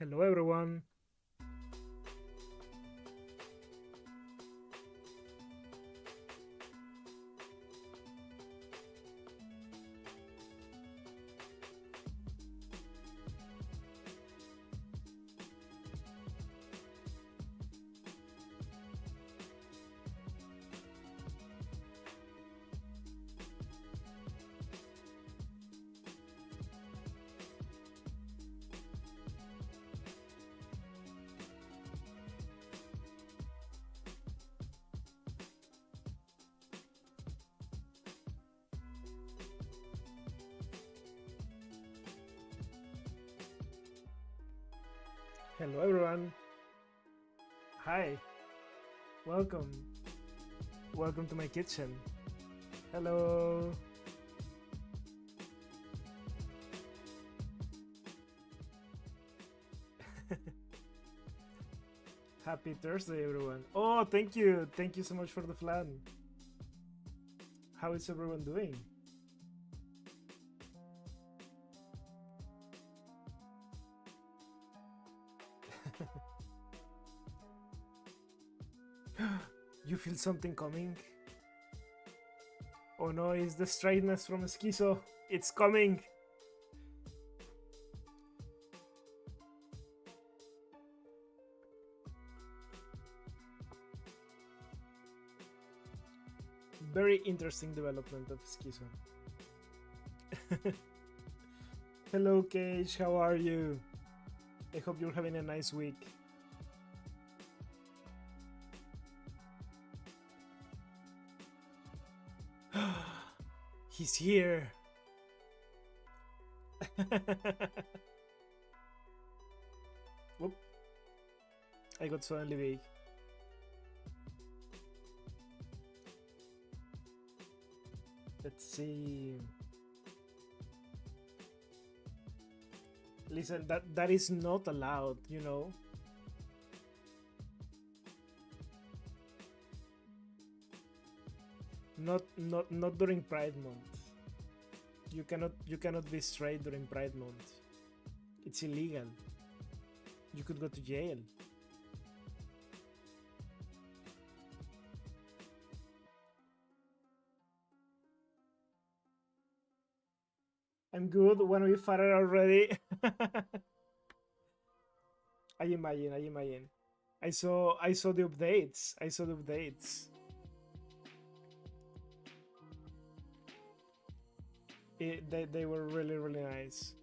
Hello everyone. Hello everyone. Hi. Welcome. Welcome to my kitchen. Hello. Happy Thursday everyone. Oh, thank you. Thank you so much for the flan. How is everyone doing? You feel something coming? Oh no, it's the straightness from Schizo. It's coming! Very interesting development of Schizo. Hello Cage, how are you? I hope you're having a nice week. He's here. Whoop. I got suddenly big. Let's see. Listen, that is not allowed, you know. Not during Pride Month. You cannot be straight during Pride Month. It's illegal. You could go to jail. I'm good. When we farted already. I imagine. I saw the updates. They were really nice.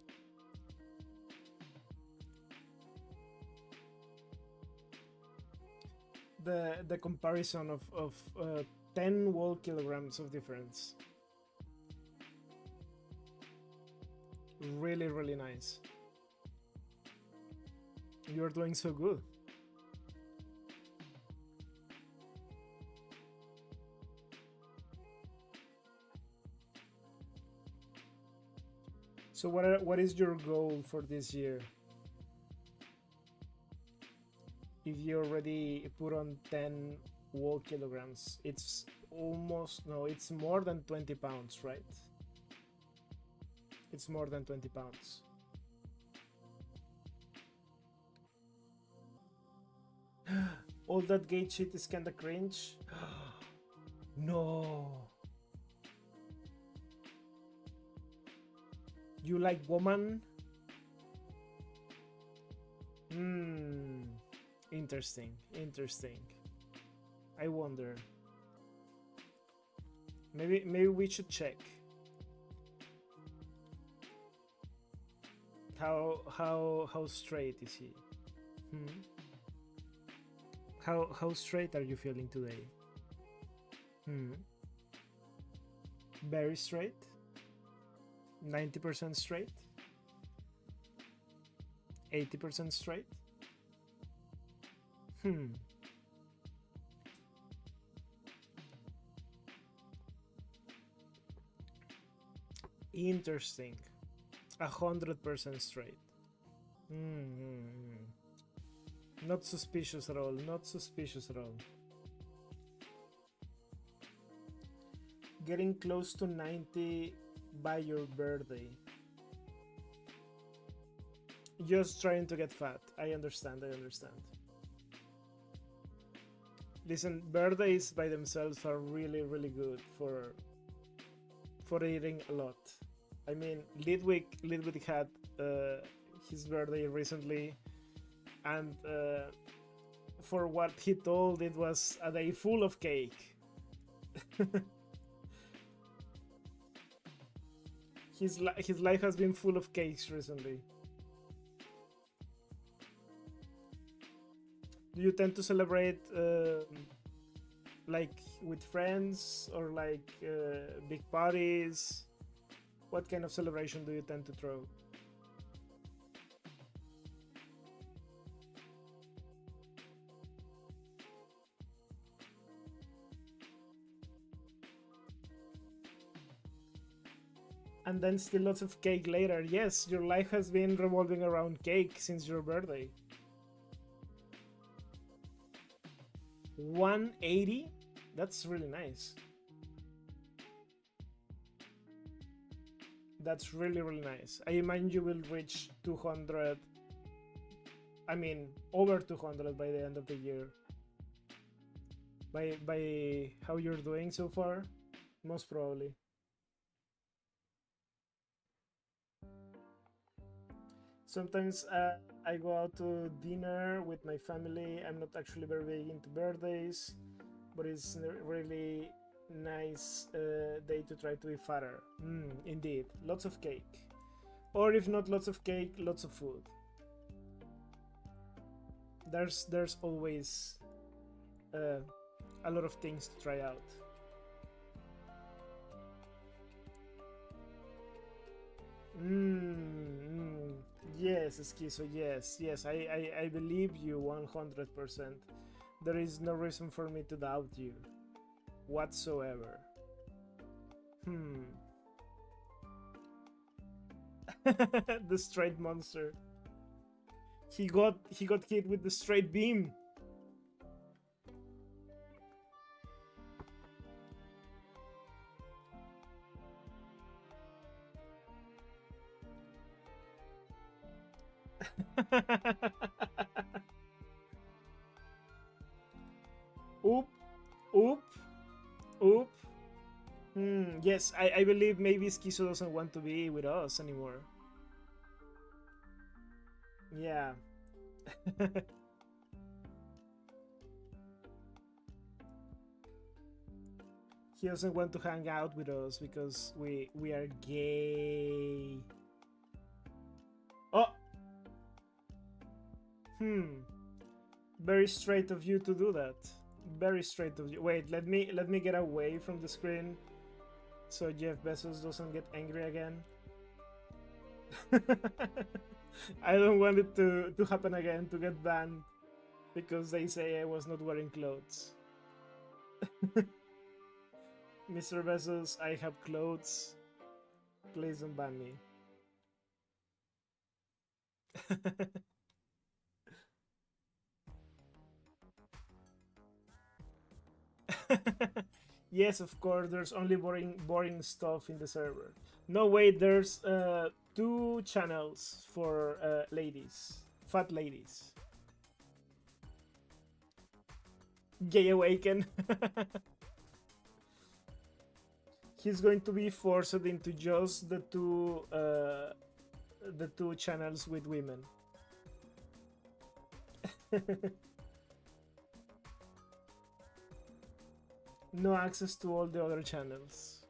The comparison of 10 whole kilograms of difference. Really nice. You're doing so good. So what is your goal for this year? If you already put on 10 whole kilograms, it's almost, no, it's more than 20 pounds, right? It's more than 20 pounds. All that gate shit is kinda cringe. No. You like woman? Interesting. I wonder. Maybe we should check. How straight is he? How straight are you feeling today? Very straight? 90% straight? 80% straight? Interesting. 100% straight. Not suspicious at all. Getting close to 90 by your birthday. Just trying to get fat. I understand. Listen, birthdays by themselves are really good for eating a lot. I mean, Lidwig had his birthday recently, and for what he told, it was a day full of cake. His life has been full of cakes recently. Do you tend to celebrate like with friends or like big parties? What kind of celebration do you tend to throw? And then still lots of cake later. Yes, your life has been revolving around cake since your birthday. 180? That's really nice. That's really nice. I imagine you will reach 200. I mean, over 200 by the end of the year. By how you're doing so far, most probably. Sometimes I go out to dinner with my family. I'm not actually very big into birthdays, but it's a really nice day to try to be fatter. Indeed, lots of cake. Or if not lots of cake, lots of food. There's always a lot of things to try out. Yes, Schizo, yes, yes, I believe you 100%. There is no reason for me to doubt you whatsoever. Hmm. The straight monster. He got hit with the straight beam. Oop, oop, oop. Yes, I believe maybe Schizo doesn't want to be with us anymore. Yeah. He doesn't want to hang out with us because we are gay. Oh, very straight of you to do that. Very straight of you. Wait, let me get away from the screen so Jeff Bezos doesn't get angry again. I don't want it to happen again, to get banned because they say I was not wearing clothes. Mr. Bezos, I have clothes. Please don't ban me. Yes, of course, there's only boring stuff in the server. No, wait, there's two channels for ladies. Fat ladies. Gay Awaken. He's going to be forced into just the two channels with women. No access to all the other channels.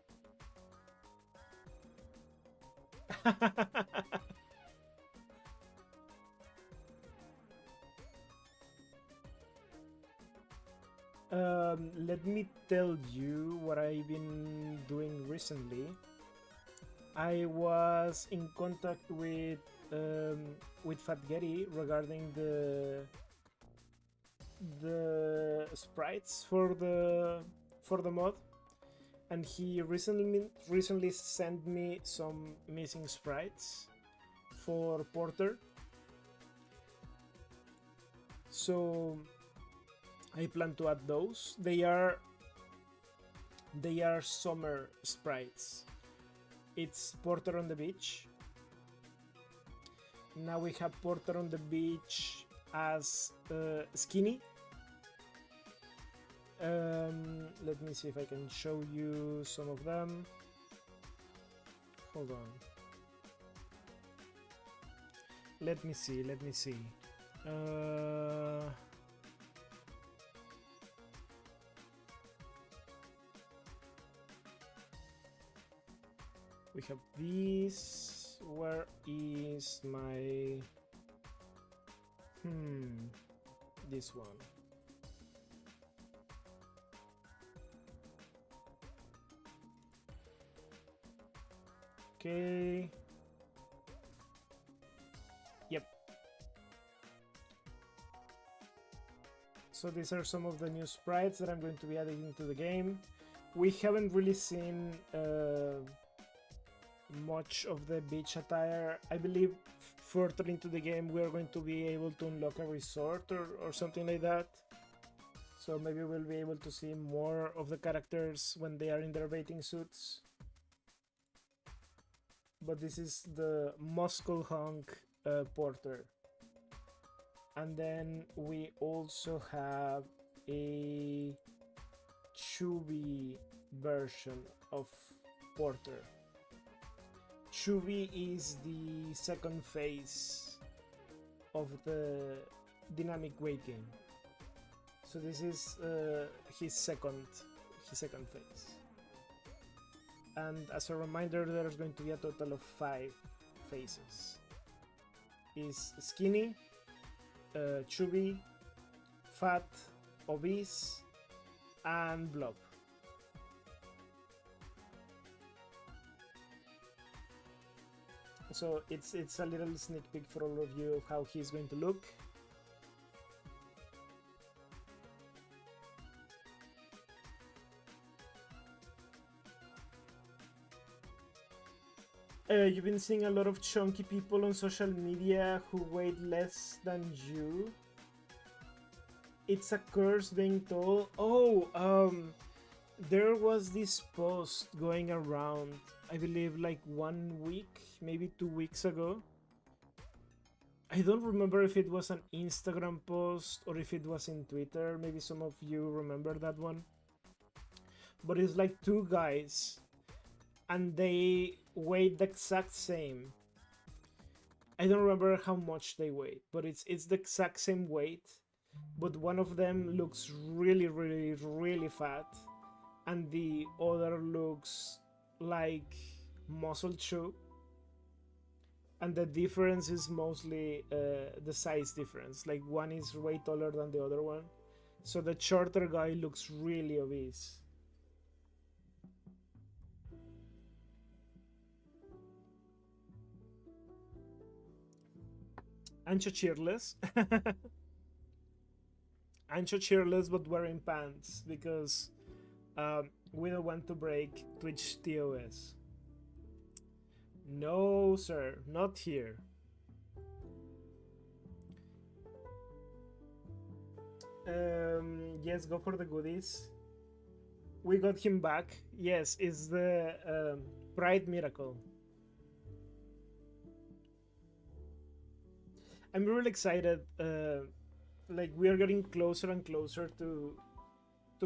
Let me tell you what I've been doing recently. I was in contact with Fat Getty regarding the sprites for the mod, and he recently sent me some missing sprites for Porter. So I plan to add those. They are summer sprites. It's Porter on the beach. Now we have Porter on the beach as skinny. Let me see if I can show you some of them. Hold on. Let me see. We have these. Where is my... this one. Okay. Yep. So these are some of the new sprites that I'm going to be adding into the game. We haven't really seen much of the beach attire. I believe further into the game we are going to be able to unlock a resort or something like that. So maybe we'll be able to see more of the characters when they are in their bathing suits. But this is the Muscle Hunk Porter. And then we also have a chubby version of Porter. Chubby is the second phase of the dynamic weight game. So this is his second phase. And as a reminder, there's going to be a total of 5 phases. Is skinny, chubby, fat, obese, and blob. So it's a little sneak peek for all of you of how he's going to look. You've been seeing a lot of chunky people on social media who weigh less than you. It's a curse being told. Oh, there was this post going around, I believe like 1 week, maybe 2 weeks ago. I don't remember if it was an Instagram post or if it was in Twitter. Maybe some of you remember that one. But it's like two guys and they weighed the exact same. I don't remember how much they weighed, but it's the exact same weight. But one of them looks really, really, really fat, and the other looks like muscle chew. And the difference is mostly the size difference. Like one is way taller than the other one, so the shorter guy looks really obese. Ancho cheerless. Ancho cheerless, but wearing pants because we don't want to break Twitch TOS. No, sir, not here. Yes, go for the goodies. We got him back. Yes, it's the Pride Miracle. I'm really excited. Like we are getting closer and closer to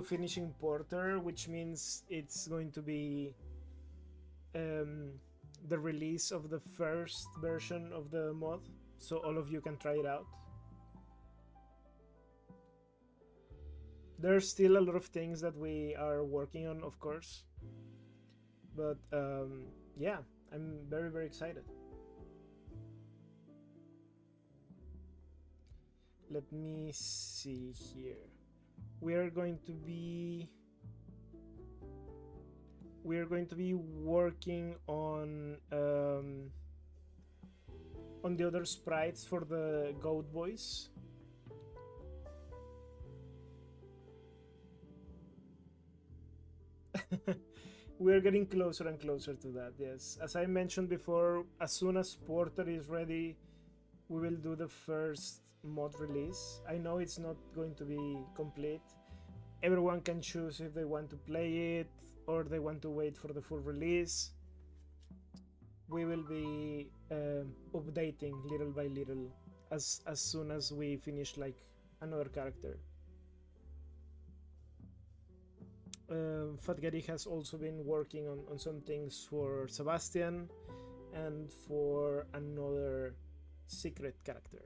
finishing Porter, which means it's going to be the release of the first version of the mod, so all of you can try it out. There's still a lot of things that we are working on, of course, but yeah, I'm very, very excited. Let me see here. We are going to be working on the other sprites for the goat boys. We're getting closer and closer to that. Yes, as I mentioned before, as soon as Porter is ready, we will do the first mod release. I know it's not going to be complete. Everyone can choose if they want to play it or they want to wait for the full release. We will be updating little by little as soon as we finish like another character. Fat Getty has also been working on some things for Sebastian and for another secret character.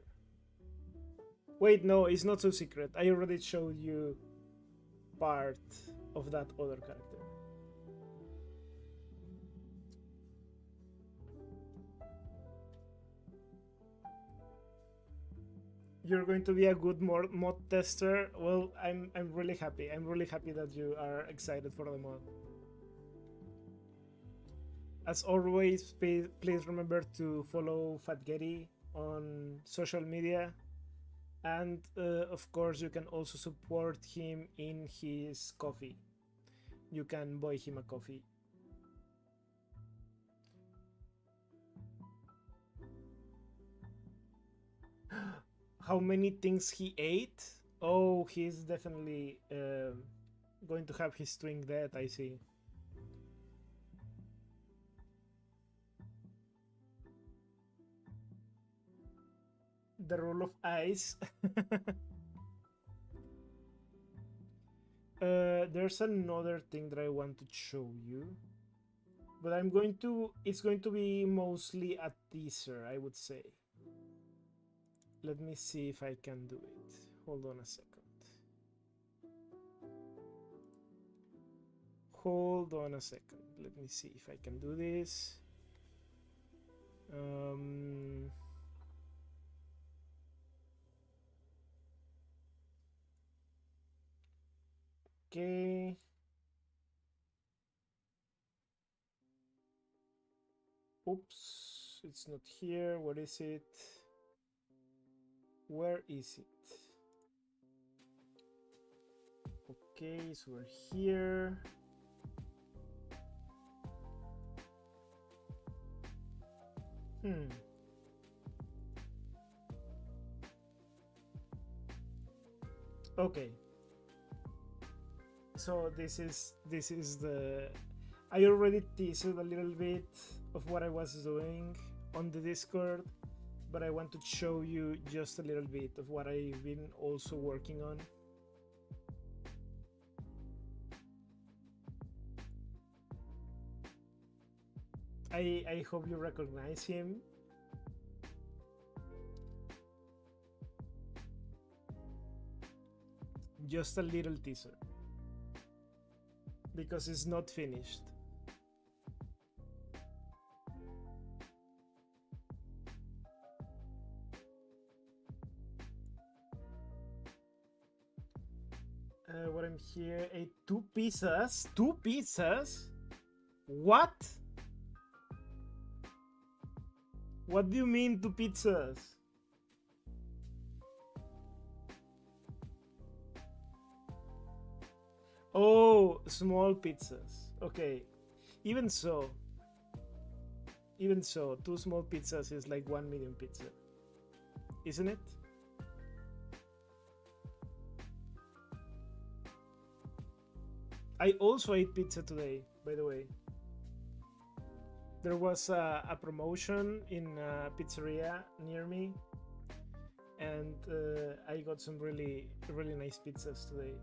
Wait, no, it's not so secret. I already showed you part of that other character. You're going to be a good mod tester. Well, I'm really happy. I'm really happy that you are excited for the mod. As always, please remember to follow Fat Getty on social media, and of course you can also support him in his coffee. You can buy him a coffee. How many things he ate? Oh, he's definitely going to have his twin dead, I see. The rule of ice. There's another thing that I want to show you, but it's going to be mostly a teaser, I would say. Let me see if I can do it. Hold on a second. Hold on a second. Let me see if I can do this. Okay. Oops. It's not here. Where is it? Where is it? Okay, so we're here. Okay. So this is the I already teased a little bit of what I was doing on the Discord, but I want to show you just a little bit of what I've been also working on. I hope you recognize him. Just a little teaser. Because it's not finished. What I'm here, two pizzas? Two pizzas? What? What do you mean two pizzas? Oh, small pizzas. Okay. Even so, two small pizzas is like 1 medium pizza. Isn't it? I also ate pizza today, by the way. There was a promotion in a pizzeria near me, and I got some really nice pizzas today.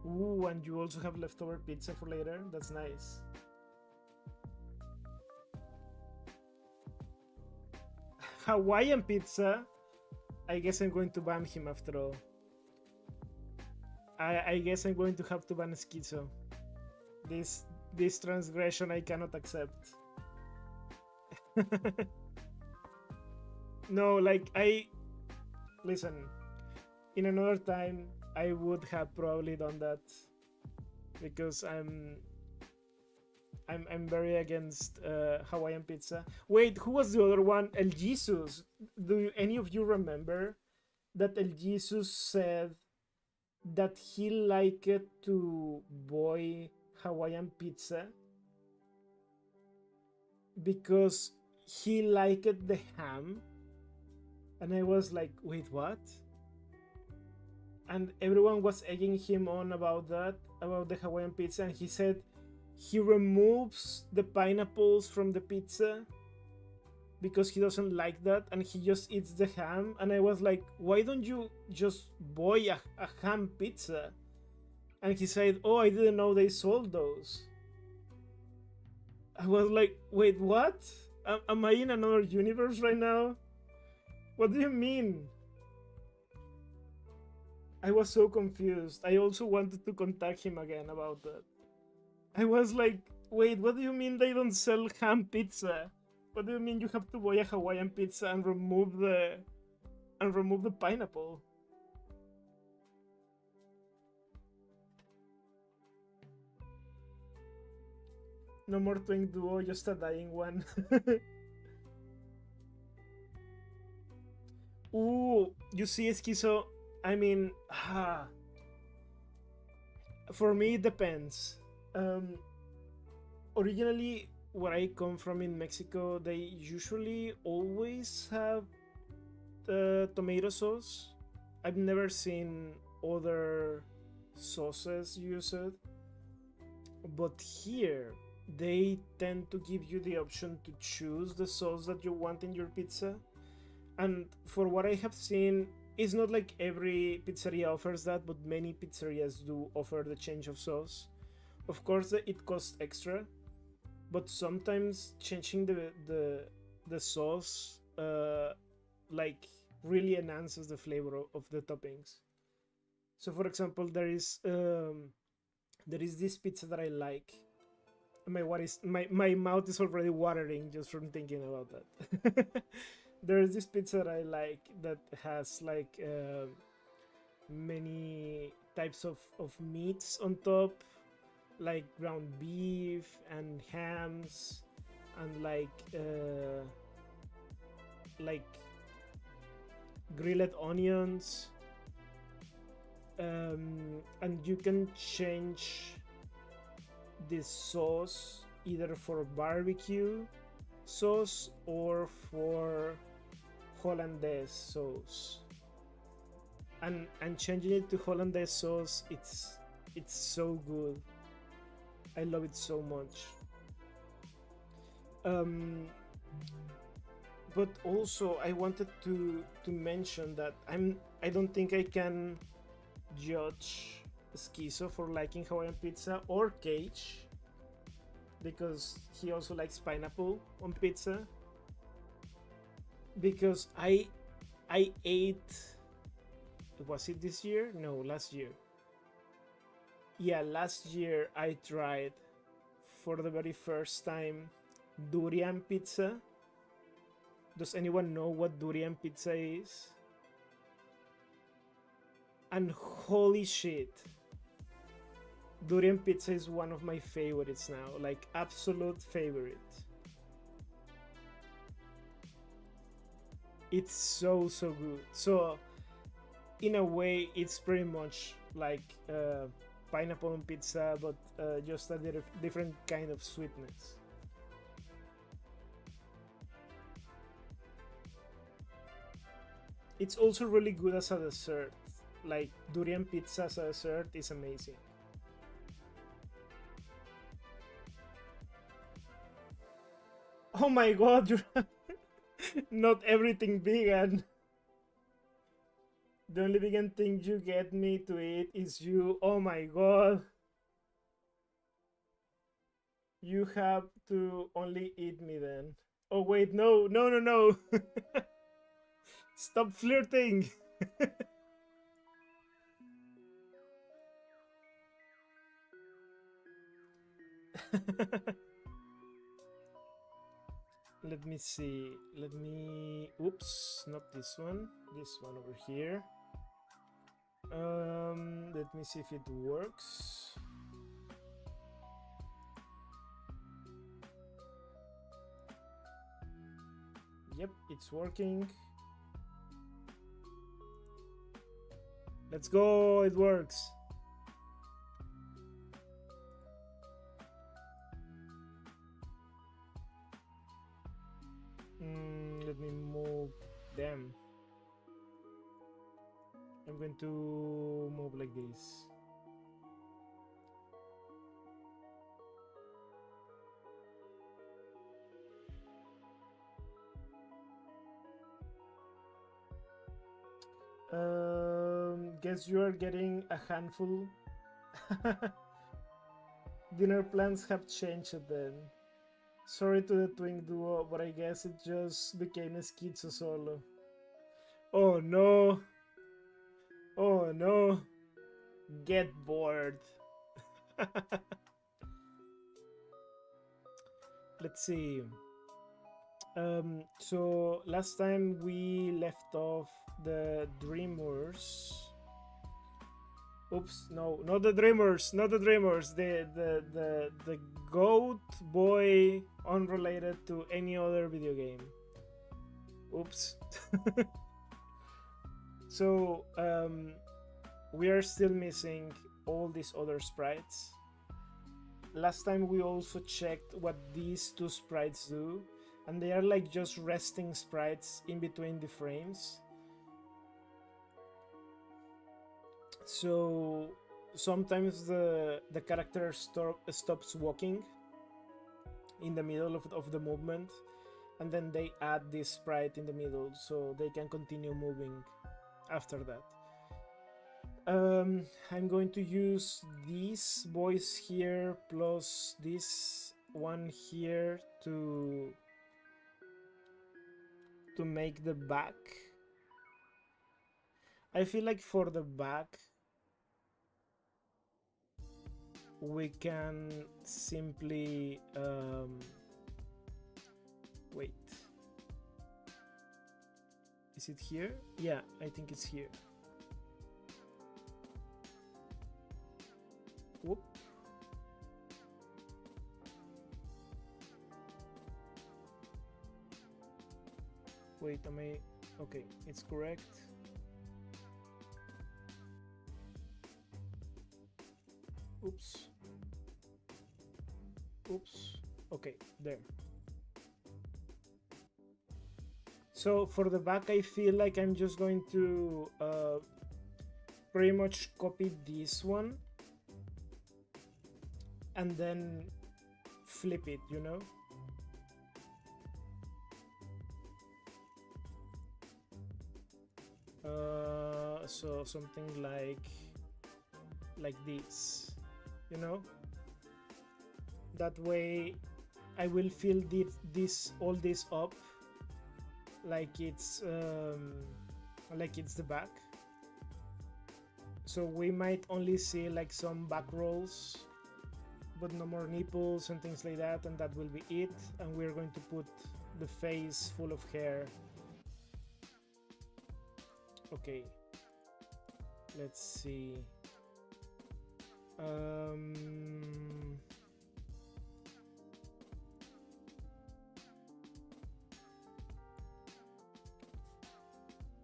Ooh, and you also have leftover pizza for later? That's nice. Hawaiian pizza? I guess I'm going to ban him after all. I guess I'm going to have to ban Schizo. This transgression I cannot accept. No, like listen, in another time I would have probably done that because I'm very against Hawaiian pizza. Wait, who was the other one? El Jesus. Do any of you remember that El Jesus said that he liked to buy Hawaiian pizza because he liked the ham? And I was like, wait, what? And everyone was egging him on about that, about the Hawaiian pizza, and he said he removes the pineapples from the pizza because he doesn't like that, and he just eats the ham. And I was like, why don't you just buy a ham pizza? And he said, oh, I didn't know they sold those. I was like, wait, what? Am I in another universe right now? What do you mean? I was so confused. I also wanted to contact him again about that. I was like, wait, what do you mean they don't sell ham pizza? What do you mean you have to buy a Hawaiian pizza and remove the pineapple? No more twin duo, just a dying one. Ooh, you see, Esquizo, I mean, for me it depends. Originally, where I come from in Mexico, they usually always have tomato sauce. I've never seen other sauces used, but here they tend to give you the option to choose the sauce that you want in your pizza. And for what I have seen, it's not like every pizzeria offers that, but many pizzerias do offer the change of sauce. Of course, it costs extra, but sometimes changing the sauce like really enhances the flavor of the toppings. So, for example, there is this pizza that I like. My mouth is already watering just from thinking about that. There is this pizza that I like that has like many types of meats on top, like ground beef and hams and like grilled onions, and you can change this sauce either for barbecue sauce or for hollandaise sauce. And changing it to hollandaise sauce, it's so good. I love it so much. um but also I wanted to mention that I don't think I can judge Schizo for liking Hawaiian pizza, or Cage, because he also likes pineapple on pizza. Because I ate, was it this year? No, last year. Yeah, last year I tried for the very first time durian pizza. Does anyone know what durian pizza is? And holy shit, durian pizza is one of my favorites now, like absolute favorite. It's so good. So in a way, it's pretty much like pineapple on pizza, but just a different kind of sweetness. It's also really good as a dessert. Like durian pizza as a dessert is amazing. Oh my god, you're not everything vegan. The only vegan thing you get me to eat is you. Oh my god. You have to only eat me then. Oh wait, no. Stop flirting. Let me see. Let me. Oops, not this one. This one over here. Let me see if it works. Yep, it's working. Let's go, it works. Let me move them. I'm going to move like this. Guess you are getting a handful. Dinner plans have changed then. Sorry to the twin duo, but I guess it just became a schizo solo. Oh no! Oh no! Get bored. Let's see. So last time we left off the Dreamers. Oops, no, not the Dreamers, not the Dreamers. The Goat Boy unrelated to any other video game. Oops. So we are still missing all these other sprites. Last time we also checked what these two sprites do, and they are like just resting sprites in between the frames. So sometimes the character stops walking in the middle of the movement, and then they add this sprite in the middle so they can continue moving after that. I'm going to use these boys here plus this one here to make the back. I feel like for the back we can simply wait, is it here? Yeah, I think it's here. Wait, am I... Okay, it's correct. Oops. Oops. Okay, there. So for the back, I feel like I'm just going to pretty much copy this one and then flip it, you know? So something like this, you know? That way I will fill all this up like it's the back. So we might only see like some back rolls, but no more nipples and things like that, and that will be it. And we're going to put the face full of hair. Okay, let's see.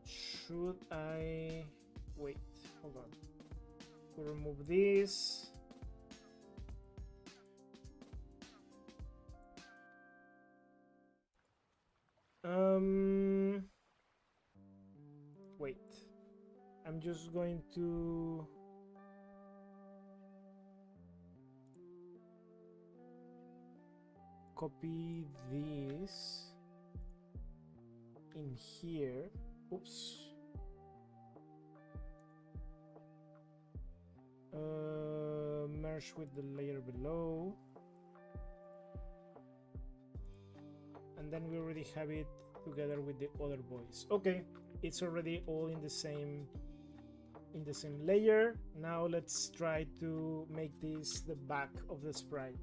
Should I wait? Hold on. We'll remove this. Wait. I'm just going to copy this in here. Oops. Merge with the layer below. And then we already have it together with the other boys. Okay, it's already all in the same layer. Now let's try to make this the back of the sprite.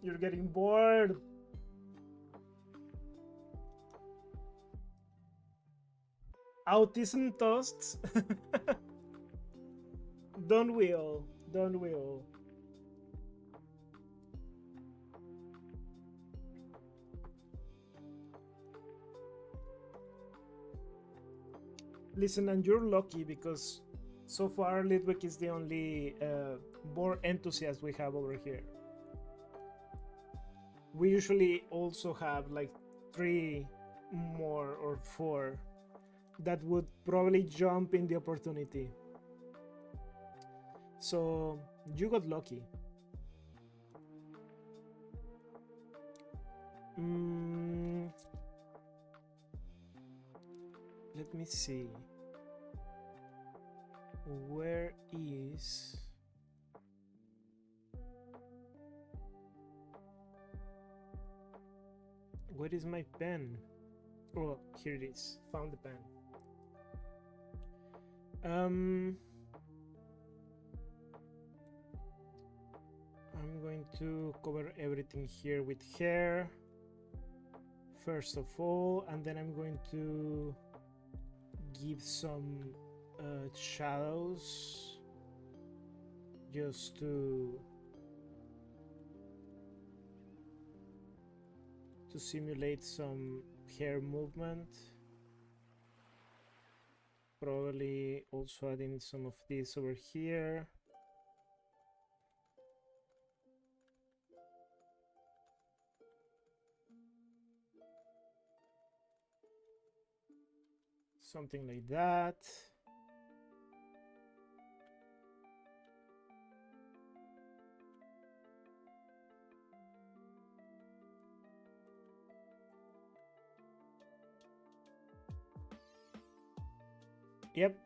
You're getting bored. Autism toasts. Don't we all? Don't we all? Listen, and you're lucky because so far Lidwig is the only board enthusiast we have over here. We usually also have like 3 more or 4 that would probably jump in the opportunity. So you got lucky. Let me see. Where is... Where is my pen? Oh, here it is. Found the pen. I'm going to cover everything here with hair first of all, and then I'm going to give some shadows just to simulate some hair movement. Probably also adding some of this over here. Something like that. Yep.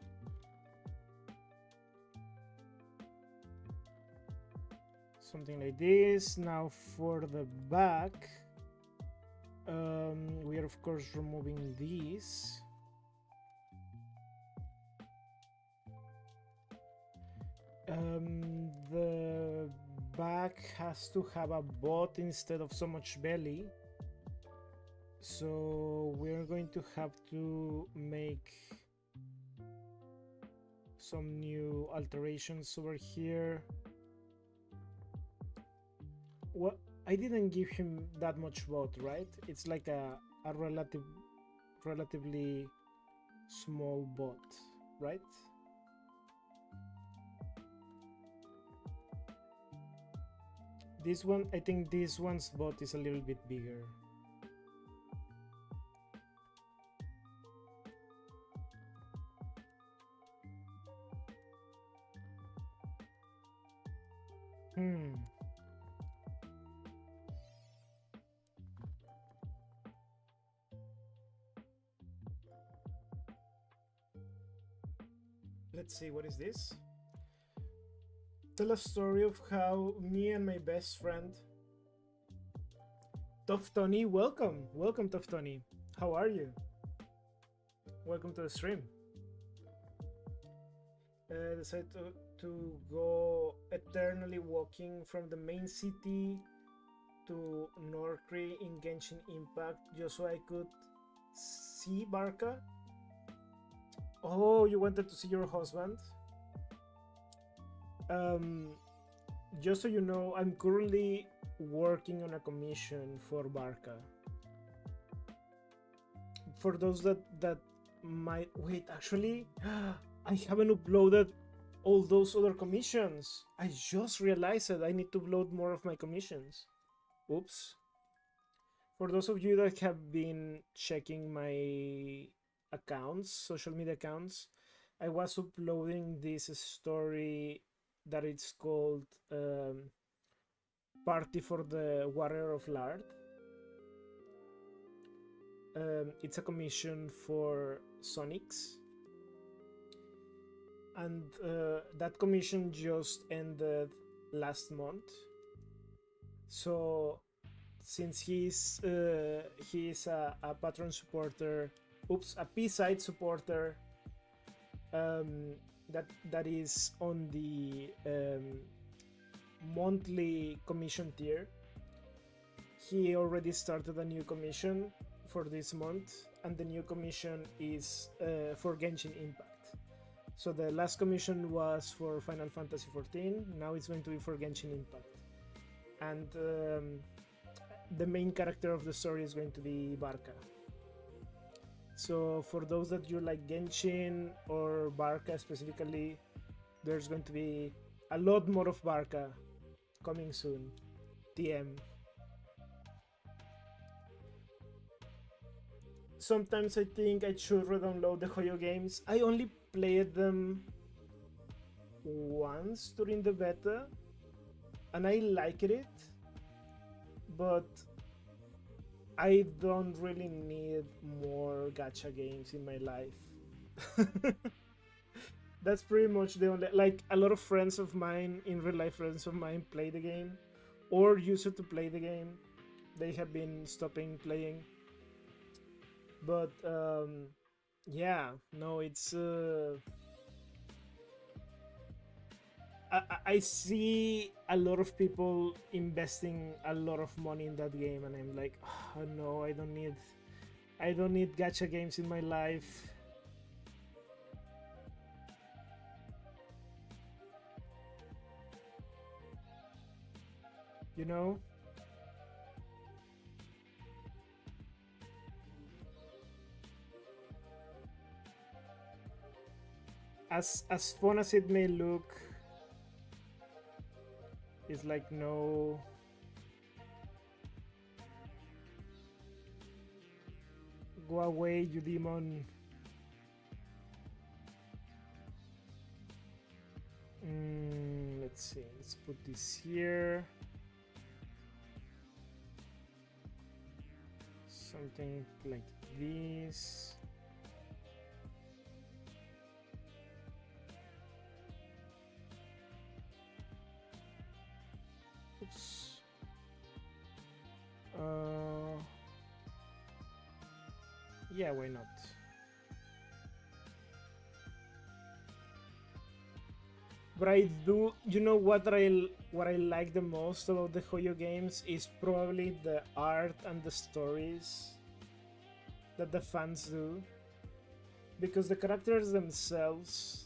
Something like this. Now for the back, we are of course removing these. The back has to have a butt instead of so much belly. So we're going to have to make some new alterations over here. what I didn't give him that much vote, right? It's like a relatively small bot, right? This one, I think this one's bot is a little bit bigger. Hmm. Let's see, what is this? Tell a story of how me and my best friend Tough Tony, welcome Tough Tony. How are you? Welcome to the stream. Decided to go eternally walking from the main city to Norcree in Genshin Impact just so I could see Barca. Oh, you wanted to see your husband? Just so you know, I'm currently working on a commission for Barca. For those that might wait, actually, I haven't uploaded all those other commissions. I just realized that I need to upload more of my commissions. Oops. For those of you that have been checking my accounts, social media accounts, I was uploading this story that it's called Party for the Warrior of Lard. It's a commission for Sonics. And that commission just ended last month. So since he's a patron supporter, a P-side supporter, that is on the monthly commission tier, he already started a new commission for this month, and the new commission is for Genshin Impact. So the last commission was for Final Fantasy XIV, now it's going to be for Genshin Impact. And the main character of the story is going to be Barca. So for those that you like Genshin or Barca specifically, there's going to be a lot more of Barca coming soon. TM. Sometimes I think I should re-download the Hoyo games. I only played them once during the beta, and I liked it, but I don't really need more gacha games in my life. That's pretty much the only, like, a lot of friends of mine, in real life friends of mine, play the game or use it to play the game. They have been stopping playing, but yeah, no, it's I see a lot of people investing a lot of money in that game, and I'm like, oh, no, I don't need gacha games in my life. You know? As fun as it may look, it's like, no. Go away, you demon. Let's see, let's put this here. Something like this. Oops. Yeah, why not? But I do, you know what I like the most about the Hoyo games is probably the art and the stories that the fans do, because the characters themselves,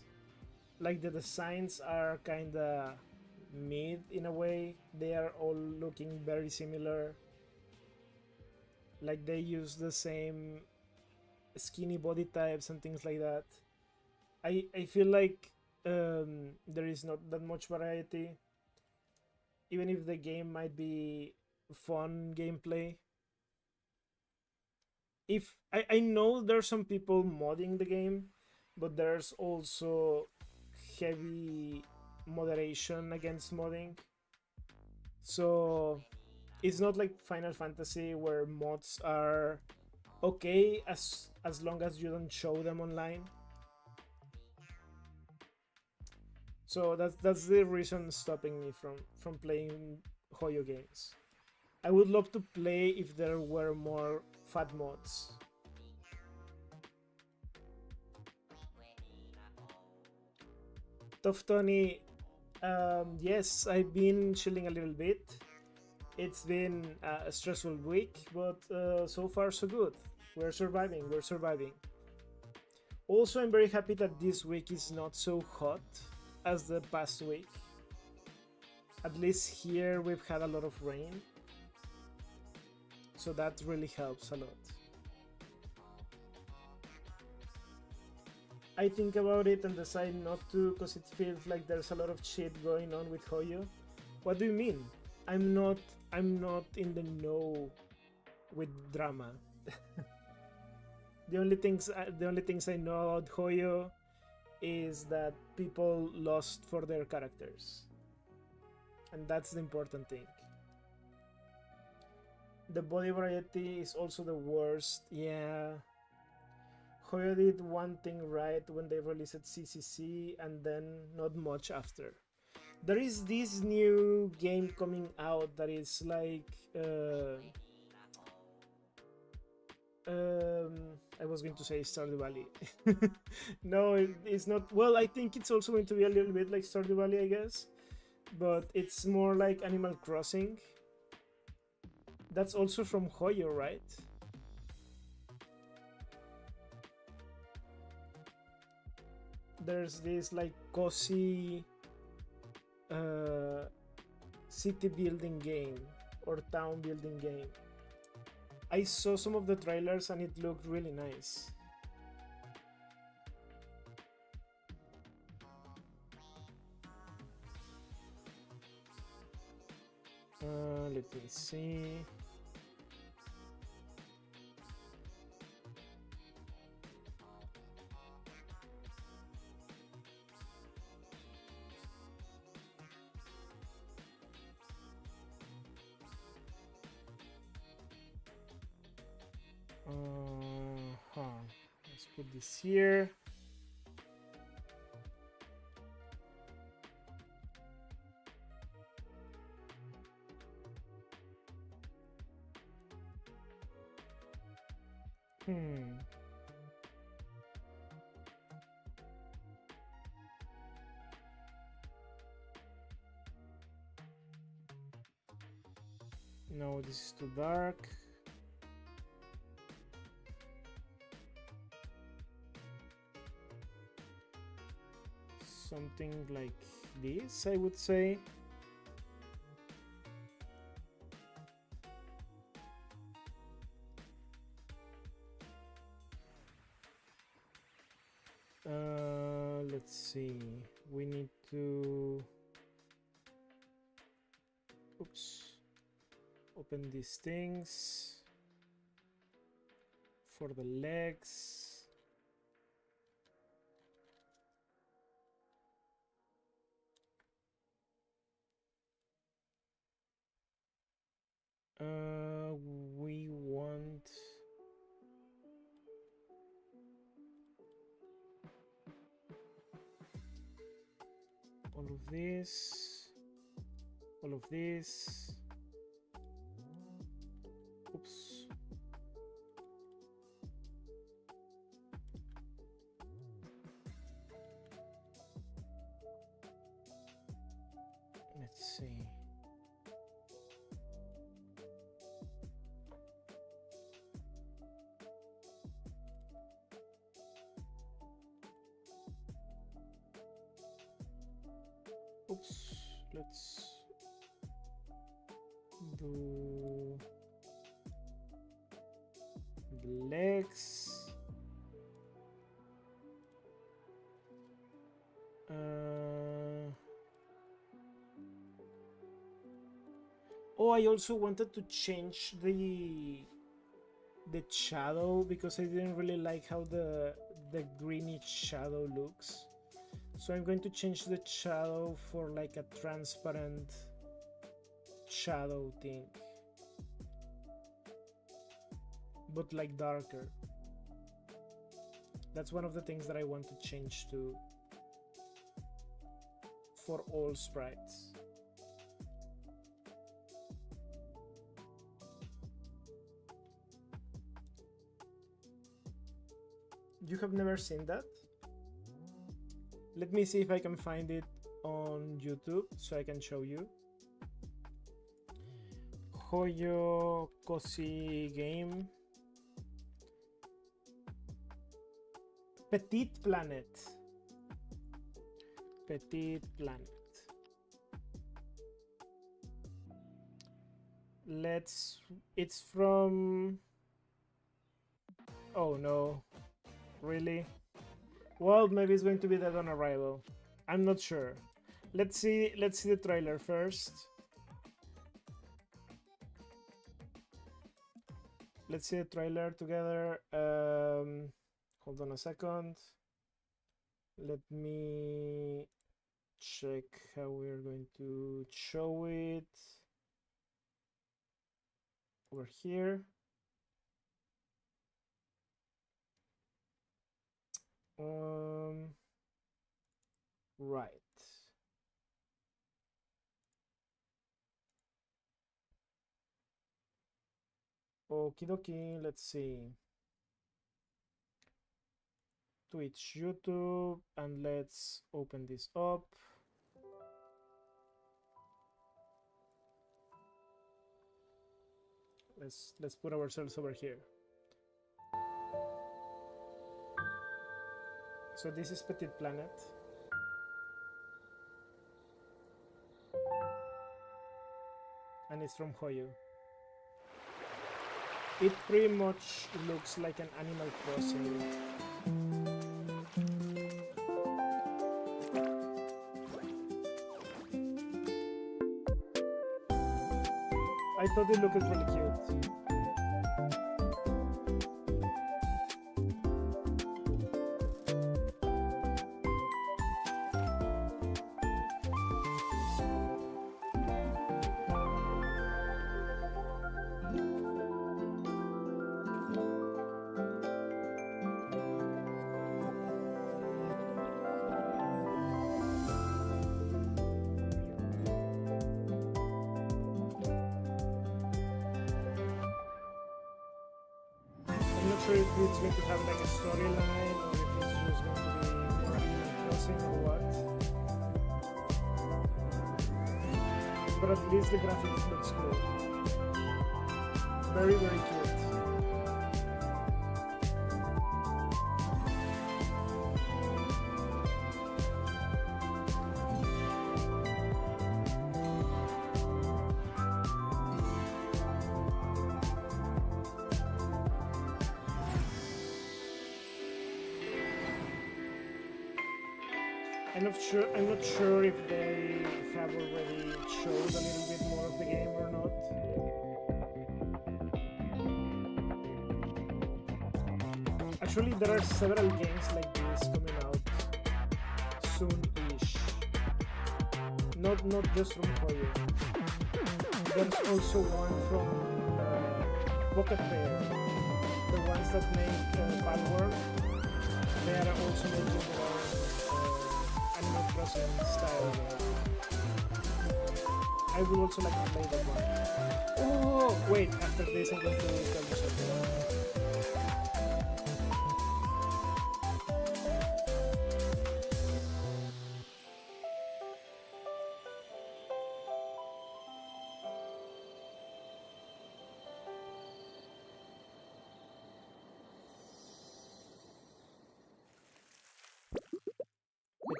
like, the designs are kinda mid in a way. They are all looking very similar. Like they use the same skinny body types and things like that. I feel like there is not that much variety, even if the game might be fun gameplay. If I know there's some people modding the game, but there's also heavy moderation against modding. So it's not like Final Fantasy where mods are okay as long as you don't show them online. So that's the reason stopping me from playing Hoyo games. I would love to play if there were more fat mods. Tough Tony, yes, I've been chilling a little bit. It's been a stressful week, but so far so good. We're surviving. We're surviving. Also, I'm very happy that this week is not so hot as the past week. At least here we've had a lot of rain, so that really helps a lot. I think about it and decide not to because it feels like there's a lot of shit going on with Hoyo. What do you mean? I'm not in the know with drama. the only things I know about Hoyo is that people lost for their characters. And that's the important thing. The body variety is also the worst. Yeah. Hoyo did one thing right when they released CCC and then not much after. There is this new game coming out that is like I was going to say Stardew Valley. No, it's not. Well, I think it's also going to be a little bit like Stardew Valley, I guess, but it's more like Animal Crossing. That's also from Hoyo, right? There's this like cozy city building game or town building game. I saw some of the trailers and it looked really nice. Let me see. Let's put this here. No, this is too dark. Something like this, I would say. Let's see. We need to open these things for the legs. We want all of this, all of this. Oops. Let's see. Oops, let's do the legs. Oh, I also wanted to change the shadow because I didn't really like how the greenish shadow looks. So I'm going to change the shadow for like a transparent shadow thing, but like darker. That's one of the things that I want to change to for all sprites. You have never seen that? Let me see if I can find it on YouTube so I can show you. Hoyo Cozy Game. Petite Planet. Petite Planet. It's from... Oh no. Really? Well, maybe it's going to be Dead on Arrival. I'm not sure. Let's see the trailer first. Let's see the trailer together. Hold on a second. Let me check how we're going to show it. Over here. Right. Okie dokie, let's see. Twitch, YouTube, and let's open this up. Let's put ourselves over here. So this is Petite Planet. And it's from Hoyo. It pretty much looks like an Animal Crossing. I thought it looked really cute. If it's going to have like a storyline or if it's just going to be more Animal Crossing or what. But at least the graphics looks cool. Very, very cute. I'm not sure if they have already showed a little bit more of the game or not. Actually, there are several games like this coming out soon-ish. Not just from Hoyo. There's also one from Pocket Pair, the ones that make Palworld. They are also making their own Animal Crossing style. I would also like to play that one. Oh, wait, after this I'm going to tell you something.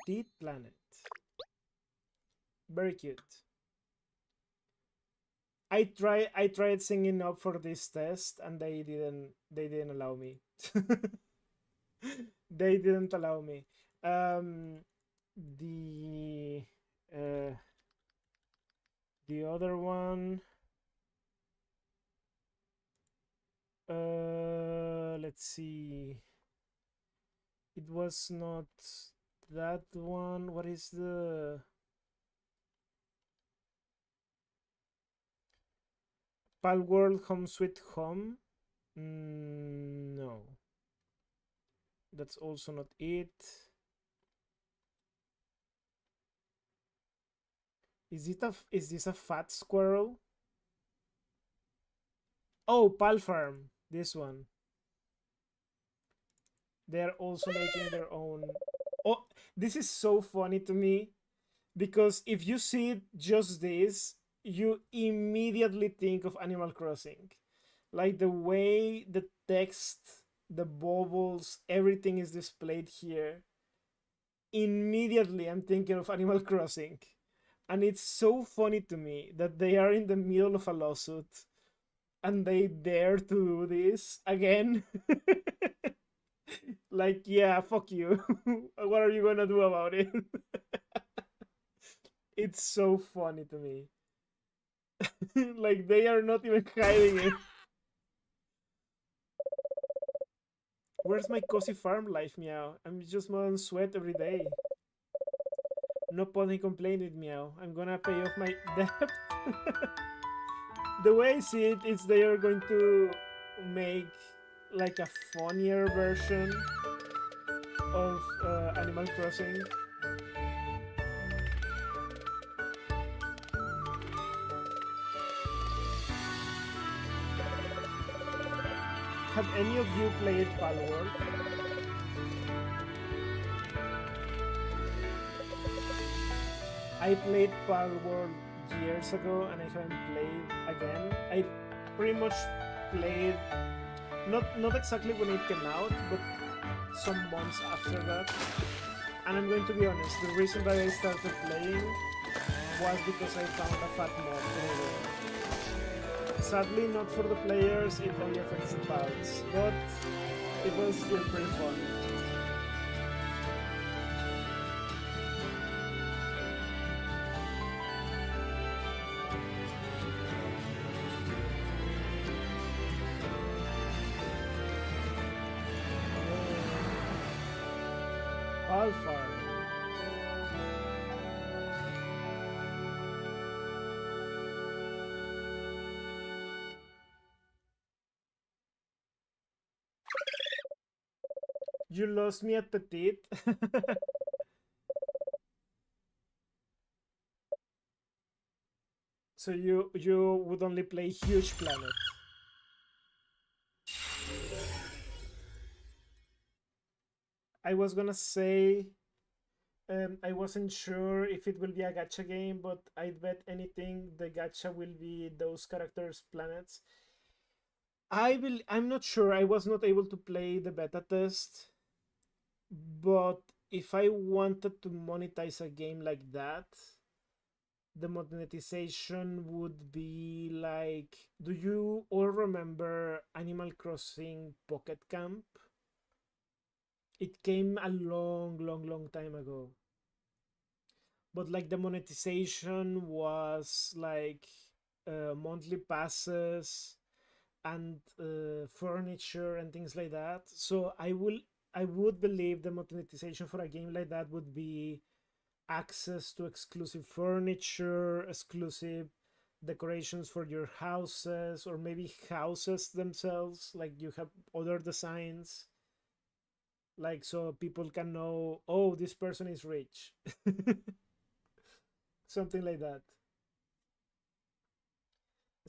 Petite Planet. Very cute. I tried singing up for this test and they didn't allow me. They didn't allow me. Um, the uh, the other one, let's see. It was not that one. What is the Pal World Home Sweet Home? No, that's also not it. Is this a fat squirrel? Oh, Pal Farm. This one. They're also making their own. Oh, this is so funny to me because if you see just this, you immediately think of Animal Crossing. Like the way the text, the bubbles, everything is displayed here. Immediately, I'm thinking of Animal Crossing. And it's so funny to me that they are in the middle of a lawsuit and they dare to do this again. Like, yeah, fuck you. What are you gonna do about it? It's so funny to me. Like, they are not even hiding it. Where's my cozy farm life, meow? I'm just more sweat every day. No point in complaining, meow. I'm gonna pay off my debt. The way I see it is they are going to make like a funnier version of Animal Crossing. Have any of you played Palworld? I played Palworld years ago and I haven't played again. I pretty much played not exactly when it came out, but some months after that. And I'm going to be honest, the reason that I started playing was because I found a fat mod in a game. Sadly, not for the players, it only affects the pals, but it was still pretty fun. Pal Farm. You lost me at Petit. So you would only play Huge Planet. I was gonna say I wasn't sure if it will be a gacha game, but I'd bet anything the gacha will be those characters' planets. I'm not sure. I was not able to play the beta test, but if I wanted to monetize a game like that, the monetization would be like, do you all remember Animal Crossing Pocket Camp? It came a long, long, long time ago. But like the monetization was like monthly passes and furniture and things like that. So I would believe the monetization for a game like that would be access to exclusive furniture, exclusive decorations for your houses, or maybe houses themselves, like you have other designs, like so people can know, oh, this person is rich. Something like that.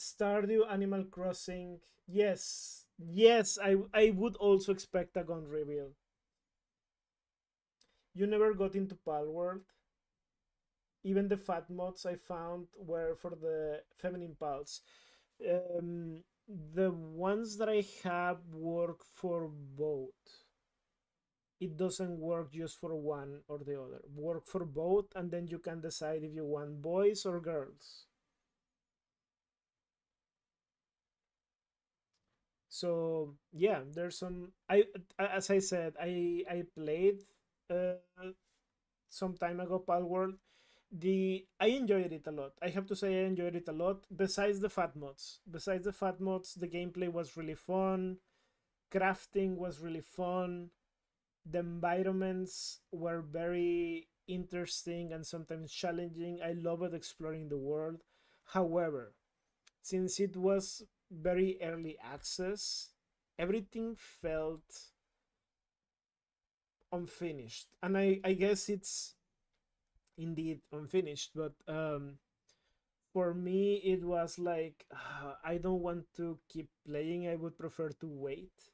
Stardew, Animal Crossing. Yes, yes, I would also expect a gun reveal. You never got into Palworld. Even the fat mods I found were for the feminine pals. Um, the ones that I have work for both. It doesn't work just for one or the other. Work for both, and then you can decide if you want boys or girls. So yeah, there's some. I As I said, I played uh, some time ago Palworld. I enjoyed it a lot. I have to say I enjoyed it a lot. Besides the fat mods, the gameplay was really fun. Crafting was really fun. The environments were very interesting and sometimes challenging. I loved exploring the world. However, since it was very early access, everything felt unfinished. And I guess it's indeed unfinished, but for me, it was like, I don't want to keep playing. I would prefer to wait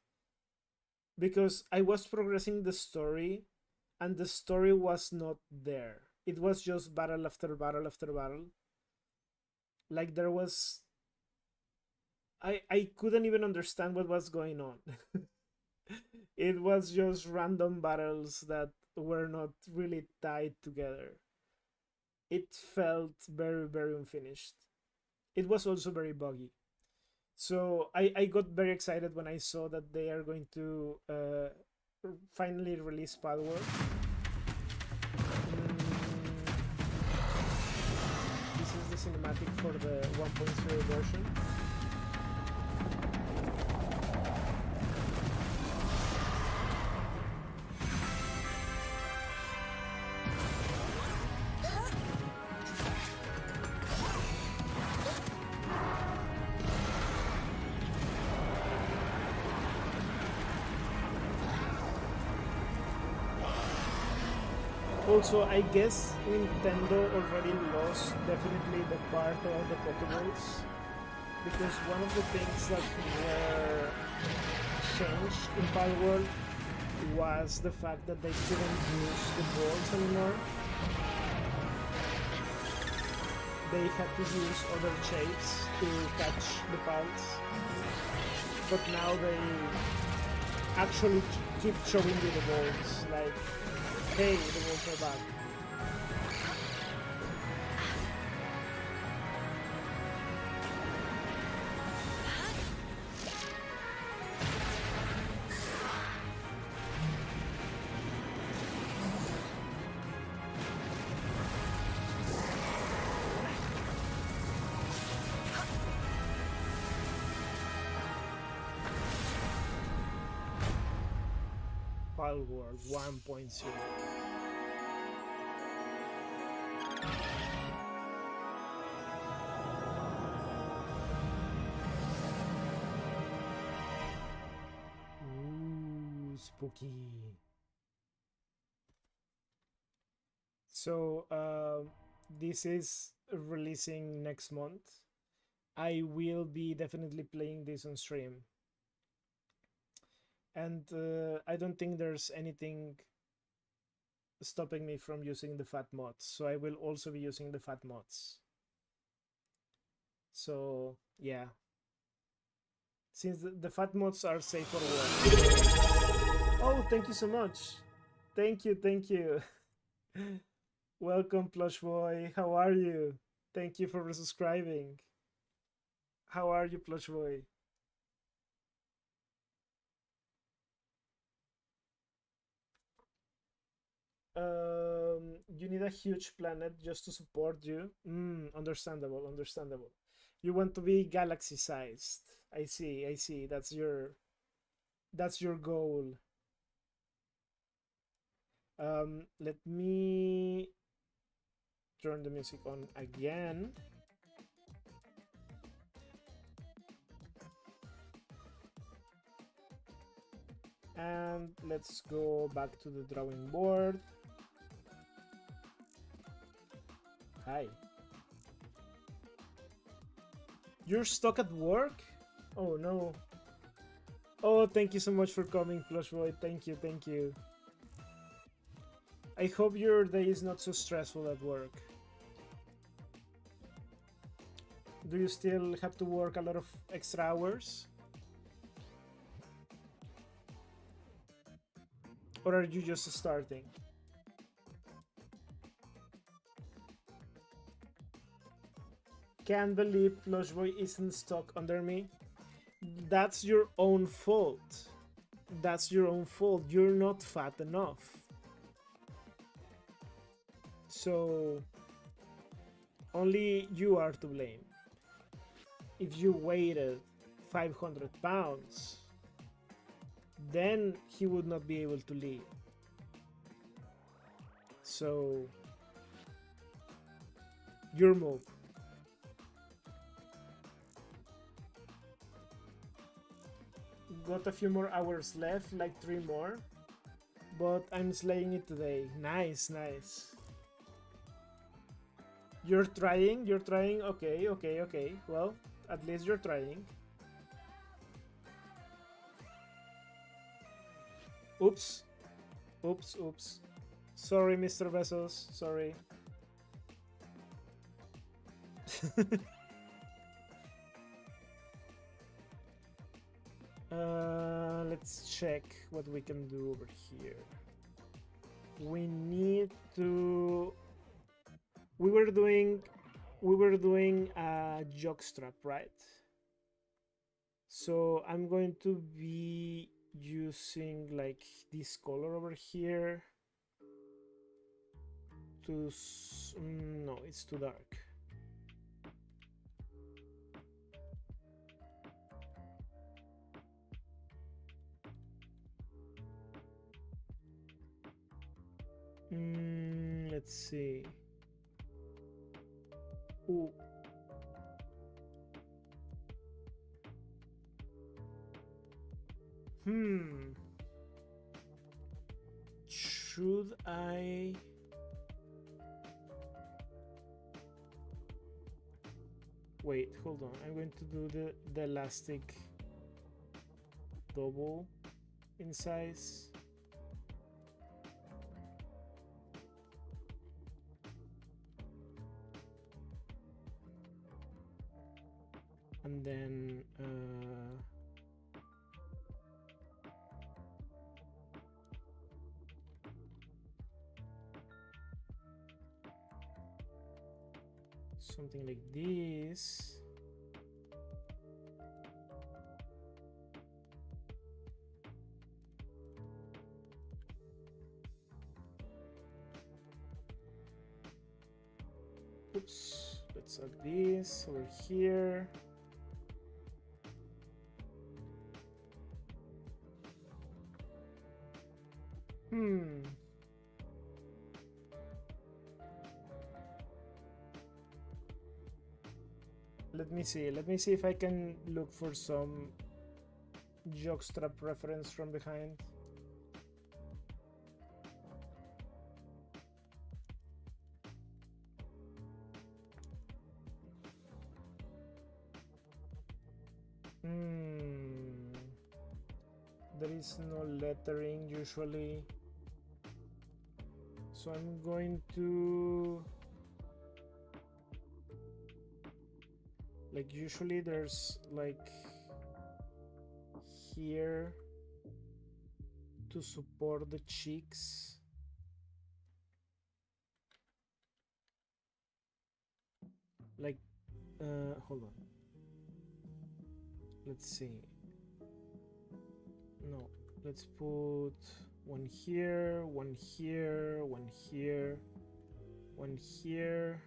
because I was progressing the story and the story was not there. It was just battle after battle after battle. Like there was I couldn't even understand what was going on. It was just random battles that were not really tied together. It felt very unfinished. It was also very buggy. So I got very excited when I saw that they are going to finally release Palworld. This is the cinematic for the 1.0 version. Also, I guess Nintendo already lost definitely the part of the Pokeballs because one of the things that were changed in Palworld was the fact that they couldn't use the balls anymore. They had to use other shapes to catch the pals, but now they actually keep showing you the balls, like, hey, the balls are back. Palworld 1.0. Ooh, spooky. So, this is releasing next month. I will be definitely playing this on stream. And I don't think there's anything stopping me from using the fat mods. So I will also be using the fat mods. So, yeah. Since the fat mods are safe for work. Oh, thank you so much. Thank you. Welcome, Plush Boy. How are you? Thank you for subscribing. How are you, Plush Boy? You need a huge planet just to support you. Understandable. You want to be galaxy sized. I see. That's your goal. Let me turn the music on again. And let's go back to the drawing board. Hi. You're stuck at work? Oh no. Oh, thank you so much for coming, Plush Boy. Thank you. I hope your day is not so stressful at work. Do you still have to work a lot of extra hours? Or are you just starting? Can't believe Plush Boy isn't stuck under me. That's your own fault. That's your own fault. You're not fat enough. So only you are to blame. If you weighed 500 pounds, then he would not be able to leave. So, your move. Got a few more hours left, like 3 more. But I'm slaying it today. Nice, nice. You're trying? You're trying? Okay, okay, okay. Well, at least you're trying. Oops. Oops, oops. Sorry, Mr. Bezos. Sorry. Let's check what we can do over here. We need to... We were doing a jockstrap, right? So I'm going to be using like this color over here to... no, it's too dark. Let's see. Ooh. Should I... Wait, hold on. I'm going to do the elastic double in size. And then something like this. Oops, let's add this over here. Let me see if I can look for some jockstrap reference from behind. There is no lettering usually, so I'm going to... Like usually there's like here to support the cheeks. Like, hold on. Let's see. No, let's put one here, one here, one here, one here.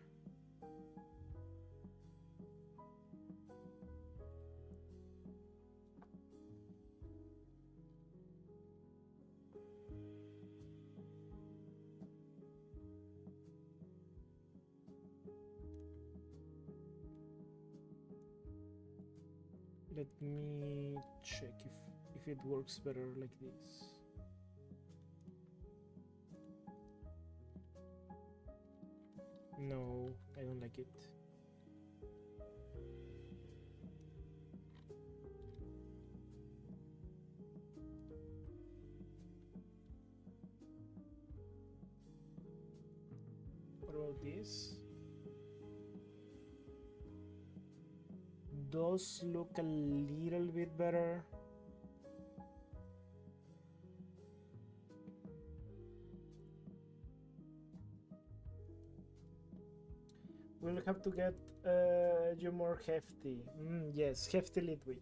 Let me check if it works better like this. No, I don't like it. What about this? Those look a little bit better. We'll have to get you more hefty. Yes, hefty Litwick.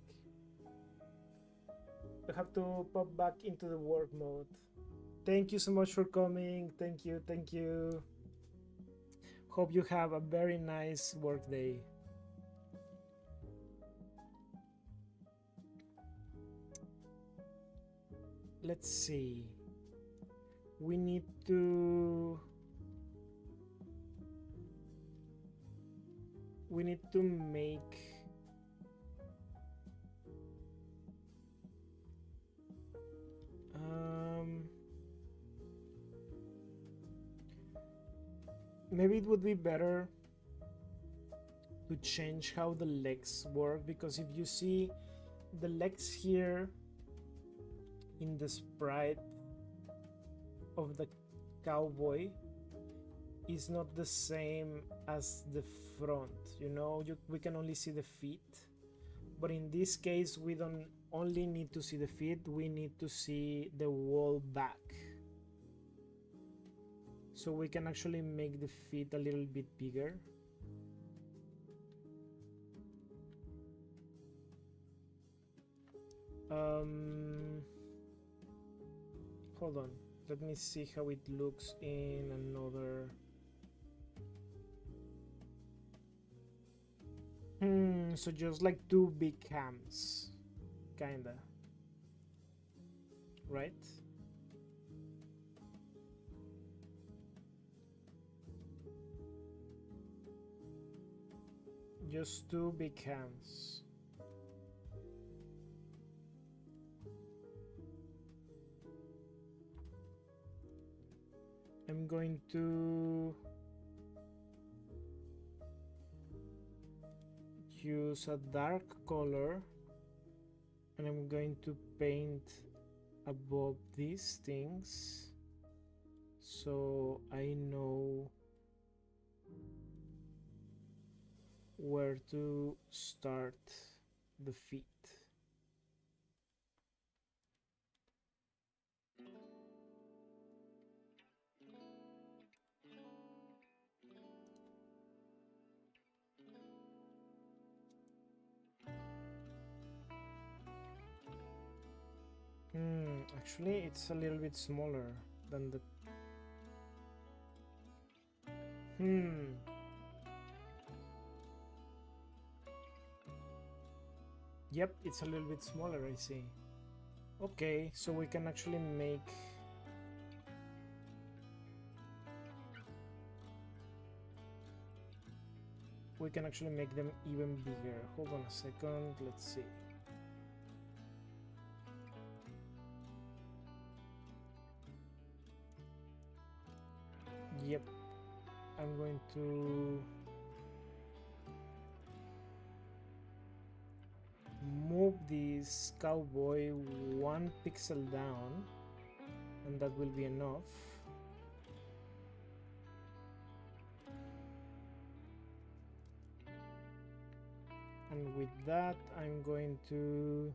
I have to pop back into the work mode. Thank you so much for coming. Thank you, thank you. Hope you have a very nice work day. Let's see. We need to make maybe it would be better to change how the legs work, because if you see the legs here in the sprite of the cowboy is not the same as the front, you know, we can only see the feet, but in this case we don't only need to see the feet, we need to see the whole back, so we can actually make the feet a little bit bigger. Hold on, let me see how it looks in another. So just like two big hams, kinda, right? Just two big hams. I'm going to use a dark color and I'm going to paint above these things so I know where to start the feet. Actually, it's a little bit smaller than the. Yep, it's a little bit smaller, I see. Okay, so we can actually make. We can actually make them even bigger. Hold on a second, let's see. Yep, I'm going to move this cowboy 1 pixel down, and that will be enough. And with that, I'm going to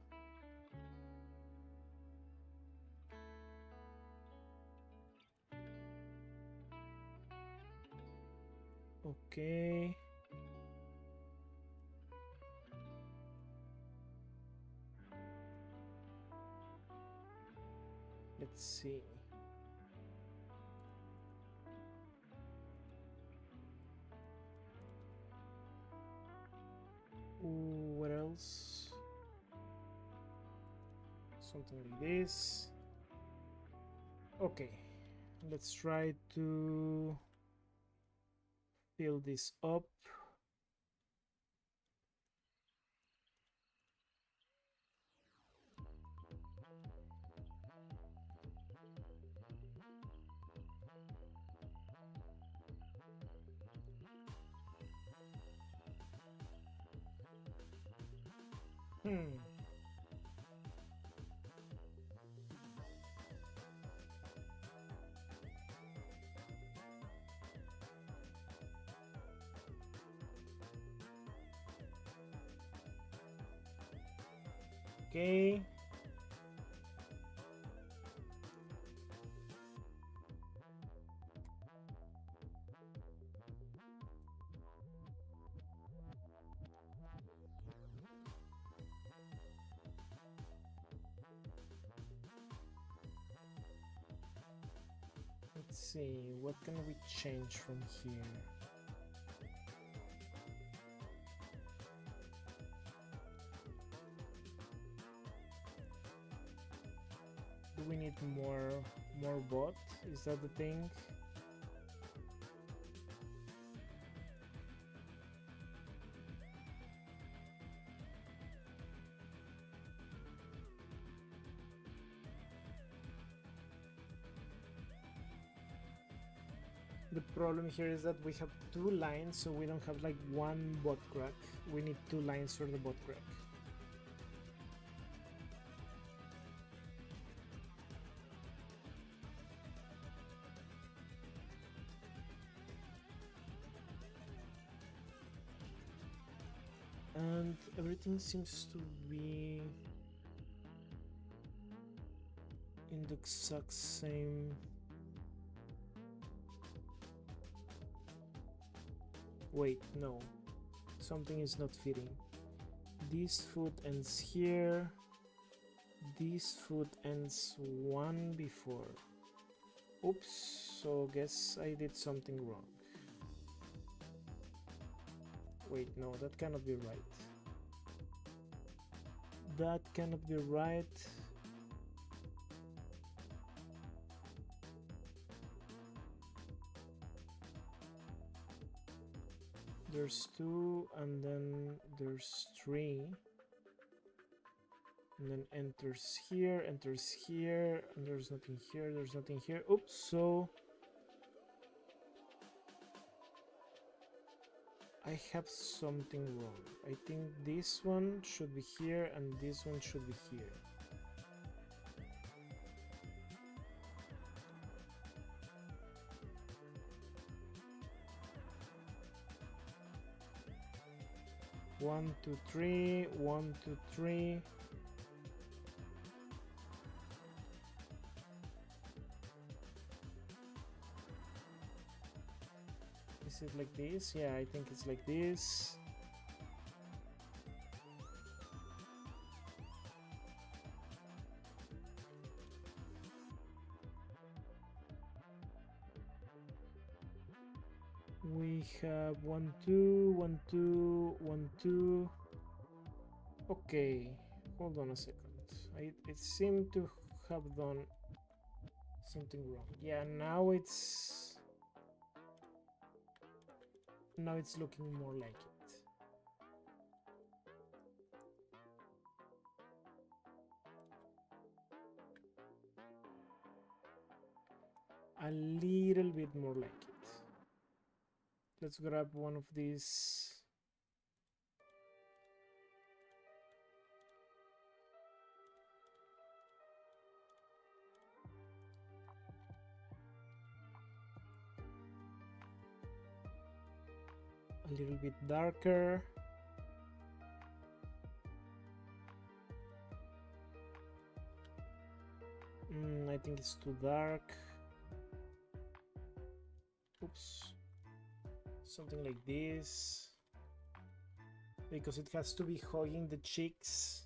okay. Let's see. Ooh, what else? Something like this. Okay, let's try to fill this up. Okay. see, what can we change from here? Do we need more bot? Is that the thing? The problem here is that we have 2 lines, so we don't have like one bot crack. We need 2 lines for the bot crack. And everything seems to be in the exact same. Wait, no, something is not fitting. This foot ends here, this foot ends one before. Oops, so guess I did something wrong. Wait, no, that cannot be right. That cannot be right. There's 2 and then there's 3. And then enters here, and there's nothing here, there's nothing here. Oops, so I have something wrong. I think this one should be here and this one should be here. One, two, three, 1, 2, 3. Is it like this? Yeah, I think it's like this. We have 1, 2, 1, 2, 1, 2. Okay, hold on a second. It seemed to have done something wrong. Yeah, now it's looking more like it. A little bit more like it. Let's grab one of these. A little bit darker. I think it's too dark. Oops. Something like this. Because it has to be hugging the cheeks.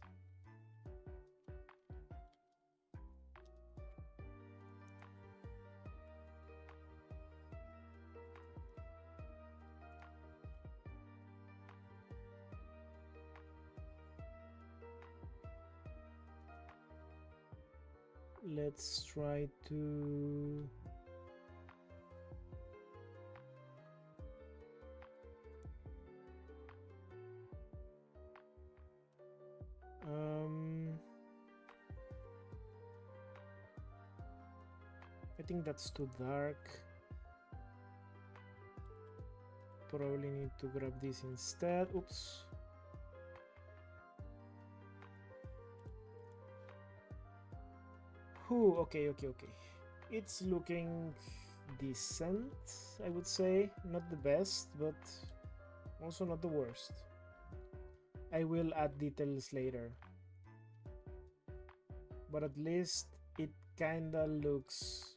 Let's try to I think that's too dark. Probably need to grab this instead. Oops. Whew, okay. It's looking decent, I would say. Not the best, but also not the worst. I will add details later. But at least it kinda looks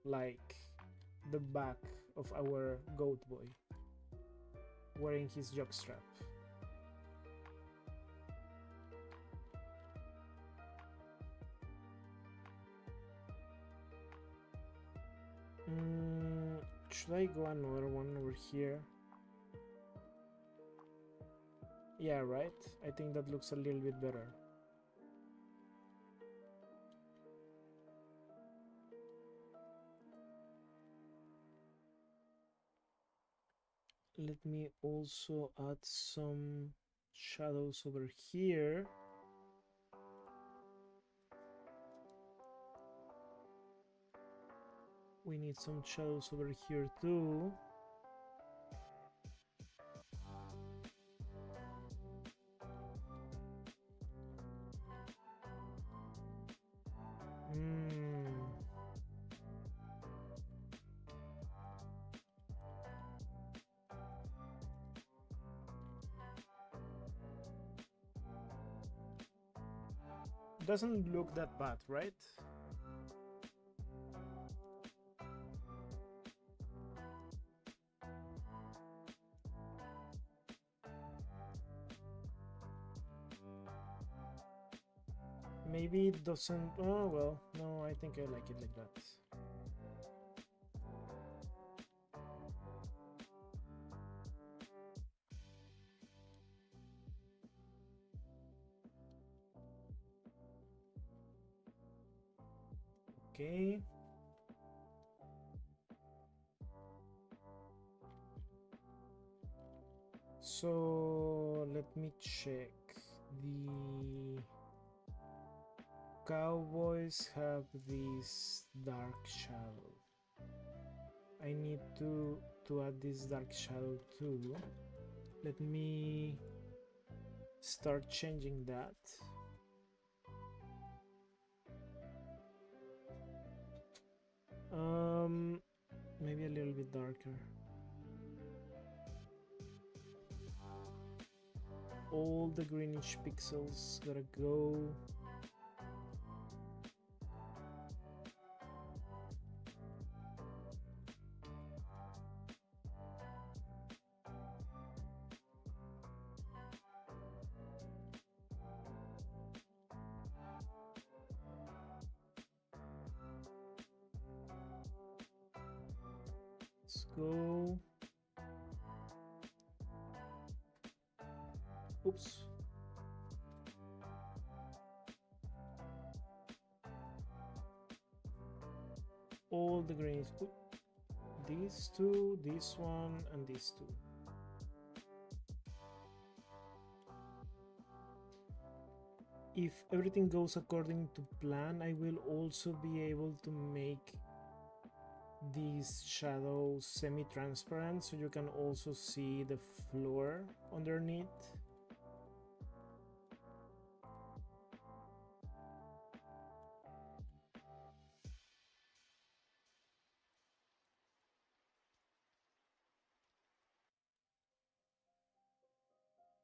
like the back of our goat boy wearing his jockstrap. should I go another one over here? Yeah, right? I think that looks a little bit better. Let me also add some shadows over here. We need some shadows over here too. Doesn't look that bad, right? Maybe it doesn't. Oh well, no, I think I like it like that. Okay. So let me check. The cowboys have this dark shadow. I need to add this dark shadow too. Let me start changing that. Maybe a little bit darker. All the greenish pixels gotta go. Let's go. Oops. All the greens. Oop. These two, this one, and these two. If everything goes according to plan, I will also be able to make these shadows semi-transparent so you can also see the floor underneath.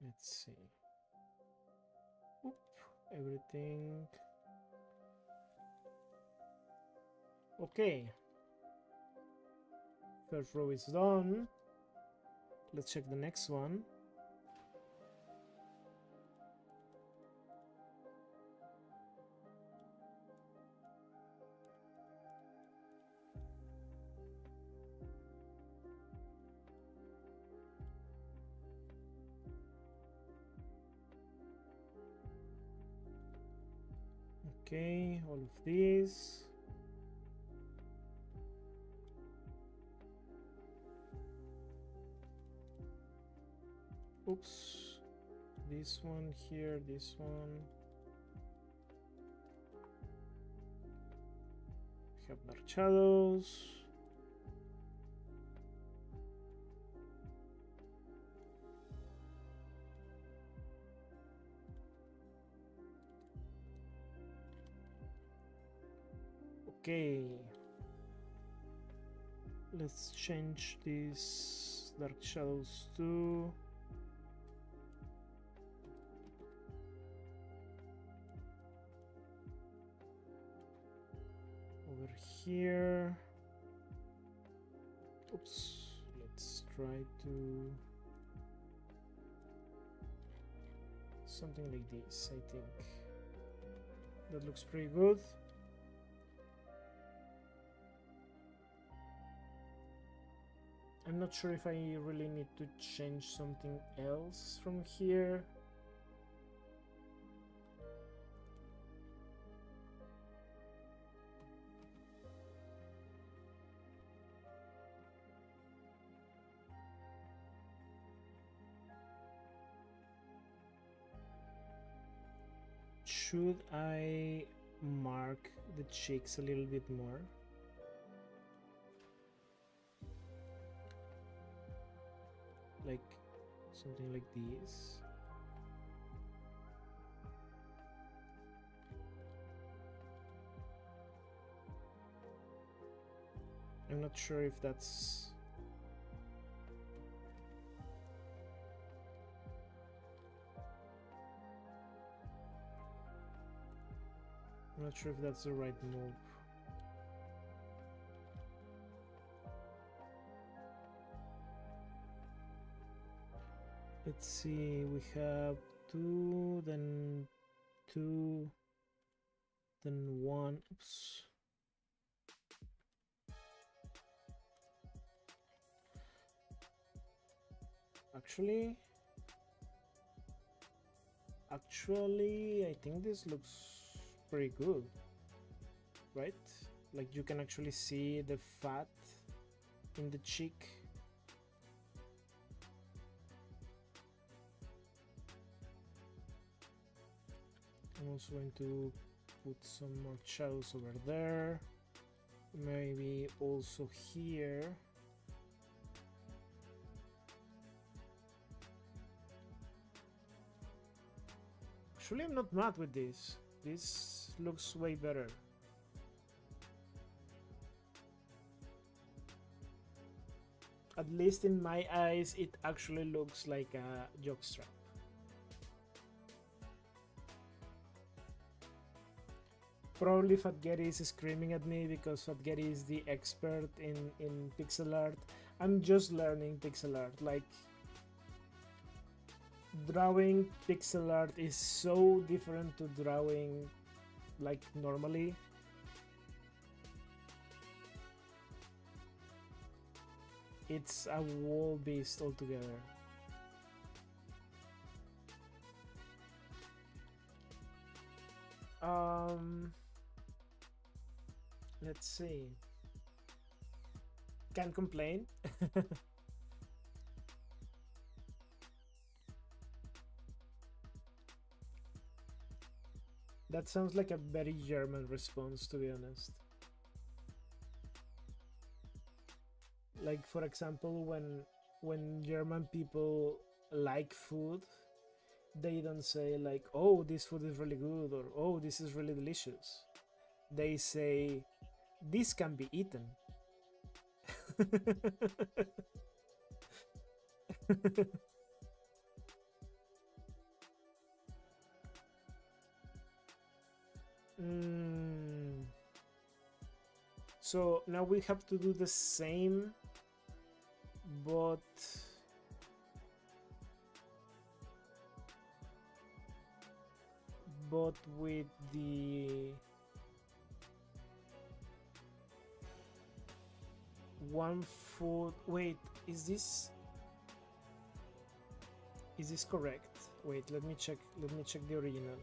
Let's see. Oop, everything. Okay. First row is done. Let's check the next one. Okay, all of these. Oops. This one here, this one. We have dark shadows. Okay. Let's change these dark shadows too. Over here. Oops. Let's try to something like this, I think. That looks pretty good. I'm not sure if I really need to change something else from here. Should I mark the cheeks a little bit more? Like something like this. I'm not sure if that's... I'm not sure if that's the right move. Let's see, we have 2, then 2, then 1. Oops. Actually, I think this looks pretty good, right? Like you can actually see the fat in the cheek. I'm also going to put some more shadows over there, maybe also here. Actually, I'm not mad with this. This looks way better. At least in my eyes, it actually looks like a jockstrap. Probably Fatgetty is screaming at me because Fatgetty is the expert in pixel art. I'm just learning pixel art. Like, drawing pixel art is so different to drawing like normally. It's a whole beast altogether. Let's see. Can't complain. That sounds like a very German response, to be honest. Like, for example, when German people like food, they don't say like, oh, this food is really good, or oh, this is really delicious. They say, this can be eaten. So now we have to do the same, but with the one foot. Wait, is this correct? Wait, let me check the original.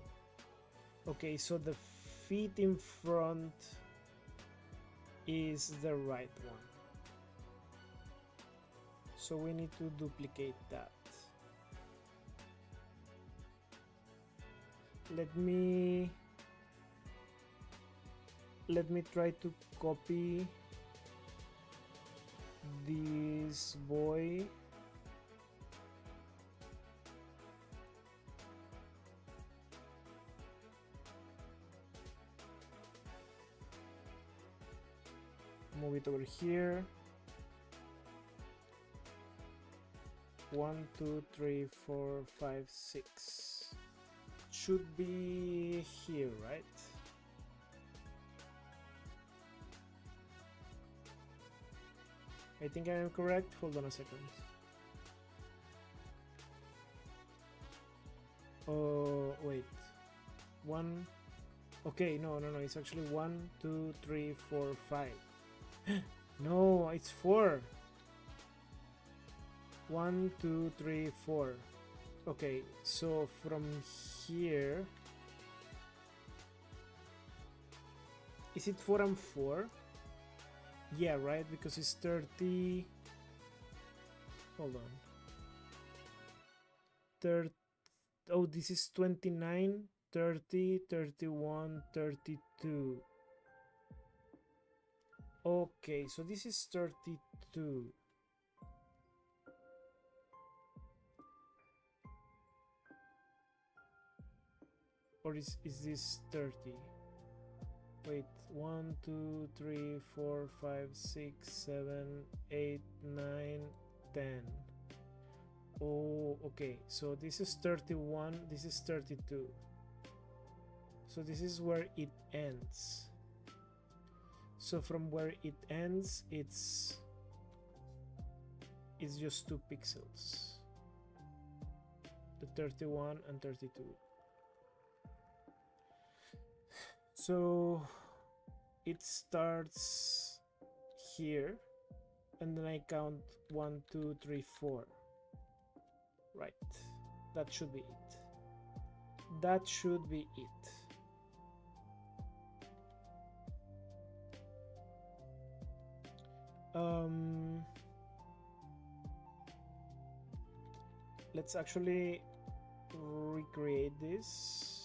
Okay, so the feet in front is the right one, so we need to duplicate that. Let me try to copy this boy. Move it over here. 1, 2, 3, 4, 5, 6. Should be here, right? I think I am correct. Hold on a second. Oh, wait. 1. Okay, no. It's actually 1, 2, 3, 4, 5. No, it's 4. 1, 2, 3, 4. Okay, so from here, is it 4 and 4? Yeah, right, because it's 30. Hold on. 30. Oh, this is 29, 30, 31, 32. Okay, so this is 32. Or is this 30? Wait, 1, 2, 3, 4, 5, 6, 7, 8, 9, 10. Oh, okay, so this is 31, this is 32. So this is where it ends. So from where it ends, it's just 2 pixels. The 31 and 32. So it starts here, and then I count 1, 2, 3, 4. Right, that should be it. That should be it. Let's actually recreate this.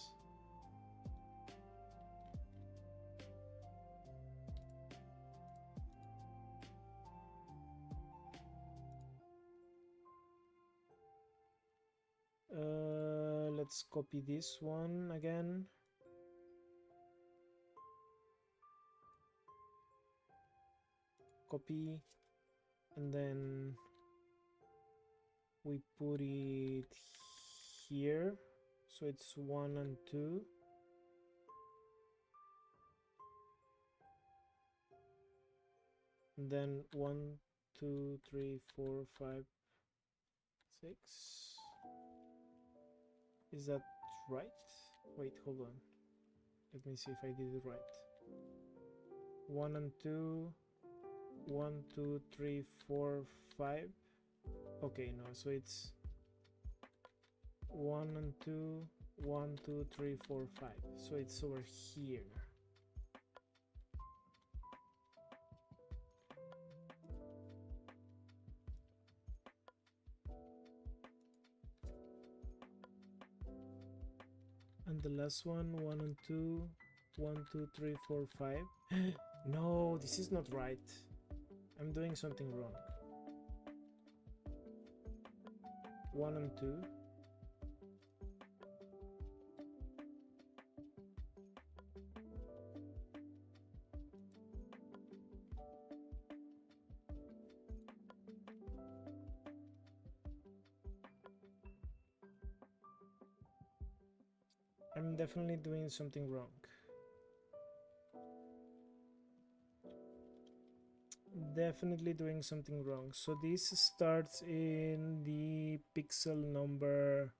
Let's copy this one again. Copy, and then we put it here, so it's 1 and 2. And then 1, 2, 3, 4, 5, 6. Is that right? Wait, hold on. Let me see if I did it right. 1 and 2, 1, 2, 3, 4, 5. Okay, no, so it's 1 and 2, 1, 2, 3, 4, 5. So it's over here. And the last one, 1 and 2, 1, 2, 3, 4, 5. No, this is not right. I'm doing something wrong. 1 and 2. I'm definitely doing something wrong. Definitely doing something wrong. So this starts in the pixel number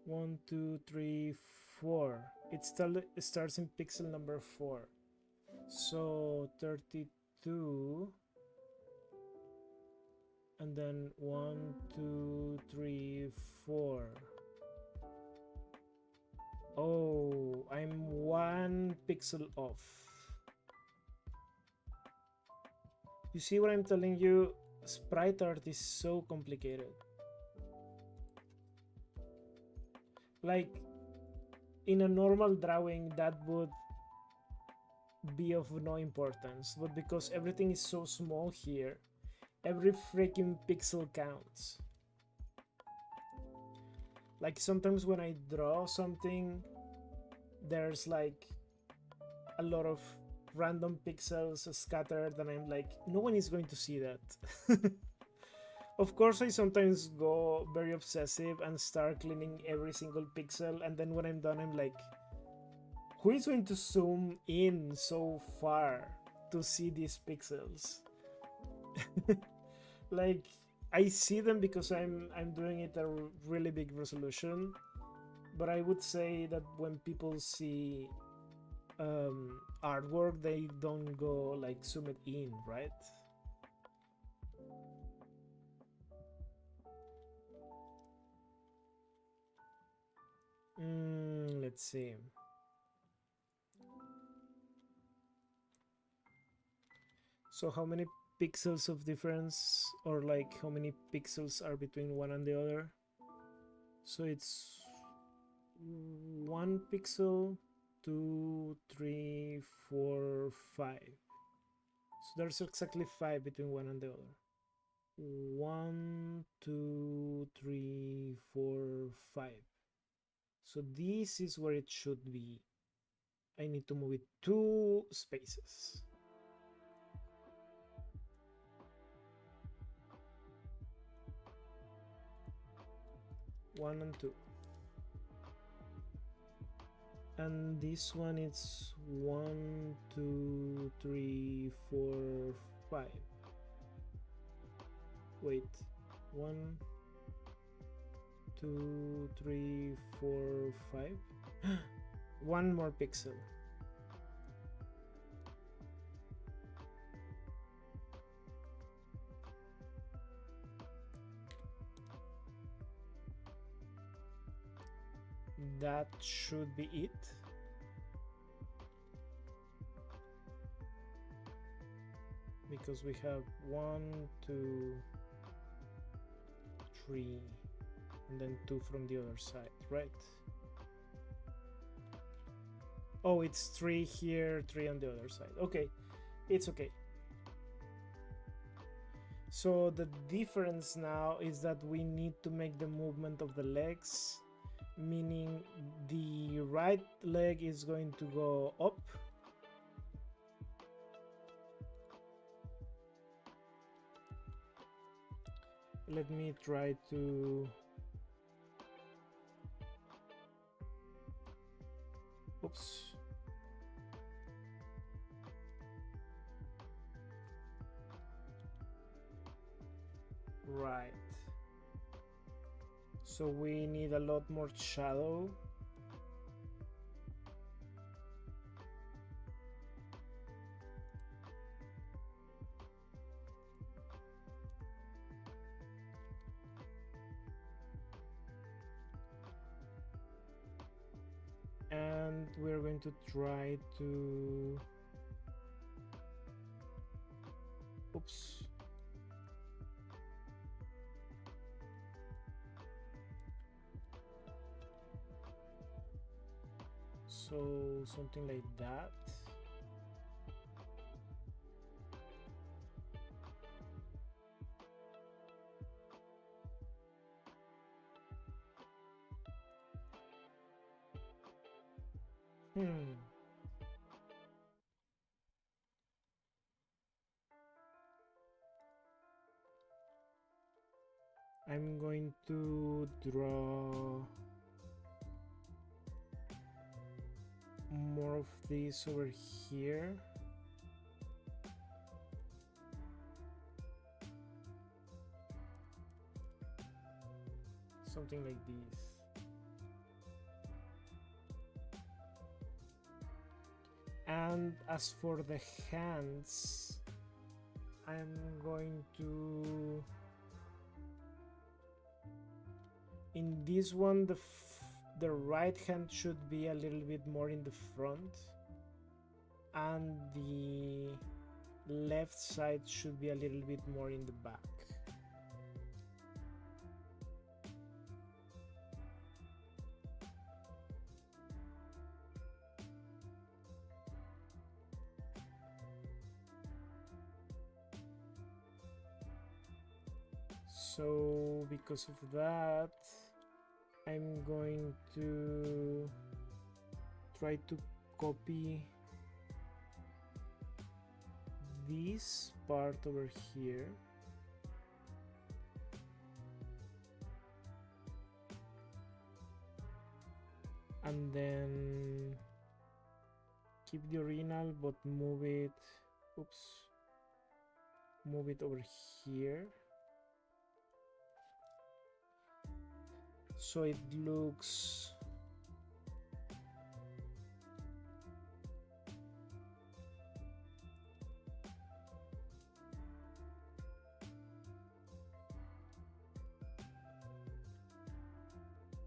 1, 2, 3, 4. It starts in pixel number 4. So 32. And then 1, 2, 3, 4. Oh, I'm 1 pixel off. You see what I'm telling you? Sprite art is so complicated. Like, in a normal drawing, that would be of no importance. But because everything is so small here, every freaking pixel counts. Like, sometimes when I draw something, there's like a lot of random pixels scattered, and I'm like, no one is going to see that. Of course, I sometimes go very obsessive and start cleaning every single pixel, and then when I'm done, I'm like, who is going to zoom in so far to see these pixels? Like, I see them because I'm doing it at a really big resolution, but I would say that when people see artwork, they don't go like zoom it in, right? let's see. So how many pixels of difference, or like how many pixels are between one and the other? So it's 1 pixel, 2, 3, 4, 5. So there's exactly 5 between one and the other. 1, 2, 3, 4, 5. So this is where it should be. I need to move it 2 spaces. One and two. And this one is 1, 2, 3, 4, 5. Wait, 1, 2, 3, 4, 5. One more pixel. That should be it. Because we have 1, 2, 3, and then 2 from the other side, right? Oh, it's 3 here, 3 on the other side. Okay, it's okay. So the difference now is that we need to make the movement of the legs, meaning the right leg is going to go up. Let me try to... Oops. Right. So we need a lot more shadow. And we're going to try to... Oops. So something like that. I'm going to draw more of this over here. Something like this. And as for the hands, I'm going to... In this one, the right hand should be a little bit more in the front, and the left side should be a little bit more in the back. So because of that, I'm going to try to copy this part over here. And then keep the original but move it, move it over here. So it looks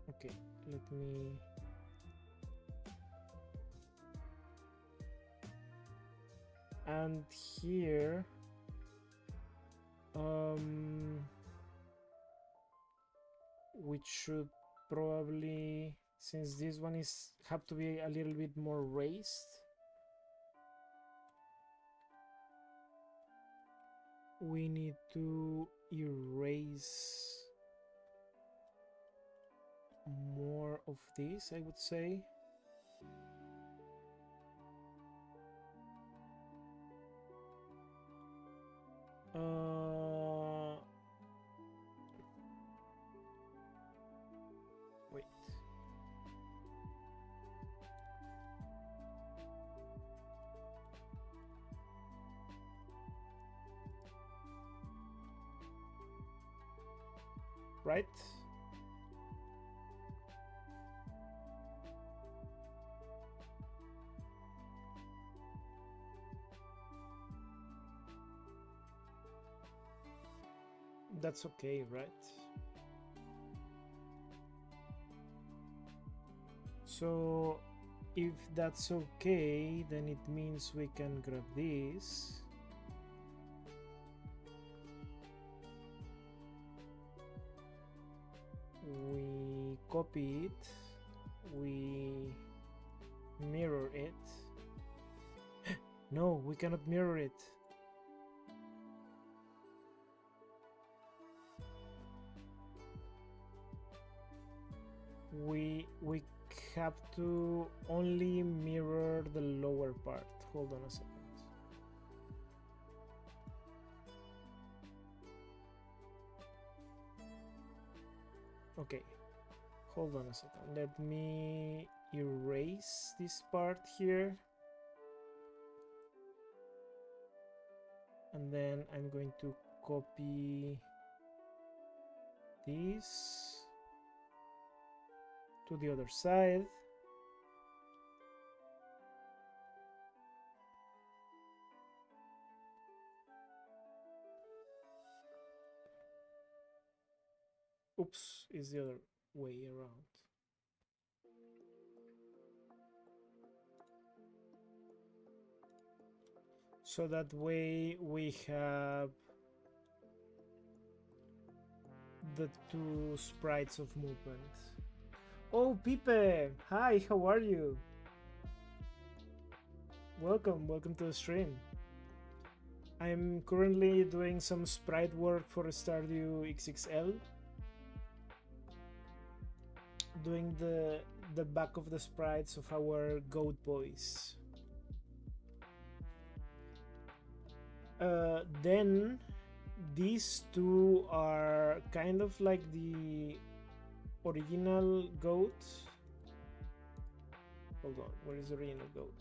okay. Let me And here which should probably, since this one is have to be a little bit more raised, we need to erase more of this, I would say. Wait. Right? That's okay, right? So if that's okay, then it means we can grab this. We copy it. We mirror it. No, we cannot mirror it. We have to only mirror the lower part. Hold on a second. Okay, hold on a second. Let me erase this part here. And then I'm going to copy this to the other side. Oops, is the other way around. So that way we have the two sprites of movement. Oh, Pipe! Hi, how are you? Welcome to the stream. I'm currently doing some sprite work for Stardew XXL. Doing the back of the sprites of our goat boys. Then these two are kind of like the original goat. Hold on, where is the original goat?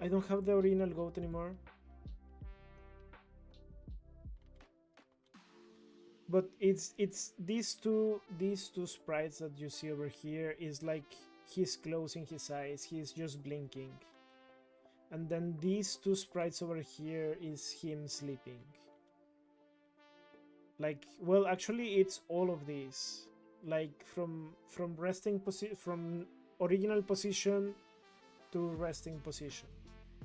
I don't have the original goat anymore. But it's these two sprites that you see over here is like he's closing his eyes, he's just blinking. And then these two sprites over here is him sleeping. Like, well, actually it's all of these. Like from resting position, from original position to resting position.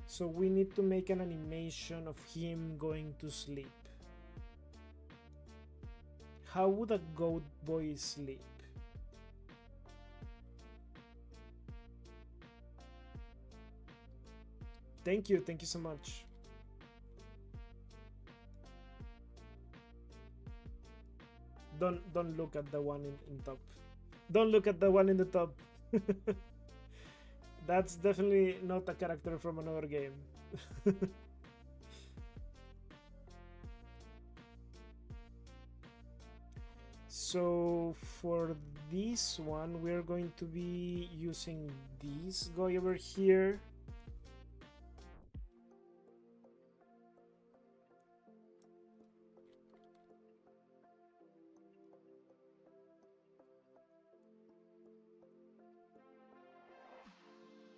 So we need to make an animation of him going to sleep. How would a goat boy sleep? Thank you so much. Don't look at the one in top. Don't look at the one in the top. That's definitely not a character from another game. So for this one, we're going to be using this guy over here.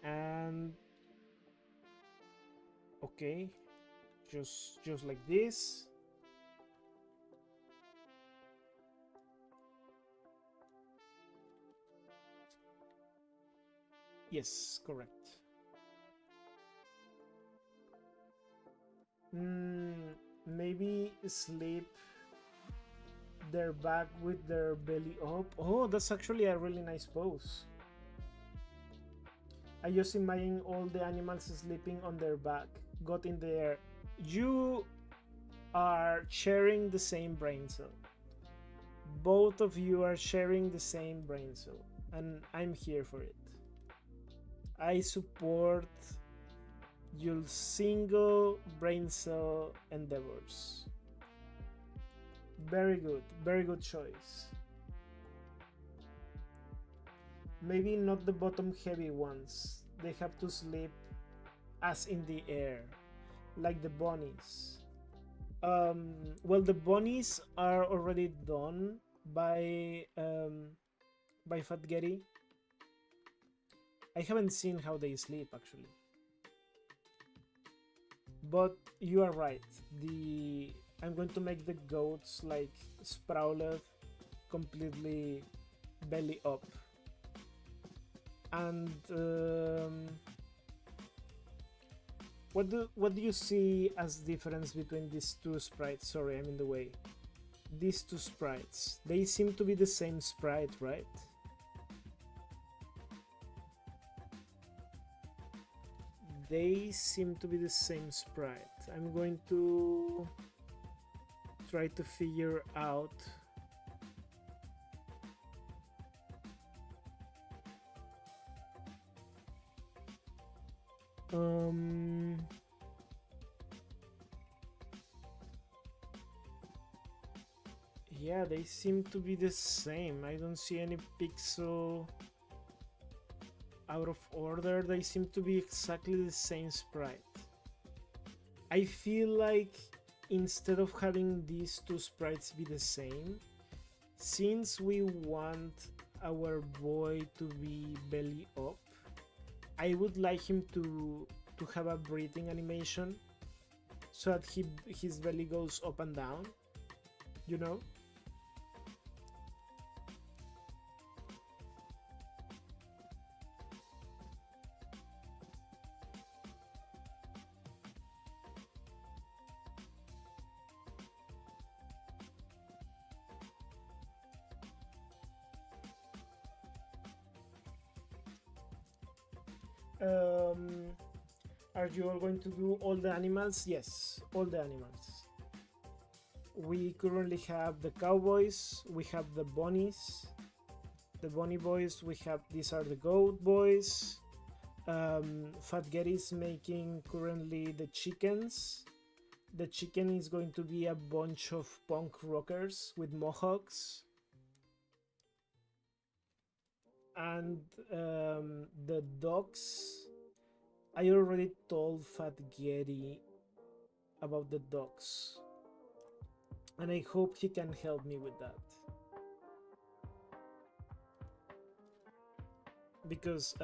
And okay, just like this. Yes, correct. Maybe sleep their back with their belly up. Oh, that's actually a really nice pose. I just imagine all the animals sleeping on their back, got in the air. You are sharing the same brain cell. Both of you are sharing the same brain cell, and I'm here for it. I support your single brain cell endeavors. Very good choice. Maybe not the bottom heavy ones. They have to sleep as in the air, like the bunnies. Well, the bunnies are already done by Fat Getty. I haven't seen how they sleep actually, but you are right. The I'm going to make the goats like sprawled, completely belly up, and what do you see as difference between these two sprites? Sorry, I'm in the way. These two sprites, they seem to be the same sprite, right? They seem to be the same sprite. I'm going to try to figure out yeah, they seem to be the same. I don't see any pixel out of order. They seem to be exactly the same sprite. I feel like instead of having these two sprites be the same, since we want our boy to be belly up, I would like him to have a breathing animation so that his belly goes up and down, you know? Um, are you all going to do all the animals? Yes, all the animals. We currently have the cowboys, we have the bunnies, the bunny boys, we have these are the goat boys. Fat Getty is making currently the chickens. The chicken is going to be a bunch of punk rockers with mohawks. And the dogs, I already told Fat Getty about the dogs, and I hope he can help me with that. Because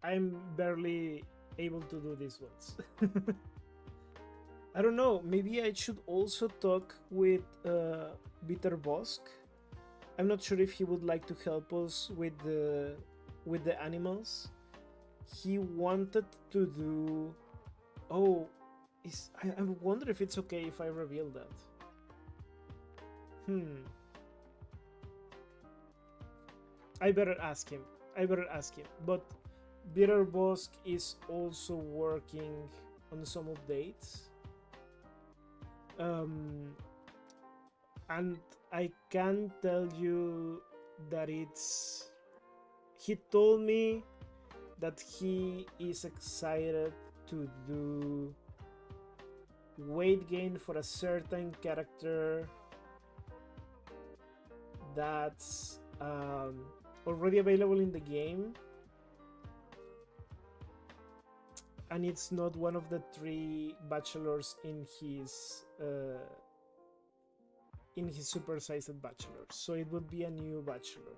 I'm barely able to do these ones. I don't know, maybe I should also talk with Bitter Bosk. I'm not sure if he would like to help us with the animals. He wanted to do. Oh, I wonder if it's okay if I reveal that. I better ask him. But Bitter Bosk is also working on some updates. And I can tell you that he told me that he is excited to do weight gain for a certain character that's already available in the game, and it's not one of the 3 bachelors in his supersized bachelor, so it would be a new bachelor.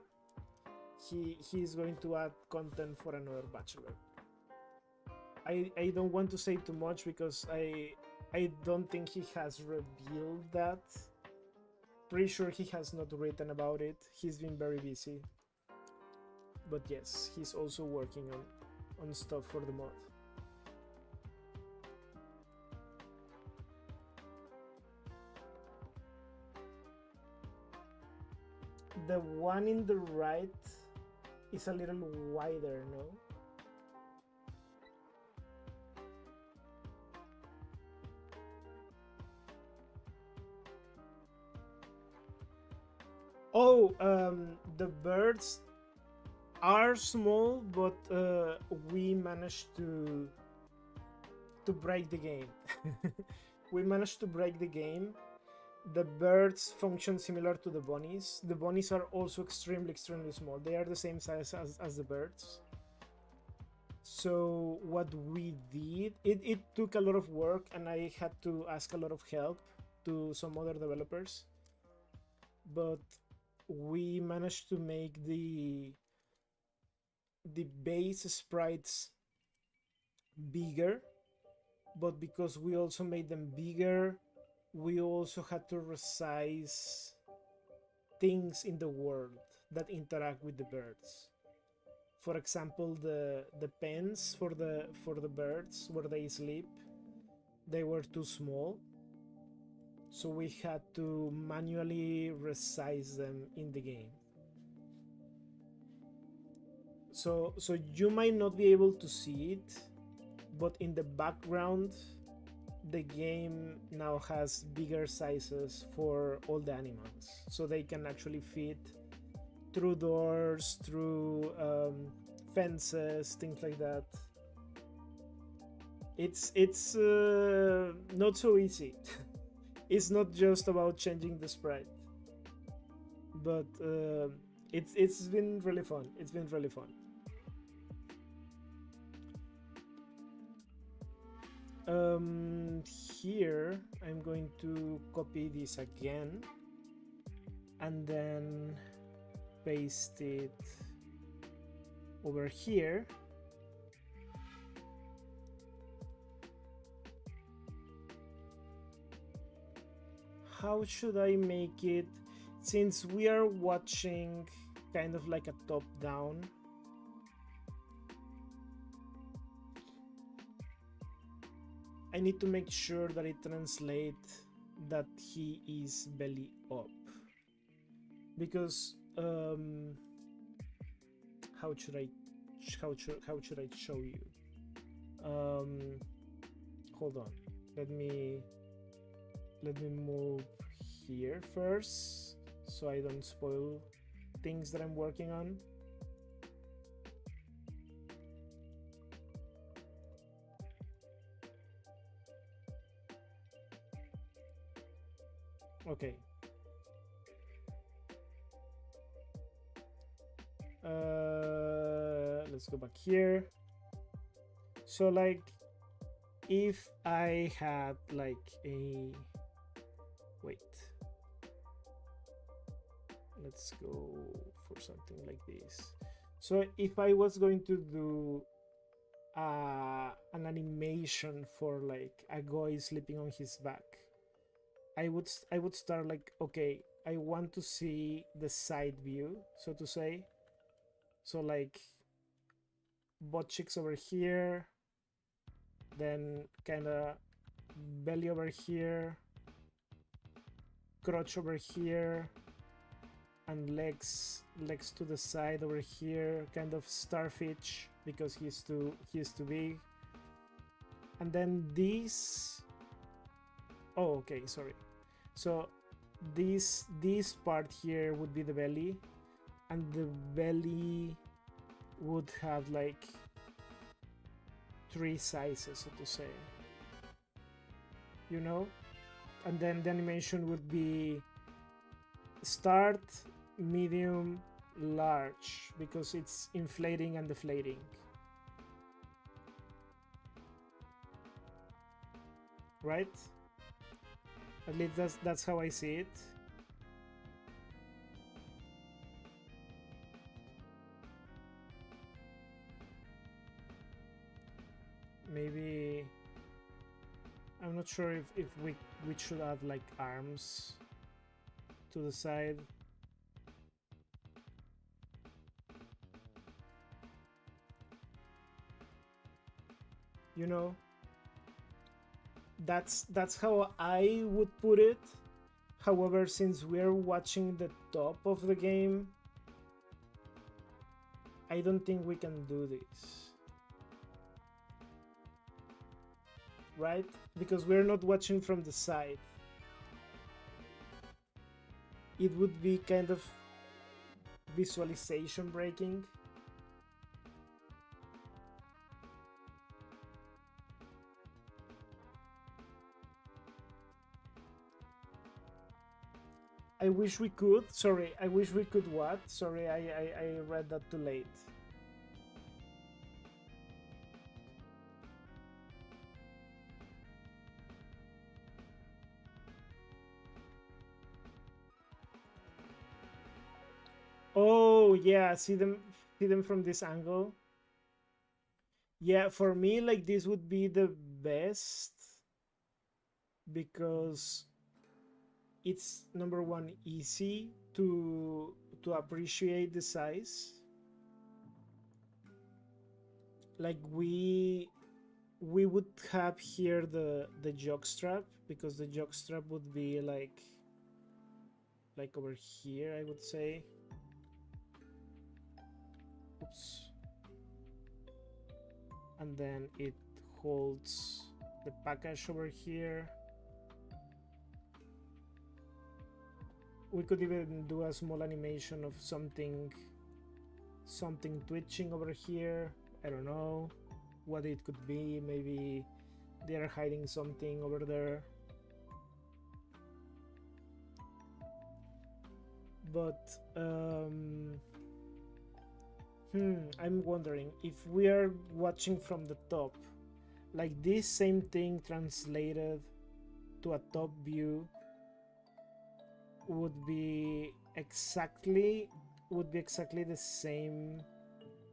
He's going to add content for another bachelor. I don't want to say too much because I don't think he has revealed that. Pretty sure he has not written about it. He's been very busy. But yes, he's also working on stuff for the mod. The one in the right is a little wider, no? Oh, the birds are small, but we managed to break the game. We managed to break the game. The birds function similar to the bunnies. The bunnies are also extremely small. They are the same size as the birds. So what we did, it took a lot of work, and I had to ask a lot of help to some other developers. But we managed to make the base sprites bigger, but because we also made them bigger, we also had to resize things in the world that interact with the birds. For example, the pens for the birds where they sleep, they were too small, so we had to manually resize them in the game. So you might not be able to see it, but in the background the game now has bigger sizes for all the animals, so they can actually fit through doors, through fences, things like that. It's not so easy. It's not just about changing the sprite, but it's been really fun. It's been really fun. Here I'm going to copy this again and then paste it over here. How should I make it? Since we are watching kind of like a top down, I need to make sure that it translates that he is belly up, because how should I show you? Hold on, let me move here first so I don't spoil things that I'm working on. Okay. Let's go back here. So like, if I had like a, wait, let's go for something like this. So if I was going to do an animation for like a guy sleeping on his back, I would start like, okay, I want to see the side view, so to say. So like butt cheeks over here, then kind of belly over here, crotch over here, and legs to the side over here, kind of starfish because he's too big. And then this, oh okay, sorry. So this part here would be the belly, and the belly would have like 3 sizes, so to say, you know. And then the animation would be start, medium, large, because it's inflating and deflating. Right? At least that's how I see it. Maybe I'm not sure if we should add like arms to the side. you know. That's how I would put it. However, since we're watching the top of the game, I don't think we can do this, right? Because we're not watching from the side. It would be kind of visualization breaking. I wish we could. Sorry, I wish we could what? Sorry, I read that too late. Oh yeah, see them from this angle. Yeah, for me, like this would be the best because it's number one easy to appreciate the size. Like we would have here the jockstrap because the jockstrap would be like over here, I would say. Oops. And then it holds the package over here. We could even do a small animation of something twitching over here. I don't know what it could be. Maybe they are hiding something over there. But I'm wondering if we are watching from the top, like this same thing translated to a top view would be exactly the same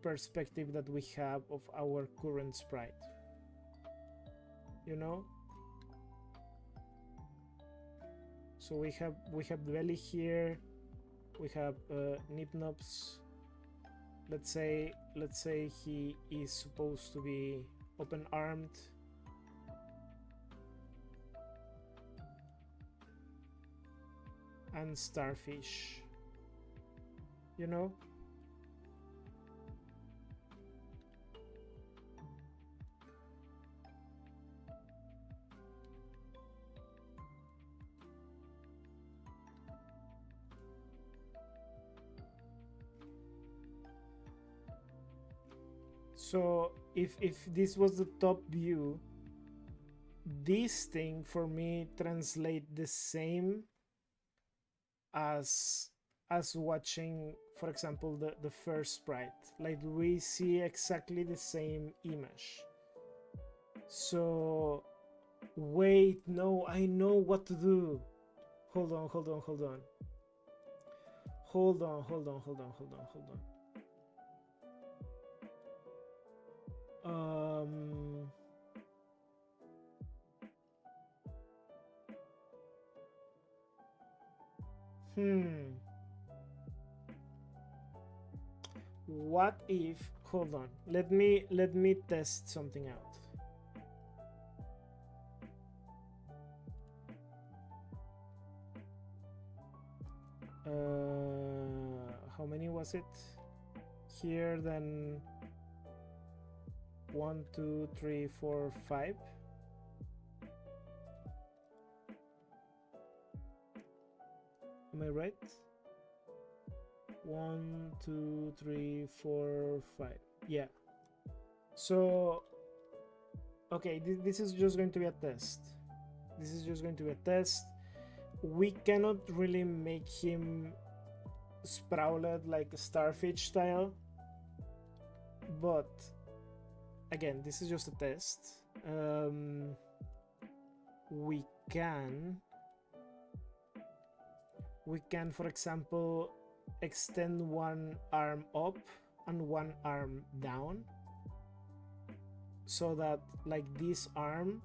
perspective that we have of our current sprite, you know. So we have Belly here, we have Nipnops. Let's say he is supposed to be open armed. And Starfish, you know. So if this was the top view, this thing for me translate the same as watching, for example, the first sprite. Like we see exactly the same image. So wait, no, I know what to do. Hold on. Um what if, hold on, let me test something out. How many was it here? Then 1 2 3 4 5. Am I right? 1 2 3 4 5. Yeah. So okay, this is just going to be a test. We cannot really make him sprawled like Starfish style, but again, this is just a test. We can, for example, extend one arm up and one arm down, so that like this arm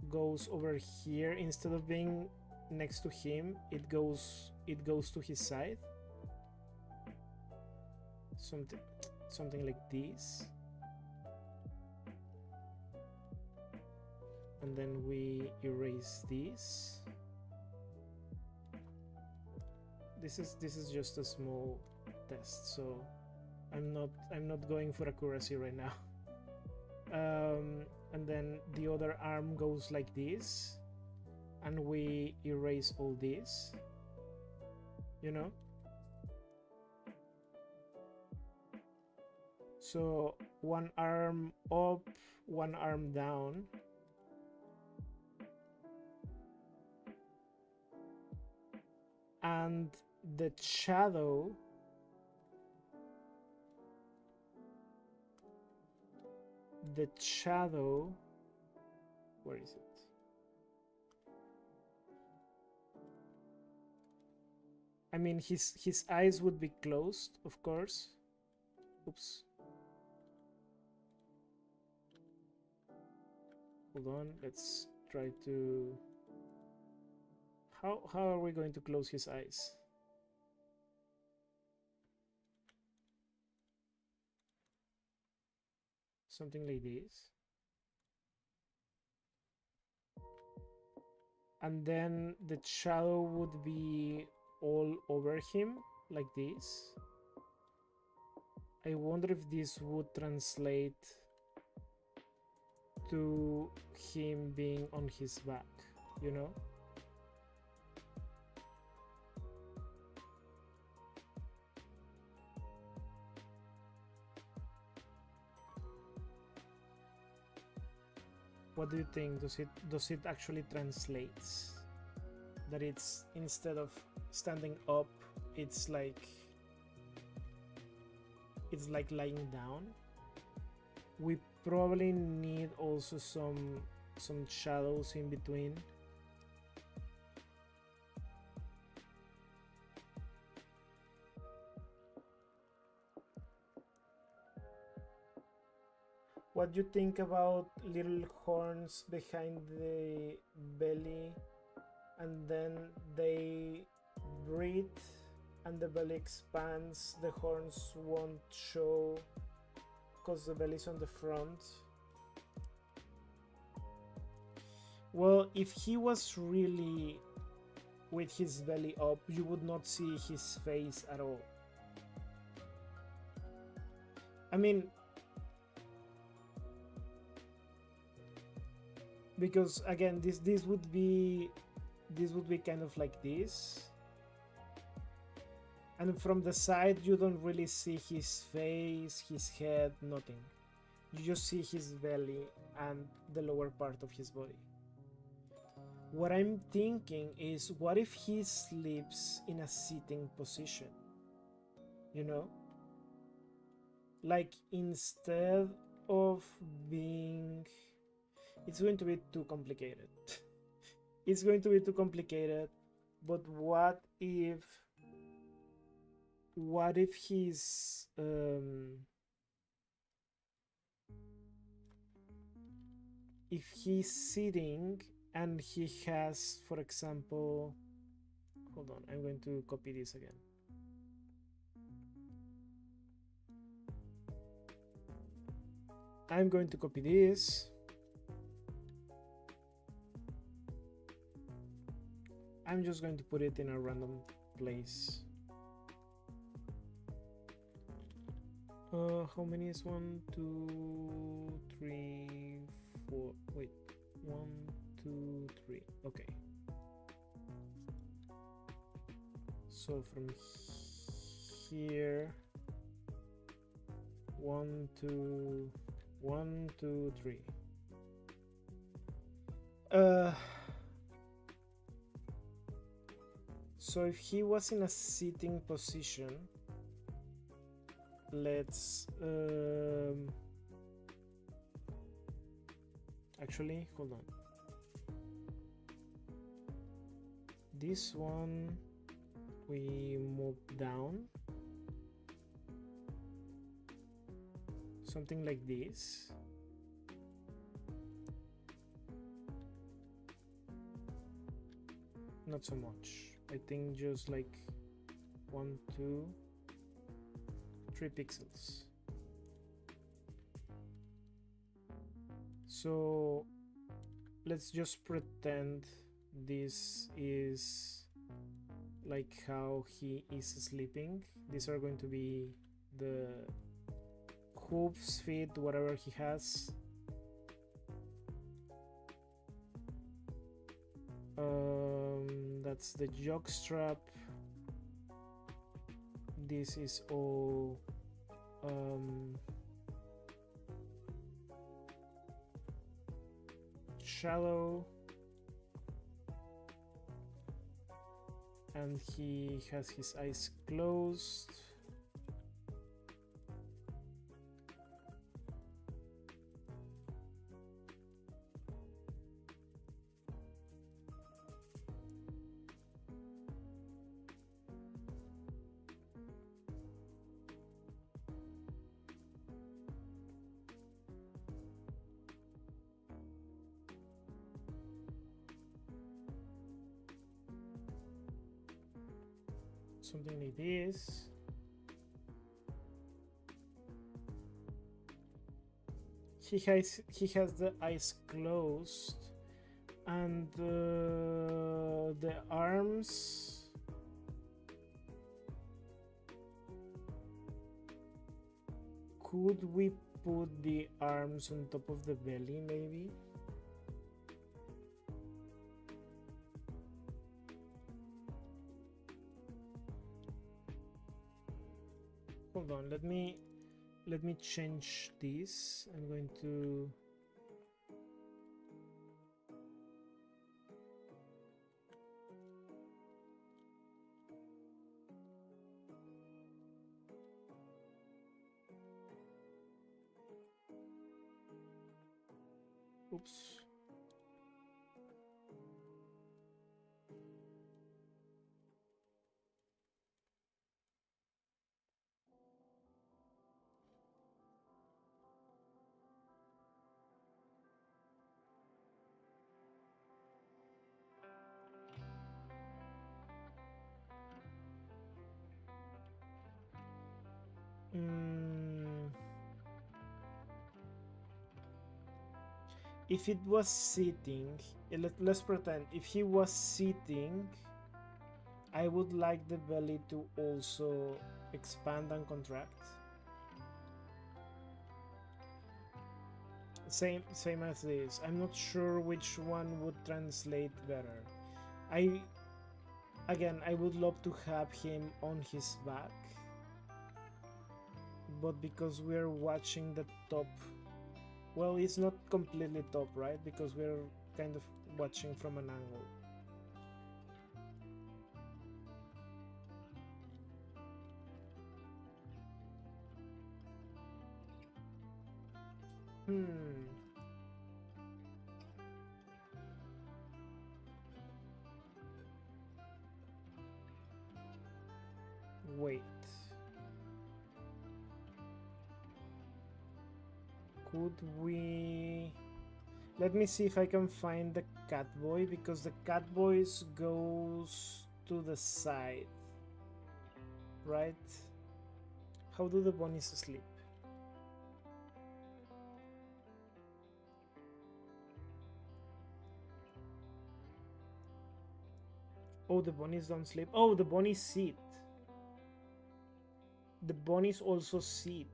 goes over here instead of being next to him, it goes to his side. Something like this. and then we erase this. This is just a small test, so I'm not going for accuracy right now. And then the other arm goes like this, and we erase all this, you know. So one arm up, one arm down. And the shadow where is it? I mean, his eyes would be closed, of course. Oops. Hold on, let's try to... How are we going to close his eyes? Something like this. And then the shadow would be all over him, like this. I wonder if this would translate to him being on his back, you know? What do you think? Does it actually translates? That it's, instead of standing up, it's like lying down? We probably need also some shadows in between. What do you think about little horns behind the belly, and then they breathe and the belly expands? The horns won't show because the belly's on the front. Well, if he was really with his belly up, you would not see his face at all. I mean, because again, this would be kind of like this, and from the side you don't really see his face, his head, nothing. You just see his belly and the lower part of his body. What I'm thinking is, what if he sleeps in a sitting position, you know, like instead of being... It's going to be too complicated. It's going to be too complicated. But what if he's if he's sitting and he has, for example, hold on, I'm going to copy this again. I'm going to copy this. I'm just going to put it in a random place. How many is 1, 2, 3, 4? Wait, 1, 2, 3. Okay. So from here, 1, 2, 1, 2, 3. So if he was in a sitting position, let's actually, hold on. This one we move down, something like this. Not so much. I think just like 1, 2, 3 pixels. So let's just pretend this is like how he is sleeping. These are going to be the hooves, feet, whatever he has. That's the jock strap. This is all shallow, and he has his eyes closed. Something like this. He has the eyes closed, and the arms. Could we put the arms on top of the belly, maybe? Hold on, let me change this. I'm going to oops. If it was sitting, let's pretend if he was sitting, I would like the belly to also expand and contract. Same as this. I'm not sure which one would translate better. I would love to have him on his back, but because we're watching the top, well, it's not completely top, right? Because we're kind of watching from an angle. Wait. Could we... Let me see if I can find the cat boy, because the cat boy goes to the side, right? How do the bunnies sleep? Oh, the bunnies don't sleep. Oh, the bunnies sit. The bunnies also sit.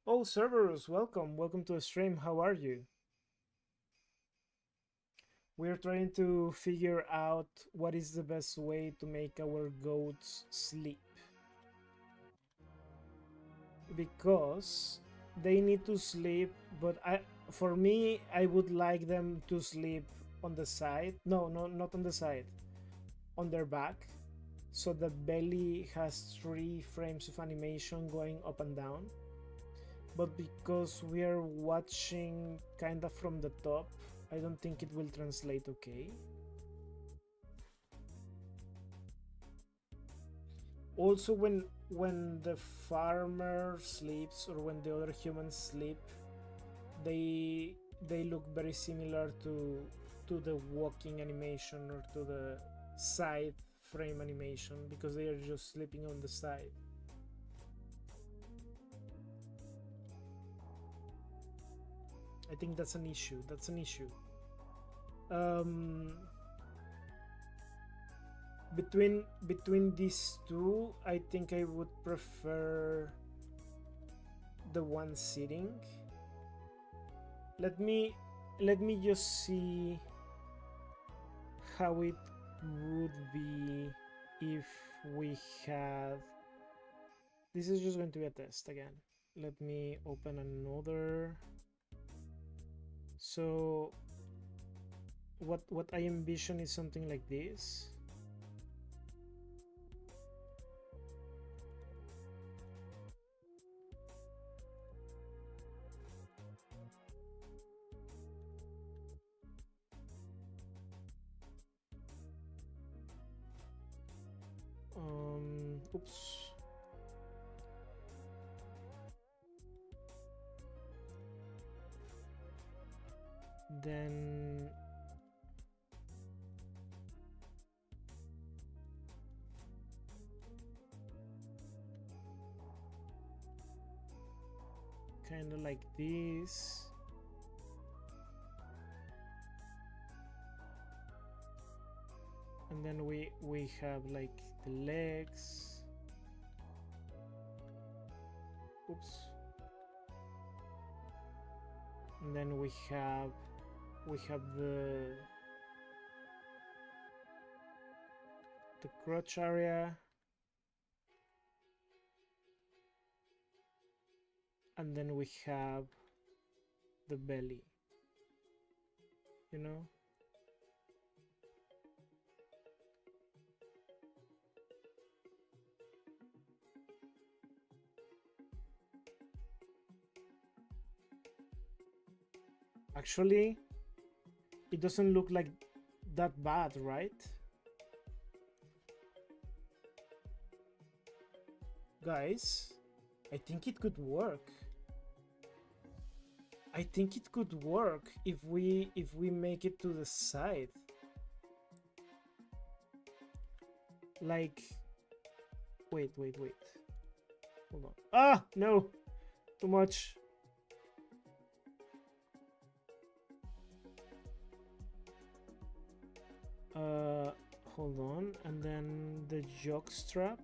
Oh, Cerberus, welcome to the stream. How are you? We're trying to figure out what is the best way to make our goats sleep, because they need to sleep, but for me, I would like them to sleep on the side. No, not on the side, on their back, so the belly has 3 frames of animation going up and down. But because we are watching kind of from the top, I don't think it will translate okay. Also, when the farmer sleeps, or when the other humans sleep, they look very similar to to the walking animation or to the side frame animation because they are just sleeping on the side. I think that's an issue. That's an issue. Between these two, I think I would prefer the one sitting. Let me just see how it would be if we had. This is just going to be a test again. Let me open another. So what I envision is something like this. Oops. Then kind of like this. And then we have like the legs. Oops. And then we have the crotch area. And then we have the belly. You know? Actually, it doesn't look like that bad, right? Guys, I think it could work. I think it could work if we make it to the side. Like, wait. Hold on. Ah, no, too much. Hold on, and then the jock strap.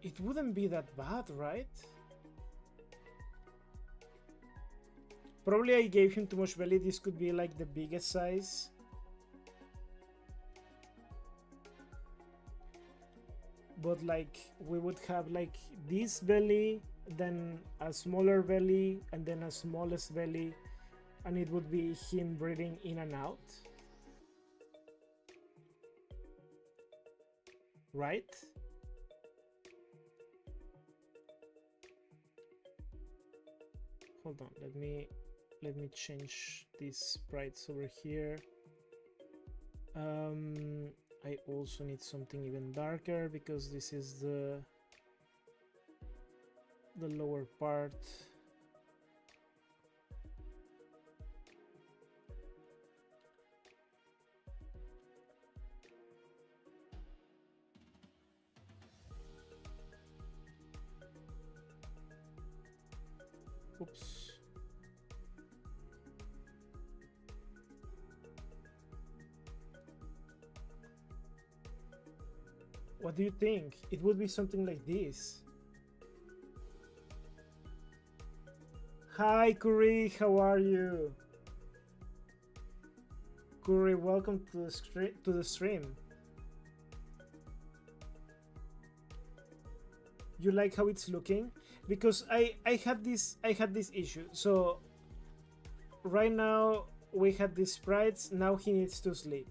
It wouldn't be that bad, right? Probably I gave him too much belly. This could be like the biggest size. But like we would have like this belly, then a smaller belly, and then a smallest belly, and it would be him breathing in and out. Right? Hold on, let me change these sprites over here. I also need something even darker because this is the lower part. Oops. What do you think? It would be something like this. Hi Curry, how are you? Curry, welcome to the stream. You like how it's looking? Because I had this issue. So right now we had these sprites, now he needs to sleep.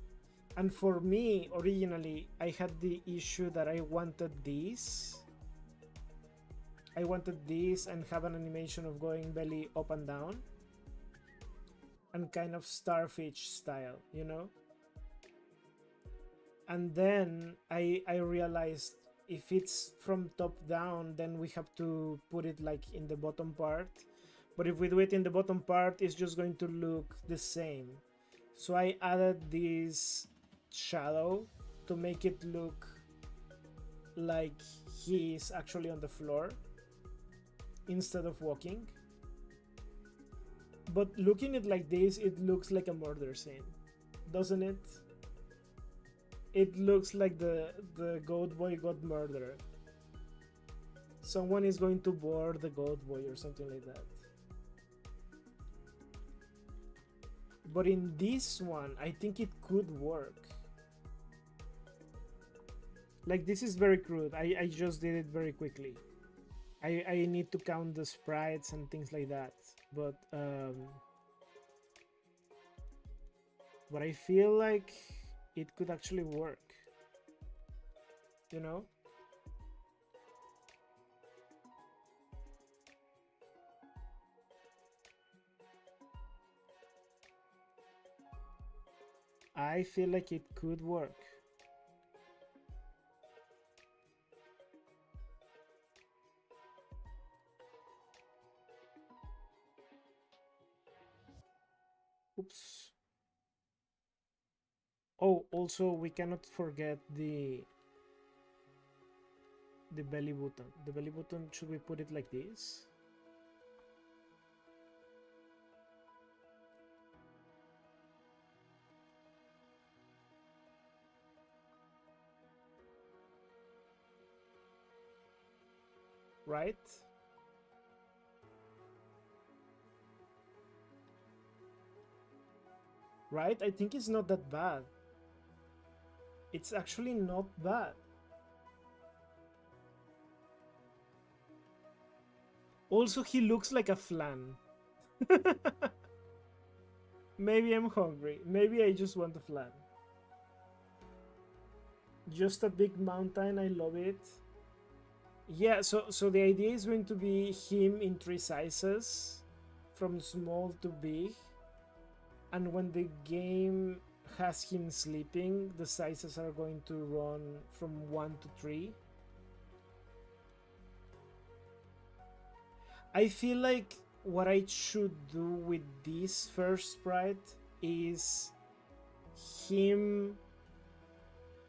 And for me, originally, I had the issue that I wanted this. I wanted this and have an animation of going belly up and down and kind of starfish style, you know? And then I realized if it's from top down, then we have to put it like in the bottom part. But if we do it in the bottom part, it's just going to look the same. So I added this shadow to make it look like he's actually on the floor instead of walking. But looking at it like this, it looks like a murder scene, doesn't it? It looks like the goat boy got murdered. Someone is going to board the goat boy or something like that. But in this one, I think it could work. Like, this is very crude. I just did it very quickly. I need to count the sprites and things like that. But I feel like it could actually work. You know? I feel like it could work. Oops. Oh, also we cannot forget the belly button. The belly button, should we put it like this? Right? Right? I think it's not that bad. It's actually not bad. Also, he looks like a flan. Maybe I'm hungry. Maybe I just want a flan. Just a big mountain. I love it. Yeah, so the idea is going to be him in 3 sizes, from small to big. And when the game has him sleeping, the sizes are going to run from 1 to 3. I feel like what I should do with this first sprite is him,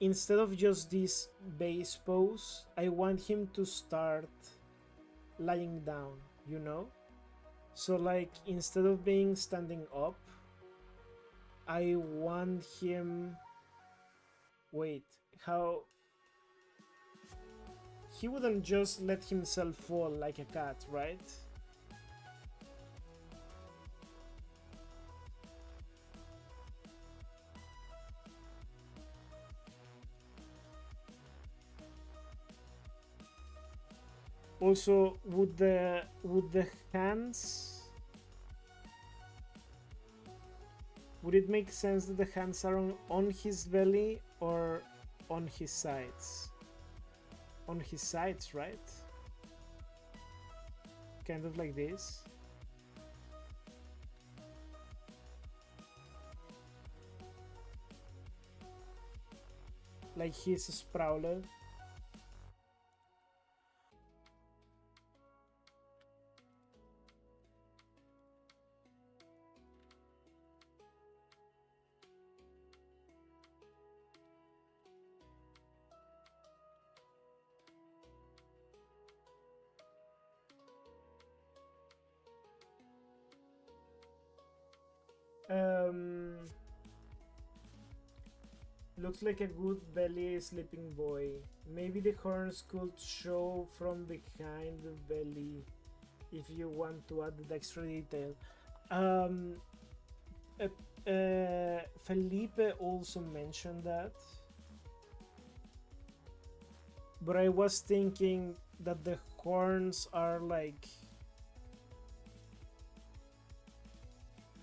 instead of just this base pose, I want him to start lying down, you know? So like, instead of being standing up, I want him... Wait, how... He wouldn't just let himself fall like a cat, right? Also, would the hands... Would it make sense that the hands are on his belly or on his sides? On his sides, right? Kind of like this. Like he's a sprawler. Looks like a good belly sleeping boy. Maybe the horns could show from behind the belly if you want to add the extra detail. Um, Felipe also mentioned that, but I was thinking that the horns are like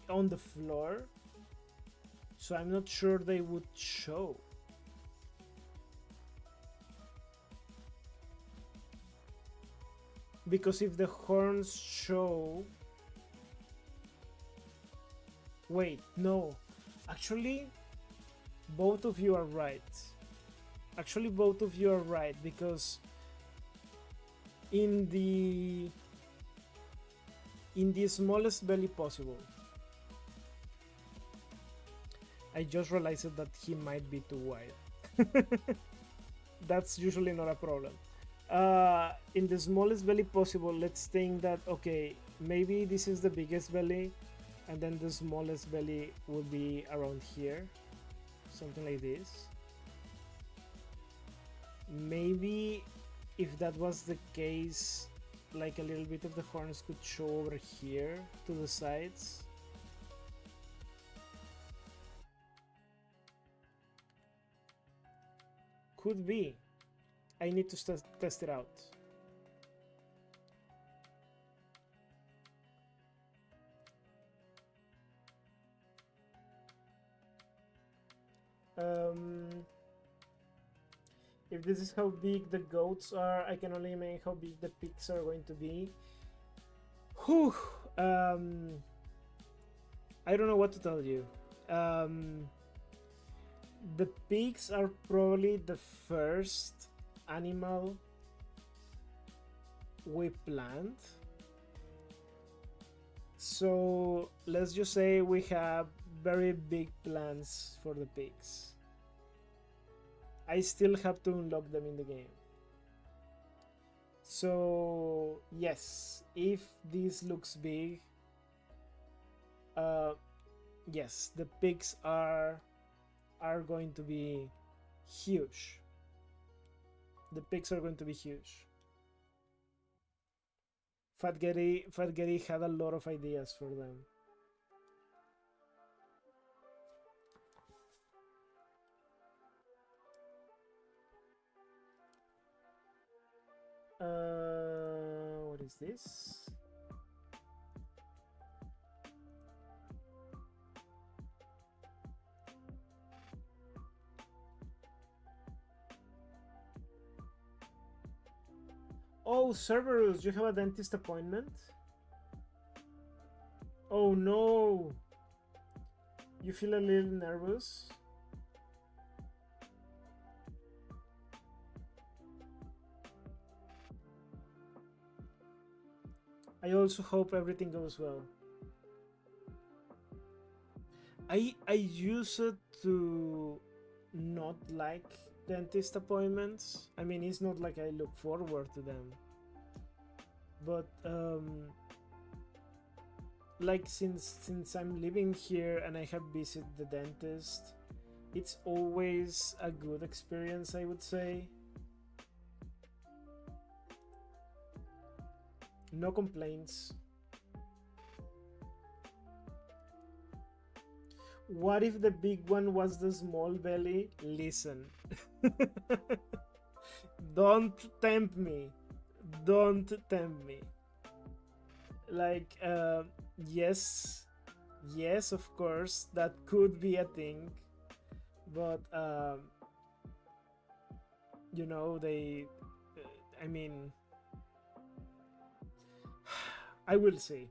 on the floor, so I'm not sure they would show. Because if the horns show... Wait, no. Actually, both of you are right. Actually, both of you are right, because in the smallest belly possible, I just realized that he might be too wide. That's usually not a problem. In the smallest belly possible, let's think that, okay, maybe this is the biggest belly, and then the smallest belly will be around here, something like this. Maybe if that was the case, like a little bit of the horns could show over here to the sides. Could be. I need to test it out. If this is how big the goats are, I can only imagine how big the pigs are going to be. Whew. I don't know what to tell you. The pigs are probably the first animal we plant. So let's just say we have very big plans for the pigs. I still have to unlock them in the game. So yes, if this looks big, yes, the pigs are going to be huge. The pigs are going to be huge. Fat Getty had a lot of ideas for them. What is this? Oh, Cerberus, you have a dentist appointment? Oh no! You feel a little nervous? I also hope everything goes well. I used to not like dentist appointments. I mean, it's not like I look forward to them, but like since I'm living here and I have visited the dentist, it's always a good experience, I would say. No complaints. What if the big one was the small belly? Listen. Don't tempt me. Don't tempt me. Like, yes, yes, of course, that could be a thing, but you know, I mean, I will see.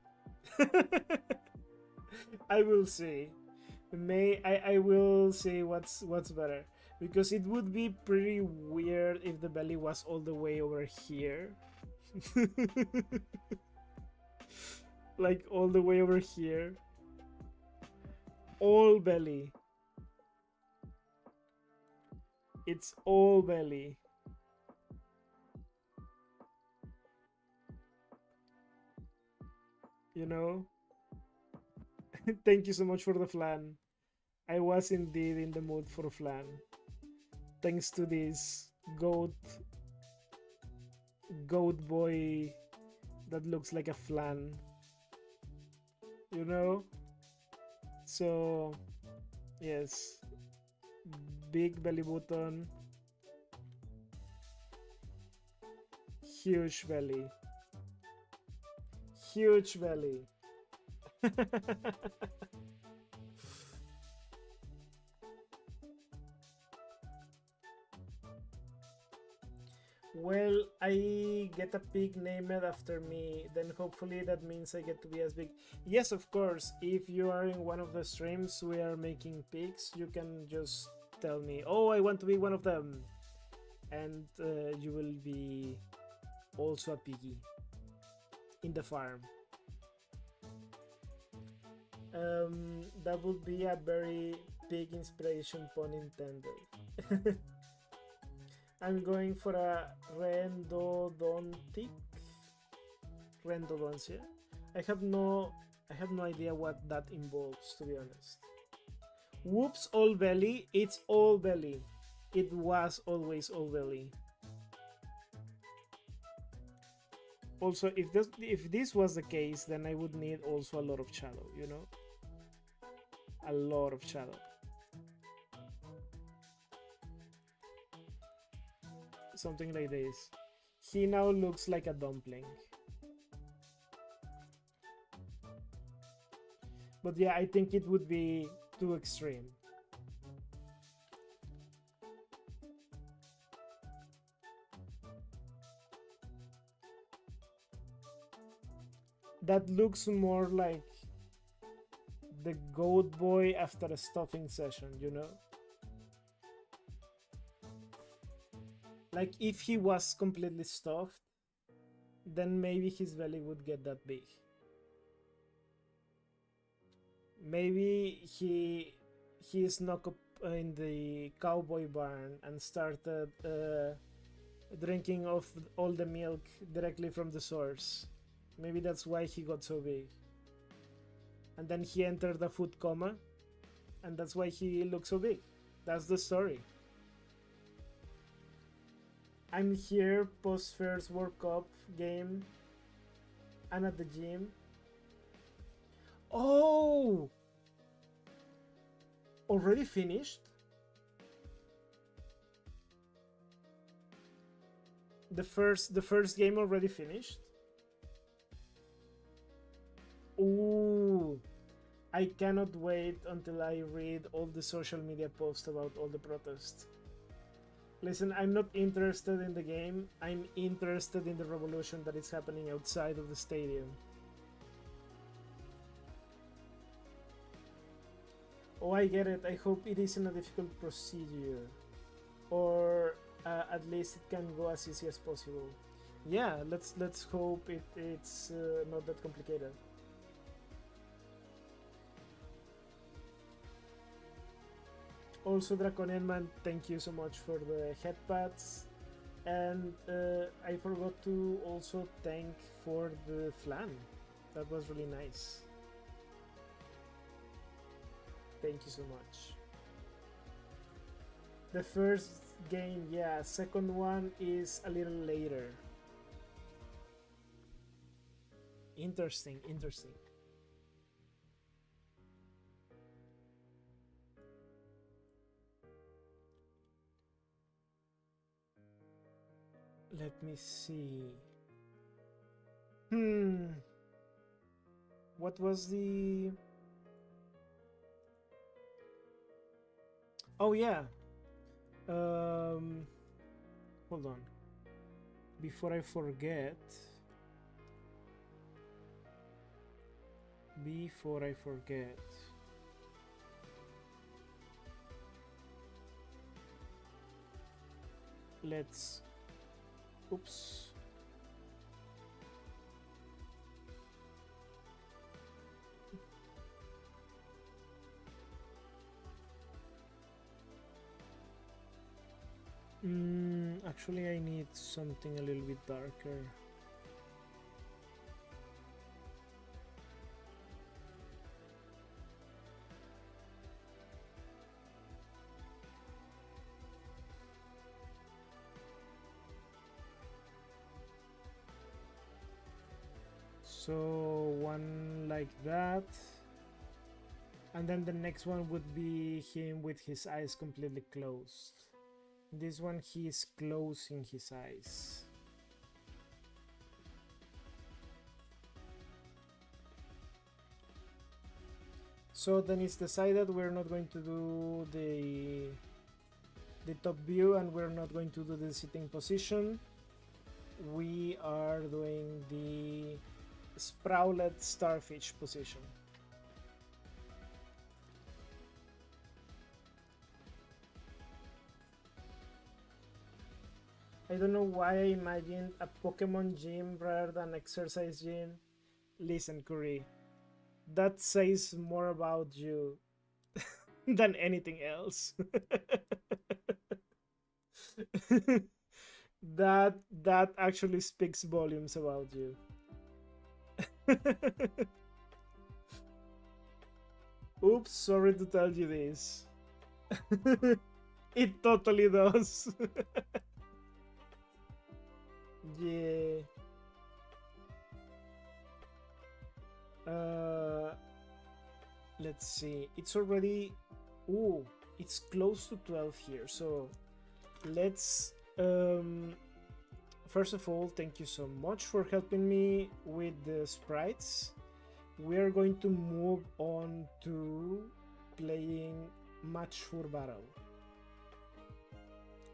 I will see. I will see what's better, because it would be pretty weird if the belly was all the way over here. Like all the way over here. All belly. It's all belly. You know? Thank you so much for the flan. I was indeed in the mood for flan. Thanks to this goat boy that looks like a flan. You know? So yes. Big belly button. Huge belly. Huge belly. Well, I get a pig named after me, then hopefully that means I get to be as big. Yes, of course. If you are in one of the streams we are making pigs, you can just tell me, oh, I want to be one of them. And you will be also a piggy in the farm. That would be a very big inspiration, pun intended. I'm going for a rendodoncia. I have no idea what that involves, to be honest. Whoops, all belly. It's all belly. It was always all belly. Also, if this was the case, then I would need also a lot of shadow, you know? A lot of shadow. Something like this. He now looks like a dumpling. But yeah, I think it would be too extreme. That looks more like the goat boy after a stuffing session, you know? Like if he was completely stuffed, then maybe his belly would get that big. Maybe he snuck up in the cowboy barn and started drinking off all the milk directly from the source. Maybe that's why he got so big. And then he entered a food coma, and that's why he looks so big. That's the story. I'm here post first World Cup game. I'm at the gym. Oh! Already finished? The first game already finished? Ooh. I cannot wait until I read all the social media posts about all the protests. Listen, I'm not interested in the game. I'm interested in the revolution that is happening outside of the stadium. Oh, I get it. I hope it isn't a difficult procedure. Or at least it can go as easy as possible. Yeah, let's hope it's not that complicated. Also, Draconian Man, thank you so much for the headpads. And I forgot to also thank for the flan. That was really nice. Thank you so much. The first game, yeah. Second one is a little later. Interesting, interesting. Let me see. What was the... Oh yeah. Hold on. Before I forget. Let's... Oops. Actually, I need something a little bit darker. So one like that, and then the next one would be him with his eyes completely closed. This one he is closing his eyes. So then it's decided we're not going to do the top view and we're not going to do the sitting position. we are doing the Sprouted Starfish position. I don't know why I imagined a Pokemon gym rather than exercise gym. Listen, Curry, that says more about you than anything else. that actually speaks volumes about you. Oops, sorry to tell you this. It totally does. Yeah. Uh, let's see. It's already. Ooh, it's close to 12 here. So let's. First of all, thank you so much for helping me with the sprites. We are going to move on to playing Match for Battle.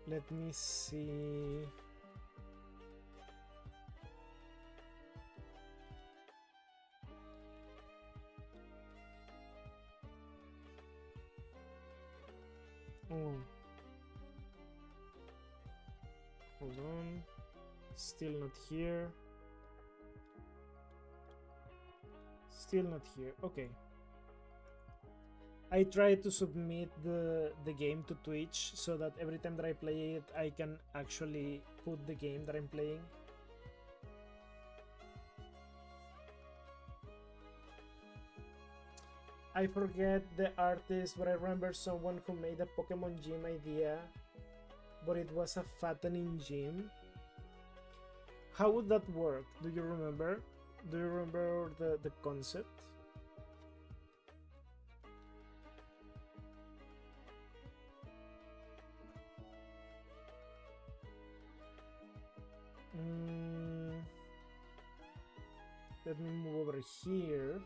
Let me see. Oh. Hold on. Still not here. Still not here. Okay. I try to submit the game to Twitch so that every time that I play it, I can actually put the game that I'm playing. I forget the artist, but I remember someone who made a Pokemon gym idea, but it was a fattening gym. How would that work? Do you remember? Do you remember the concept? Let me move over here.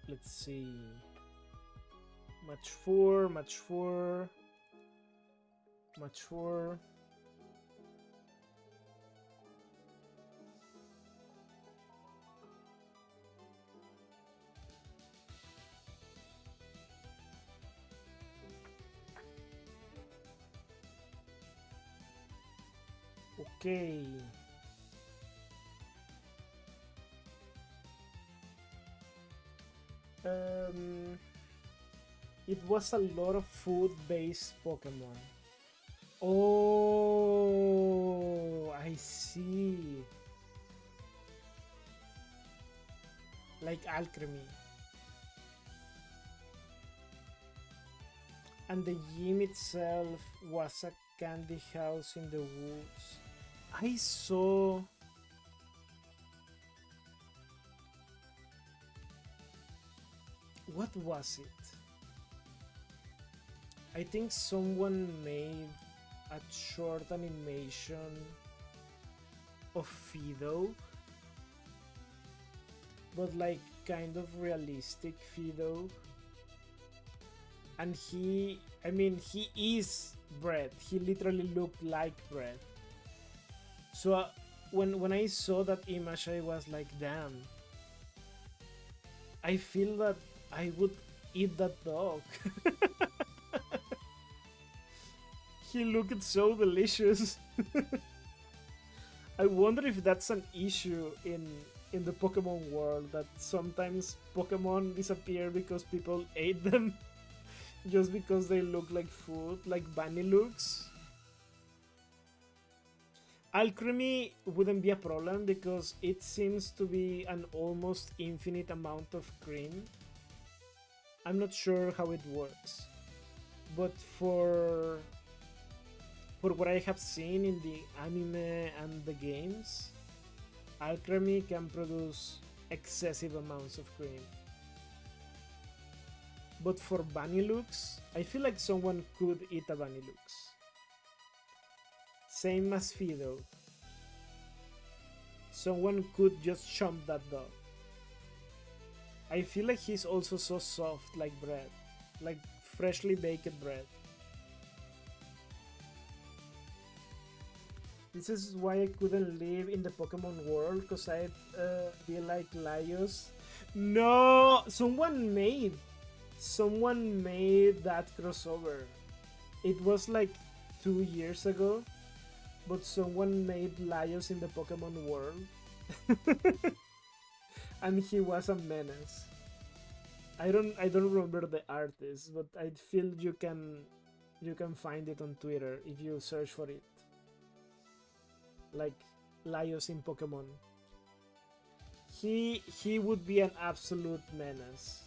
Let's see. Match 4, match 4, match 4. Okay. It was a lot of food-based Pokemon. Oh, I see. Like alchemy. And the gym itself was a candy house in the woods. I saw. What was it? I think someone made a short animation of Fido, but like kind of realistic Fido. And he is bread. He literally looked like bread. So when I saw that image, I was like, damn. I feel that I would eat that dog. He looked so delicious. I wonder if that's an issue in the Pokemon world, that sometimes Pokemon disappear because people ate them just because they look like food, like bunny looks. Alchemy wouldn't be a problem because it seems to be an almost infinite amount of cream. I'm not sure how it works, but for what I have seen in the anime and the games, alchemy can produce excessive amounts of cream. But for Banilux, I feel like someone could eat a Banilux. Same as Fido. Someone could just chomp that dog. I feel like he's also so soft like bread. like freshly baked bread. This is why I couldn't live in the Pokemon world, because I'd be like Laios. No, someone made that crossover. It was like 2 years ago, but someone made Laios in the Pokemon world, and he was a menace. I don't remember the artist, but I feel you can find it on Twitter if you search for it. Like Laios in Pokemon. He would be an absolute menace.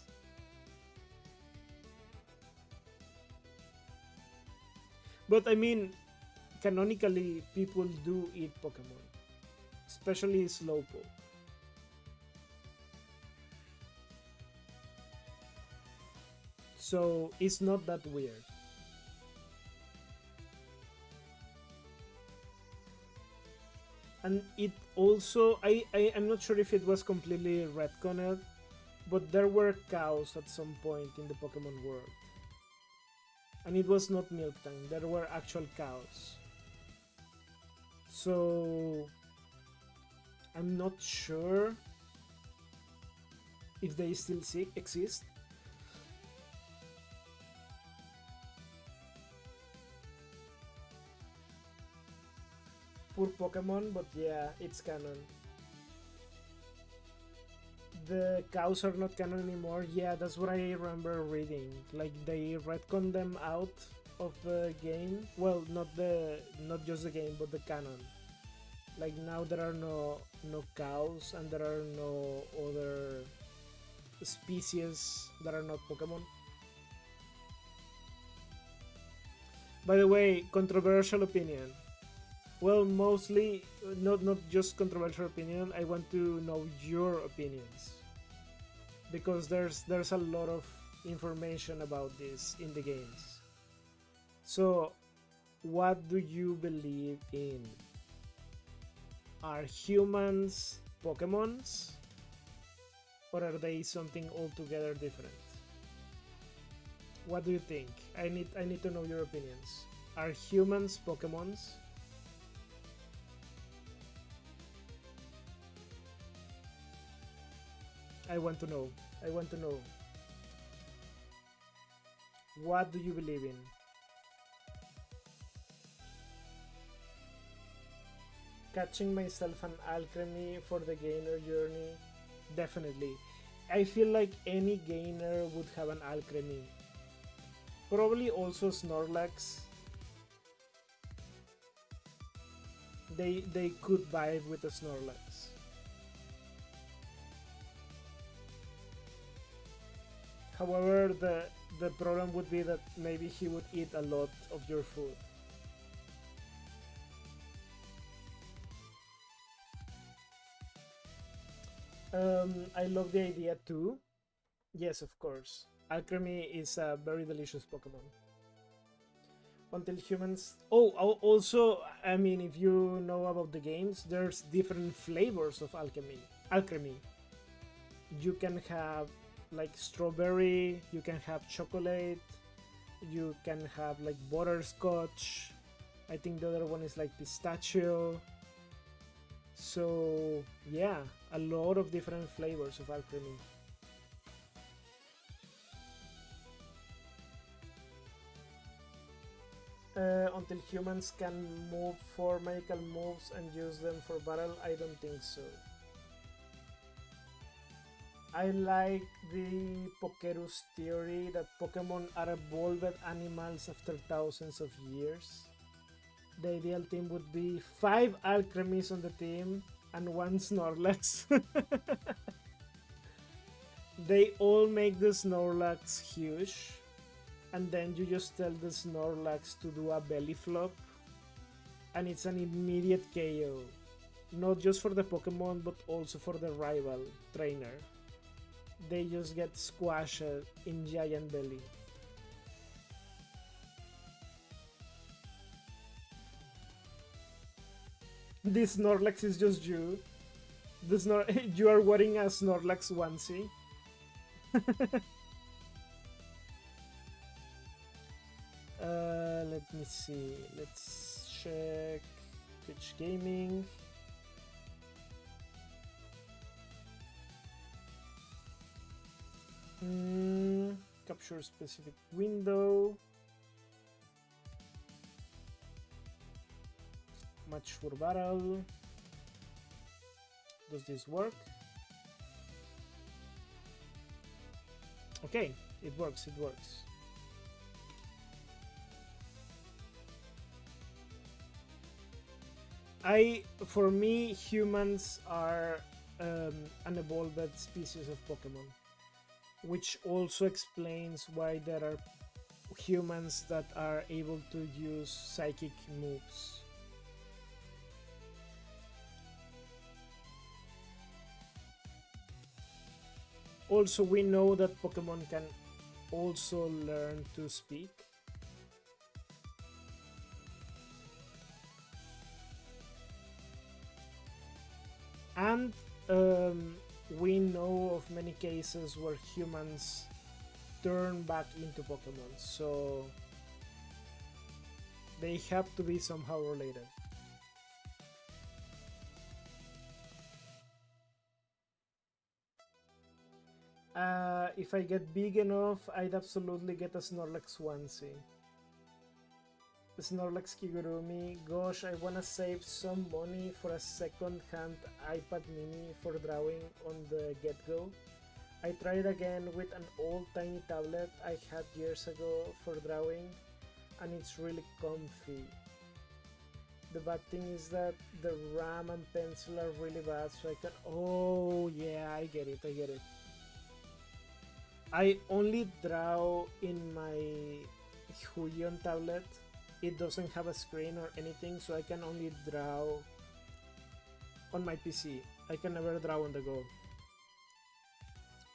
But I mean, canonically, people do eat Pokemon, especially Slowpoke. So it's not that weird. And it also, I'm not sure if it was completely retconned, but there were cows at some point in the Pokemon world. And it was not milk tank, there were actual cows. So I'm not sure if they still exist. Poor Pokemon, but yeah, it's canon. The cows are not canon anymore. Yeah, that's what I remember reading. Like they retcon them out of the game. Well, not just the game, but the canon. Like now there are no cows and there are no other species that are not Pokemon. By the way, controversial opinion. Well, mostly not just controversial opinion. I want to know your opinions because there's a lot of information about this in the games. So, what do you believe in? Are humans Pokemons, or are they something altogether different? What do you think? I need to know your opinions. Are humans Pokemons? I want to know. I want to know. What do you believe in? Catching myself an alchemy for the gainer journey? Definitely. I feel like any gainer would have an alchemy. Probably also Snorlax. They could vibe with the Snorlax. However, the problem would be that maybe he would eat a lot of your food. I love the idea too. Yes, of course. Alchemy is a very delicious Pokemon. Until humans. Oh, also, I mean, if you know about the games, there's different flavors of alchemy. Alchemy. You can have like strawberry, you can have chocolate, you can have like butterscotch. I think the other one is like pistachio. So yeah, a lot of different flavors of alchemy. Until humans can move 4 magical moves and use them for battle, I don't think so. I like the Pokerus theory that Pokemon are evolved animals after thousands of years. The ideal team would be 5 Alchemies on the team and 1 Snorlax. They all make the Snorlax huge, and then you just tell the Snorlax to do a belly flop, and it's an immediate KO. Not just for the Pokemon, but also for the rival trainer. They just get squashed in giant belly. This Snorlax is just you. You are wearing a Snorlax onesie. me see. Let's check Twitch Gaming. Capture specific window. Match for battle. Does this work? Okay, it works, it works. For me, humans are an evolved species of Pokemon, which also explains why there are humans that are able to use psychic moves. Also, we know that Pokemon can also learn to speak. And we know of many cases where humans turn back into Pokemon, so they have to be somehow related. If I get big enough, I'd absolutely get a Snorlax onesie. Snorlax Kigurumi. Gosh, I wanna save some money for a second-hand iPad mini for drawing on the get-go. I tried again with an old tiny tablet I had years ago for drawing, and it's really comfy. The bad thing is that the RAM and pencil are really bad, so I can... Oh, yeah, I get it, I get it. I only draw in my Huion tablet. It doesn't have a screen or anything, so I can only draw on my PC. I can never draw on the go.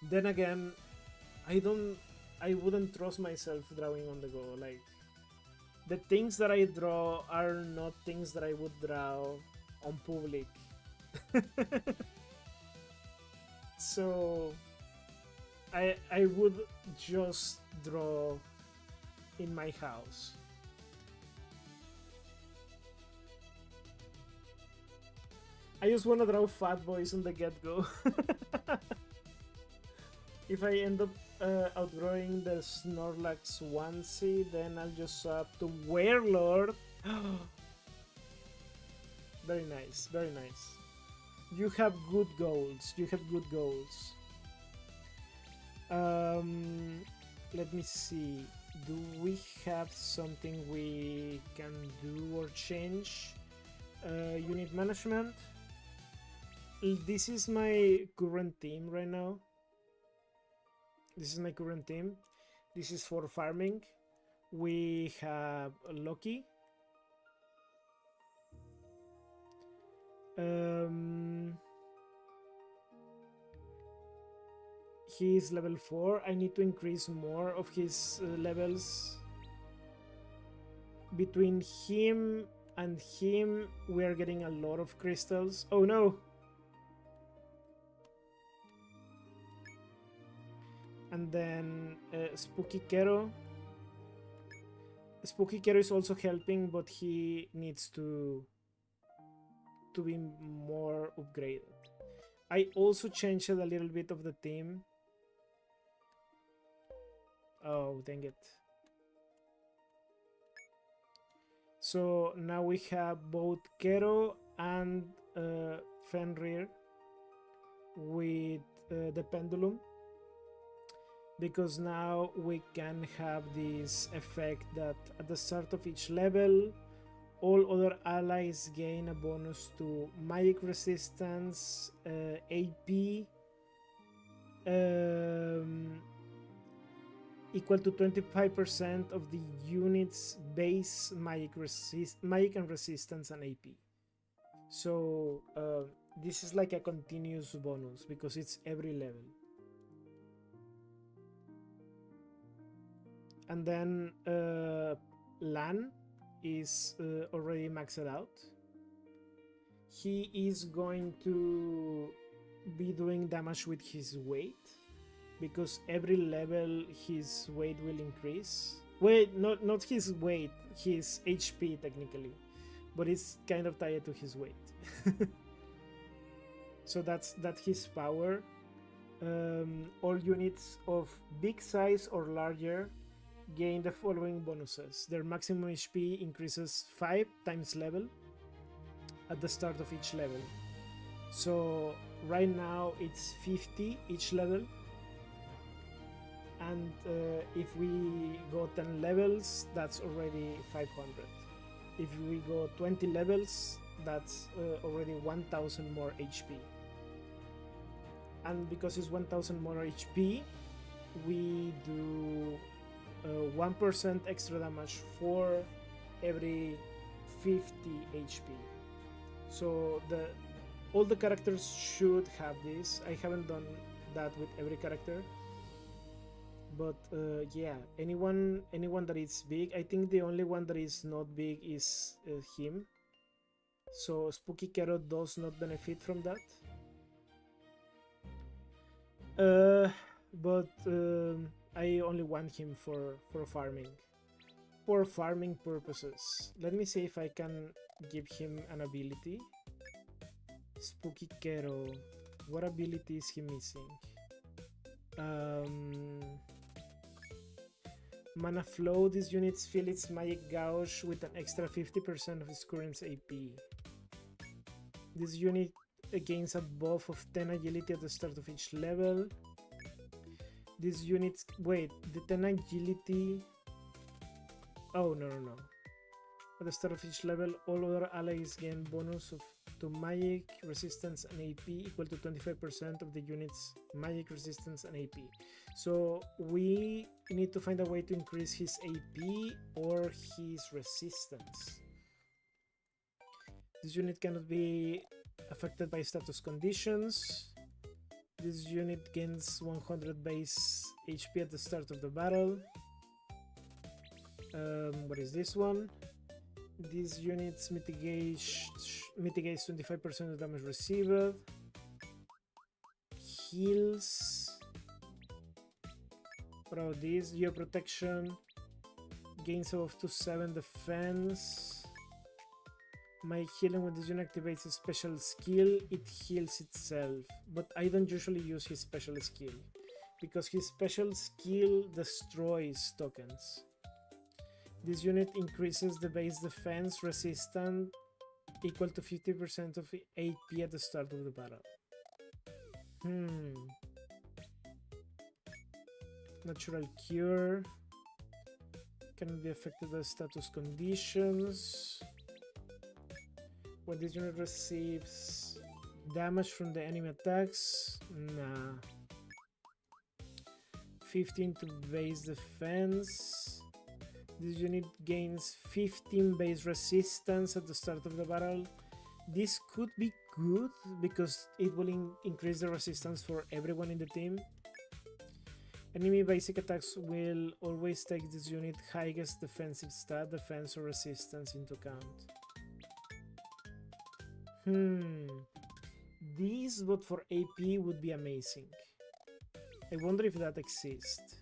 Then again, I wouldn't trust myself drawing on the go. Like, the things that I draw are not things that I would draw on public. So I would just draw in my house. I just want to draw fat boys on the get-go. If I end up outgrowing the Snorlax onesie, then I'll just swap to Warlord. Very nice, very nice. You have good goals. You have good goals. Let me see. Do we have something we can do or change? Unit management. This is my current team right now. This is my current team. This is for farming. We have Loki. He is level 4. I need to increase more of his levels. Between him and him, we are getting a lot of crystals. Oh no! And then Spooky Kero. Spooky Kero is also helping, but he needs to be more upgraded. I also changed a little bit of the team. Oh, dang it. So now we have both Kero and Fenrir with the Pendulum. Because now we can have this effect that at the start of each level, all other allies gain a bonus to magic resistance, AP, equal to 25% of the unit's base magic and resistance and AP. So this is like a continuous bonus because it's every level. And then Lan is already maxed out. He is going to be doing damage with his weight because every level his weight will increase. Wait, not his weight, his HP technically, but it's kind of tied to his weight. So that's his power. All units of big size or larger gain the following bonuses. Their maximum HP increases 5 times level at the start of each level. So right now it's 50 each level, and if we go 10 levels, that's already 500. If we go 20 levels, that's already 1000 more HP. And because it's 1000 more HP, we do 1% extra damage for every 50 HP. So all the characters should have this. I haven't done that with every character, but yeah, anyone that is big. I think the only one that is not big is him. So Spooky Kero does not benefit from that. But I only want him for farming purposes. Let me see if I can give him an ability. Spooky Kero, what ability is he missing? Mana Flow. These units fill its magic gauge with an extra 50% of its current AP. This unit gains a buff of 10 agility at the start of each level. These units... Wait, the 10 agility... Oh, no. At the start of each level, all other allies gain bonus to magic, resistance, and AP equal to 25% of the unit's magic, resistance, and AP. So we need to find a way to increase his AP or his resistance. This unit cannot be affected by status conditions. This unit gains 100 base HP at the start of the battle. What is this one? These units mitigates 25% of damage received. Heals. What about this? Geo protection. Gains up to 7 defense. My healing when this unit activates a special skill, it heals itself. But I don't usually use his special skill, because his special skill destroys tokens. This unit increases the base defense resistance equal to 50% of AP at the start of the battle. Natural Cure. Cannot be affected by status conditions. When this unit receives damage from the enemy attacks, nah. 15 to base defense. This unit gains 15 base resistance at the start of the battle. This could be good because it will increase the resistance for everyone in the team. Enemy basic attacks will always take this unit's highest defensive stat, defense or resistance, into account. This, but for AP, would be amazing. I wonder if that exists.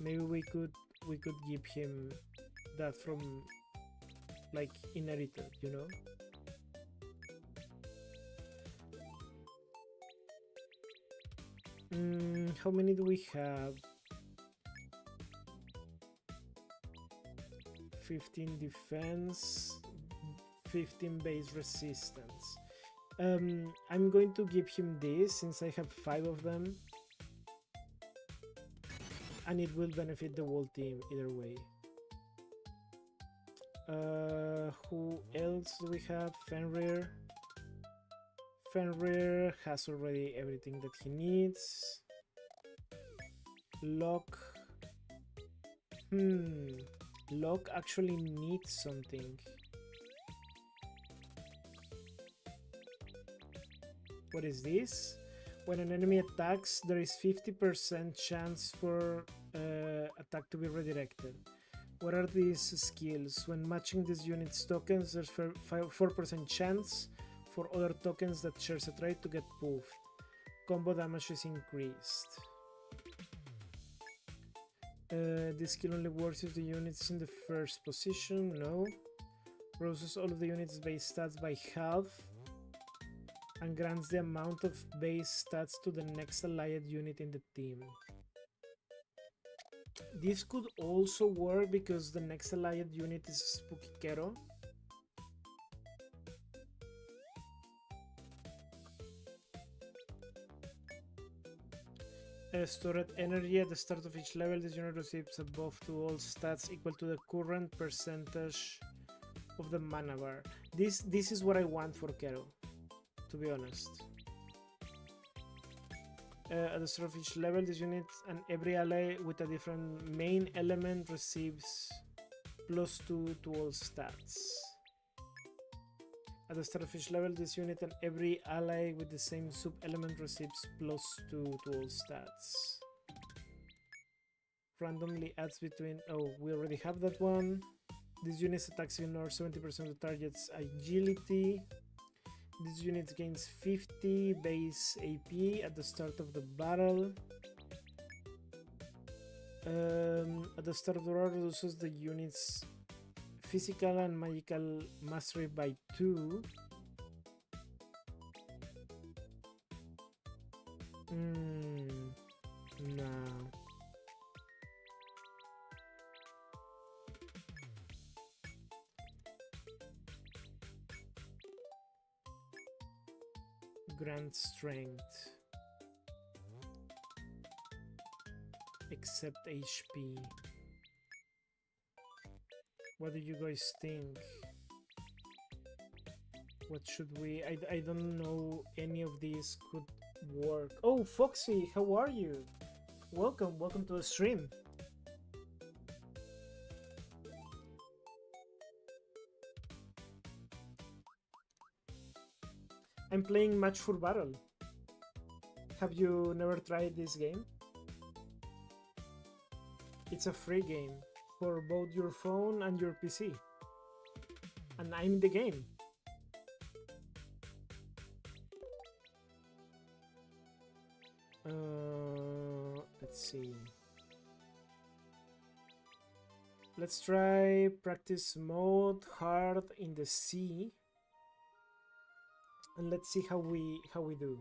Maybe we could give him that from, like, inherited, you know? How many do we have? 15 defense, 15 base resistance. I'm going to give him this since I have 5 of them, and it will benefit the whole team either way. Who else do we have? Fenrir. Fenrir has already everything that he needs. Locke. Locke actually needs something. What is this? When an enemy attacks, there is 50% chance for attack to be redirected. What are these skills? When matching this unit's tokens, there's 4% chance for other tokens that shares a trait to get poofed. Combo damage is increased. This skill only works if the unit's in the first position. No. Raises all of the units' base stats by half and grants the amount of base stats to the next allied unit in the team. This could also work because the next allied unit is Spooky Kero. Stored energy at the start of each level. This unit receives a buff to all stats equal to the current percentage of the mana bar. This is what I want for Kero, to be honest. At the start of each level, this unit and every ally with a different main element receives +2 to all stats. At the start of each level, this unit and every ally with the same sub-element receives +2 to all stats. Randomly adds between... Oh, we already have that one. This unit attacks ignore 70% of the target's agility. This unit gains 50 base AP at the start of the battle. At the start of the battle, reduces the unit's physical and magical mastery by 2. No. Grant strength. Except HP. What do you guys think? What should we... I don't know any of these could work. Oh, Foxy, how are you? Welcome to the stream. I'm playing Match for Battle. Have you never tried this game? It's a free game for both your phone and your PC. And I'm in the game. Let's see. Let's try practice mode hard in the sea. And let's see how we do.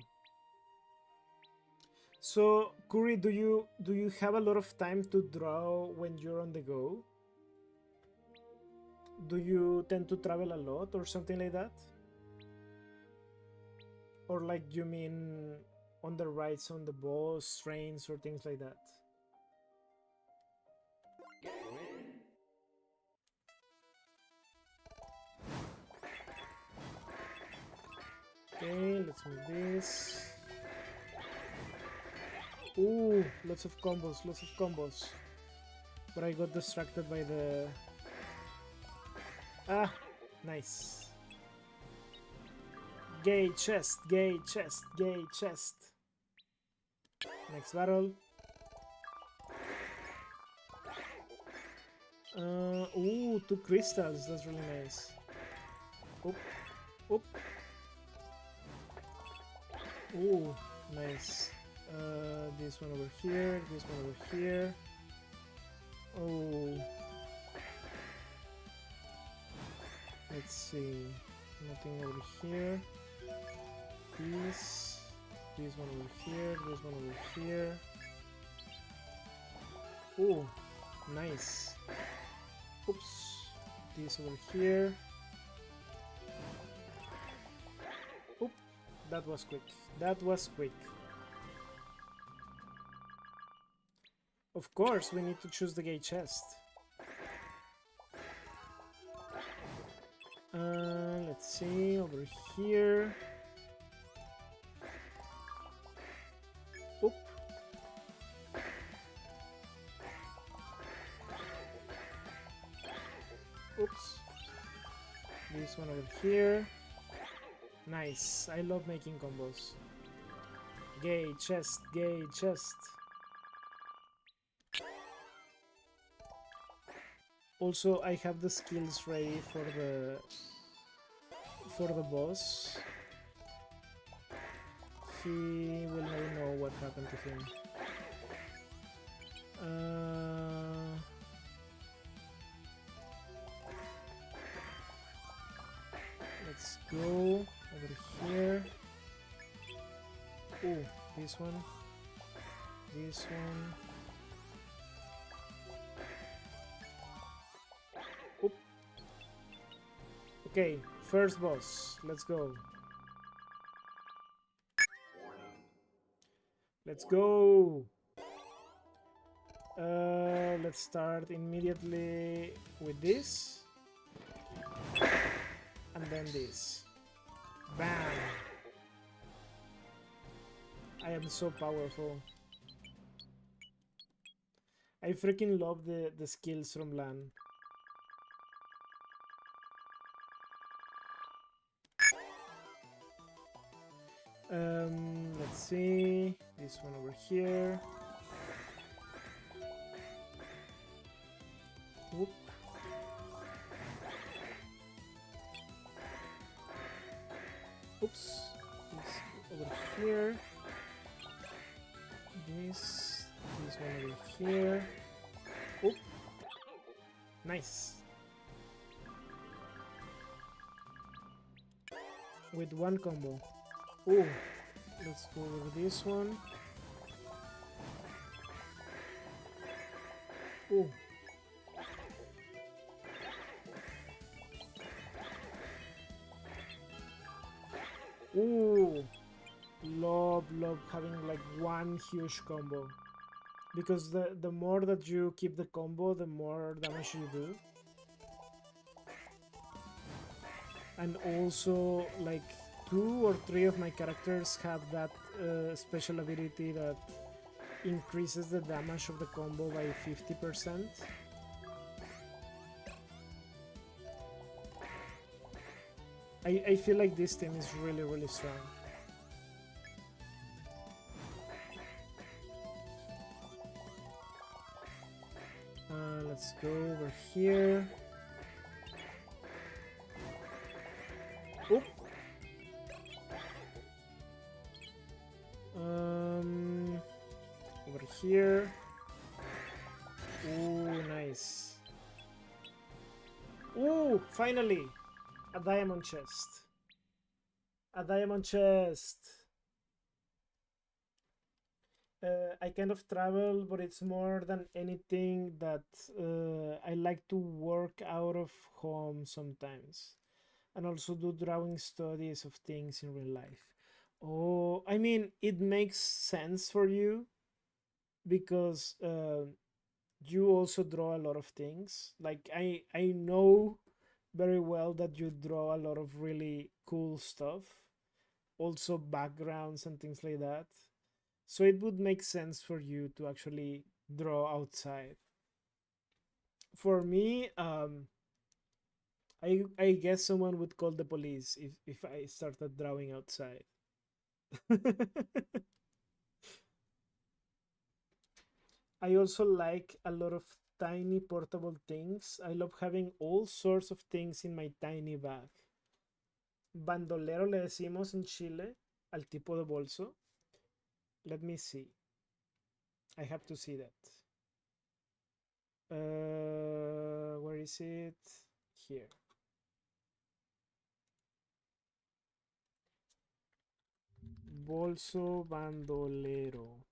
So, Curry, do you have a lot of time to draw when you're on the go? Do you tend to travel a lot or something like that? Or like you mean on the rides on the bus, trains, or things like that? Okay, let's move this. Ooh, lots of combos. But I got distracted by the... Ah, nice. Gay chest. Next battle. Ooh, 2 crystals, that's really nice. Oop. Ooh, nice. This one over here, this one over here. Oh. Let's see. Nothing over here. This one over here, this one over here. Oh, nice. Oops. This over here. Oop. That was quick. Of course, we need to choose the gay chest. Let's see, over here. Oop. Oops. This one over here. Nice. I love making combos. Gay chest. Also, I have the skills ready for the boss. He will never know what happened to him. this one. This one. Oop. Okay, first boss. Let's go. Let's go. Let's start immediately with this. And then this. Bam! I am so powerful. I freaking love the skills from LAN. Let's see. This one over here. Whoop. Oops. This over here. This one over here. Oop. Nice. With one combo. Oh, let's go over this one. Oh. Ooh. Love having like one huge combo. Because the more that you keep the combo, the more damage you do. And also, like, 2 or 3 of my characters have that special ability that increases the damage of the combo by 50%. I feel like this team is really strong. Let's go over here. Oop. Over here. Ooh, nice. Ooh, finally! A diamond chest. A diamond chest. I kind of travel, but it's more than anything that I like to work out of home sometimes. And also do drawing studies of things in real life. Oh, I mean, it makes sense for you because you also draw a lot of things. Like I know very well that you draw a lot of really cool stuff, also backgrounds and things like that. So it would make sense for you to actually draw outside. For me, I guess someone would call the police if I started drawing outside. I also like a lot of tiny portable things. I love having all sorts of things in my tiny bag. Bandolero le decimos en Chile al tipo de bolso. Let me see. I have to see that. Where is it? Here. Bolso bandolero.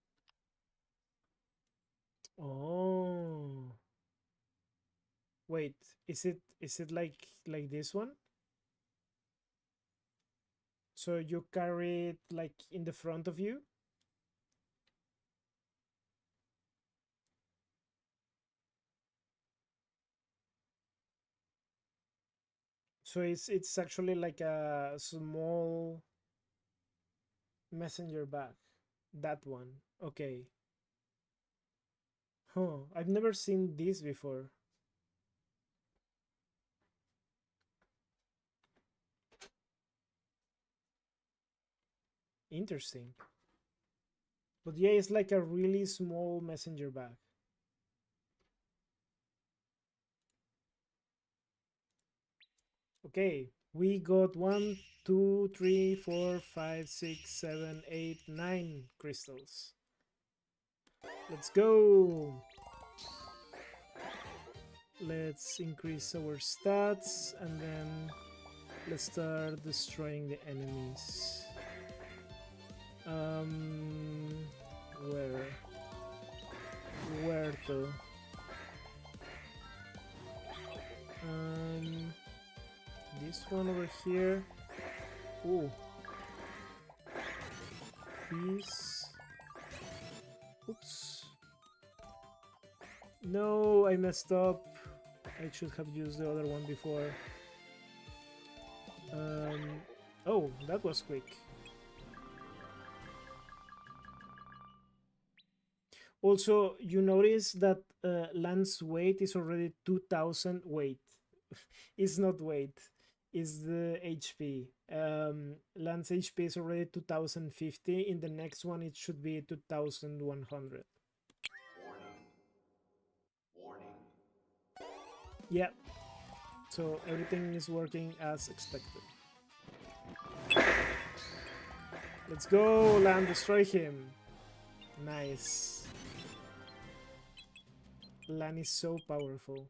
Oh. Wait, is it like this one? So you carry it like in the front of you? So it's actually like a small messenger bag. That one. Okay. Huh. I've never seen this before. Interesting. But yeah, it's like a really small messenger bag. Okay, we got 1, 2, 3, 4, 5, 6, 7, 8, 9 crystals. Let's go. Let's increase our stats and then let's start destroying the enemies. Where? Where to? This one over here. Ooh. This. Oops. No, I messed up. I should have used the other one before. Oh, that was quick. Also, you notice that Lance's weight is already 2000 weight. It's not weight, it's the HP. Lance HP is already 2050. In the next one, it should be 2100. Warning. Yeah, so everything is working as expected. Let's go, Lan, destroy him. Nice. Lan is so powerful.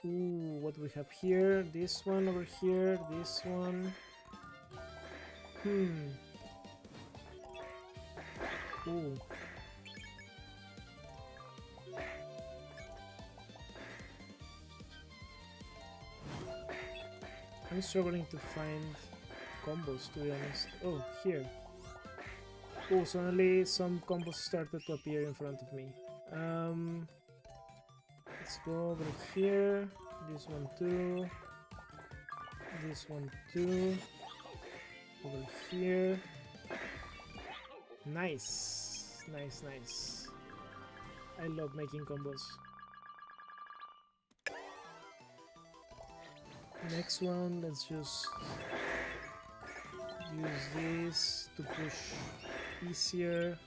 Ooh, what we have here? This one over here, this one. Ooh. I'm struggling to find combos, to be honest. Oh, here. Oh, suddenly some combos started to appear in front of me. Let's go over here. This one too. This one too. Over here. Nice. Nice, nice. I love making combos. Next one, let's just use this to push easier.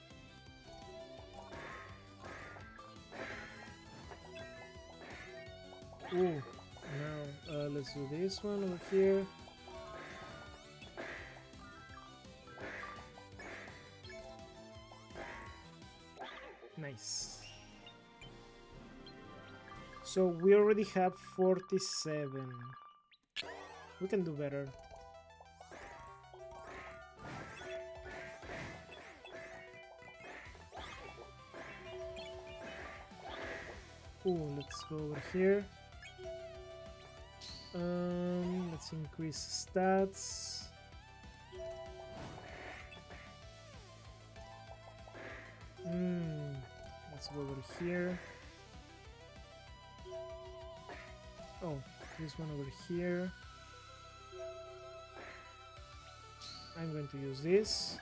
Ooh, now let's do this one over here. Nice. So we already have 47. We can do better. Ooh, let's go over here. Let's increase stats. Let's go over here. Oh, this one over here. I'm going to use this.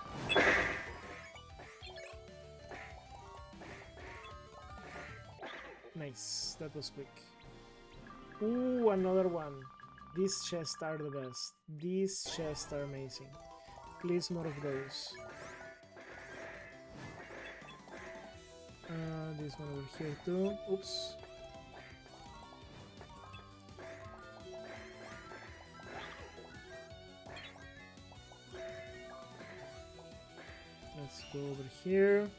Nice, that was quick. Ooh, another one. These chests are the best. These chests are amazing. Please, more of those. This one over here too. Oops. Let's go over here.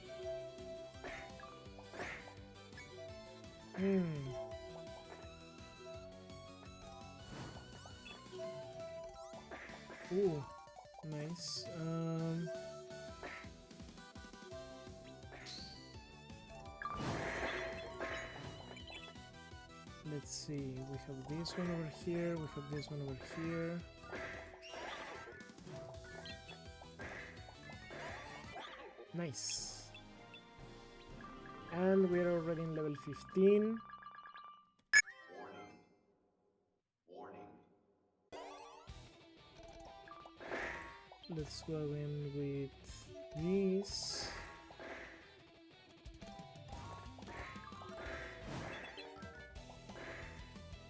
Ooh, nice. Let's see. We have this one over here. We have this one over here. Nice. And we're already in level 15. Warning. Let's go in with these.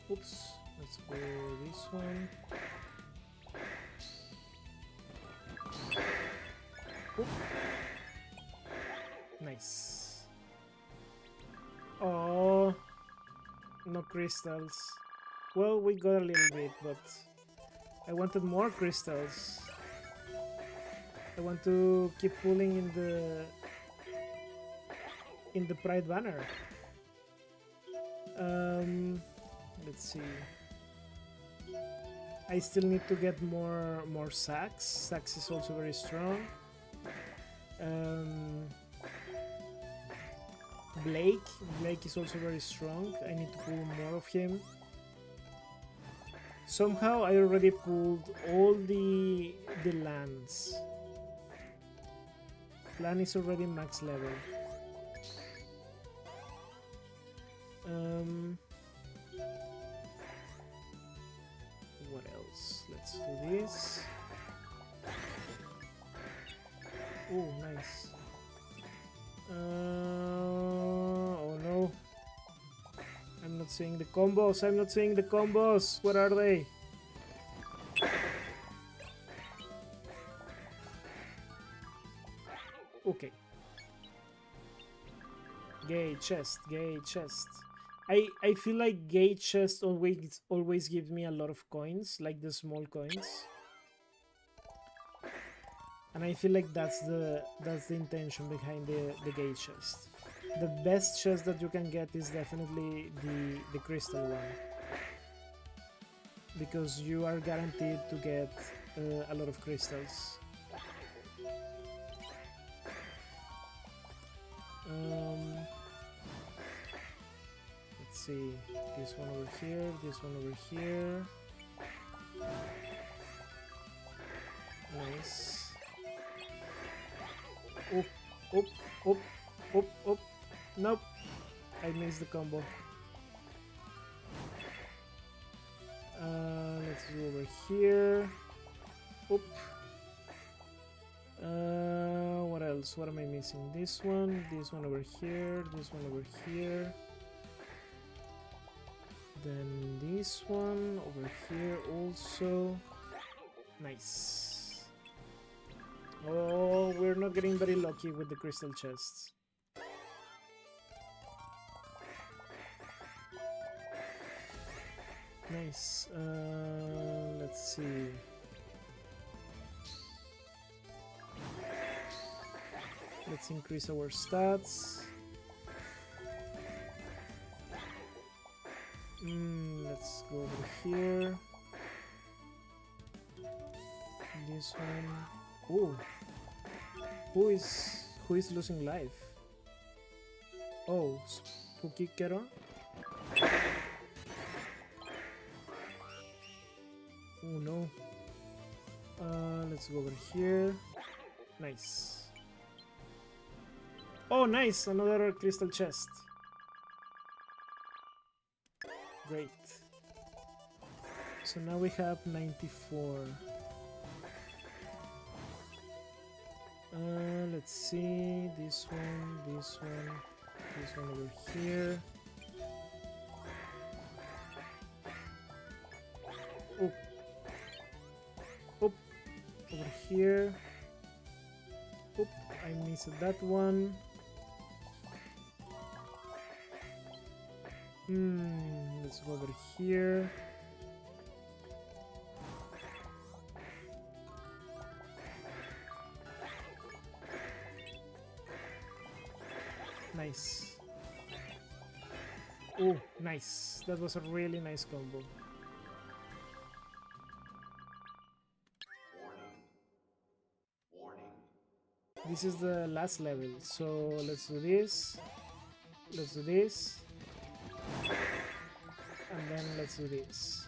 Oops. Let's go this one. Oop. Nice. Oh, no crystals. Well, we got a little bit, but I wanted more crystals. I want to keep pulling in the Pride banner. Let's see. I still need to get more sacks. Sacks is also very strong. Blake is also very strong. I need to pull more of him. Somehow I already pulled all the lands. Land is already max level. What else? Let's do this. Oh, nice. Oh no. I'm not seeing the combos. I'm not seeing the combos. What are they? Okay. Gay chest. Gay chest. I feel like gay chest always gives me a lot of coins, like the small coins. And I feel like that's the intention behind the gay chest. The best chest that you can get is definitely the crystal one, because you are guaranteed to get a lot of crystals. Let's see, this one over here, this one over here. Nice. Up, up, up, up, up. Nope, I missed the combo. Let's do over here. Oop. What else? What am I missing? This one over here, this one over here. Then this one over here also. Nice. Oh, we're not getting very lucky with the crystal chests. Nice. Let's see. Let's increase our stats. Let's go over here. This one. Oh, who is losing life? Oh, Spooky Kero. Oh no. Let's go over here. Nice. Oh, nice! Another crystal chest. Great. So now we have 94. Let's see. This one, this one, this one over here. Oh. Oh. Over here. Oop, I missed that one. Let's go over here. Nice. Oh, nice. That was a really nice combo. This is the last level, so let's do this. Let's do this. And then let's do this.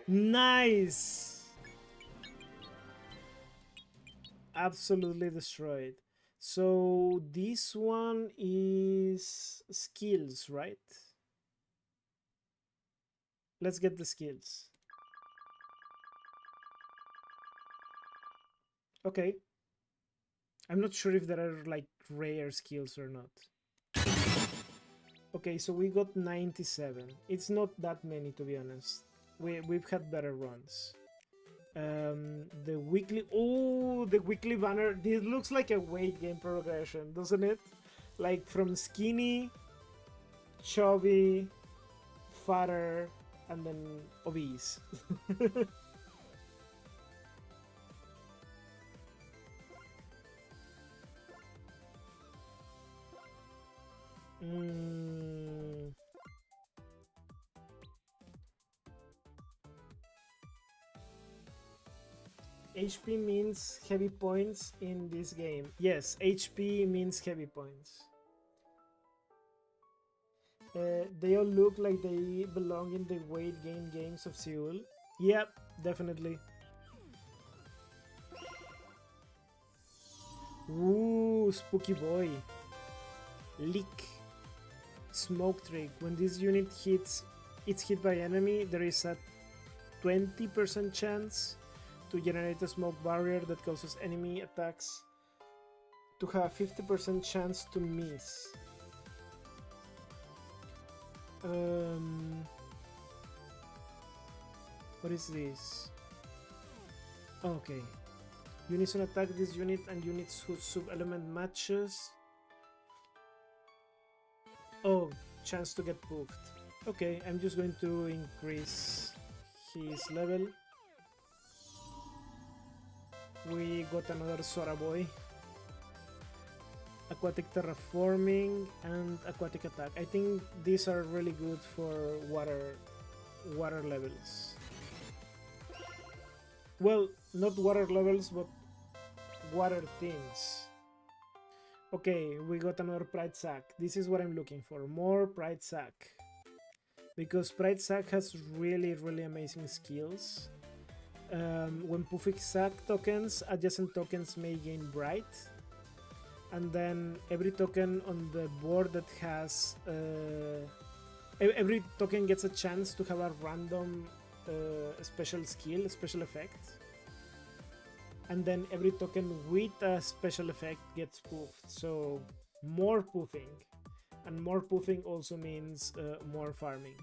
Nice! Absolutely destroyed. So this one is skills, right? Let's get the skills. Okay. I'm not sure if there are like rare skills or not. Okay, so we got 97. It's not that many, to be honest. We've had better runs. The weekly... Oh, the weekly banner. This looks like a weight gain progression, doesn't it? Like from skinny, chubby, fatter, and then obese. HP means heavy points in this game. Yes, HP means heavy points. They all look like they belong in the weight gain games of Seoul. Yep, definitely. Ooh, spooky boy. Leak. Smoke trick. When this unit it's hit by enemy, there is a 20% chance to generate a smoke barrier that causes enemy attacks to have 50% chance to miss. What is this? Okay. Unison attack this unit and units whose sub-element matches. Oh, chance to get poofed. Okay, I'm just going to increase his level. We got another Sora boy. Aquatic terraforming and aquatic attack. I think these are really good for water levels. Well, not water levels, but water things. Okay, we got another Pride Sack. This is what I'm looking for. More Pride Sack. Because Pride Sack has really amazing skills. When poofing Sack tokens, adjacent tokens may gain Bright. And then every token on the board that has... every token gets a chance to have a random special skill, special effect. And then every token with a special effect gets poofed. So more poofing. And more poofing also means more farming.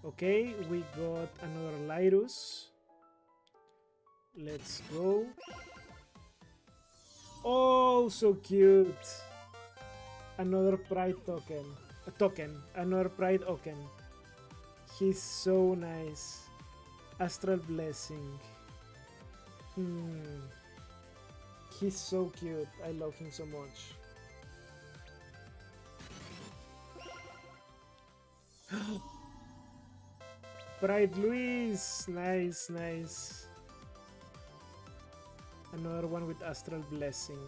Okay, we got another Lyrus. Let's go. Oh, so cute. Another Pride token. Another Pride token. He's so nice. Astral Blessing. He's so cute. I love him so much. Pride Luis. Nice. Another one with Astral Blessing.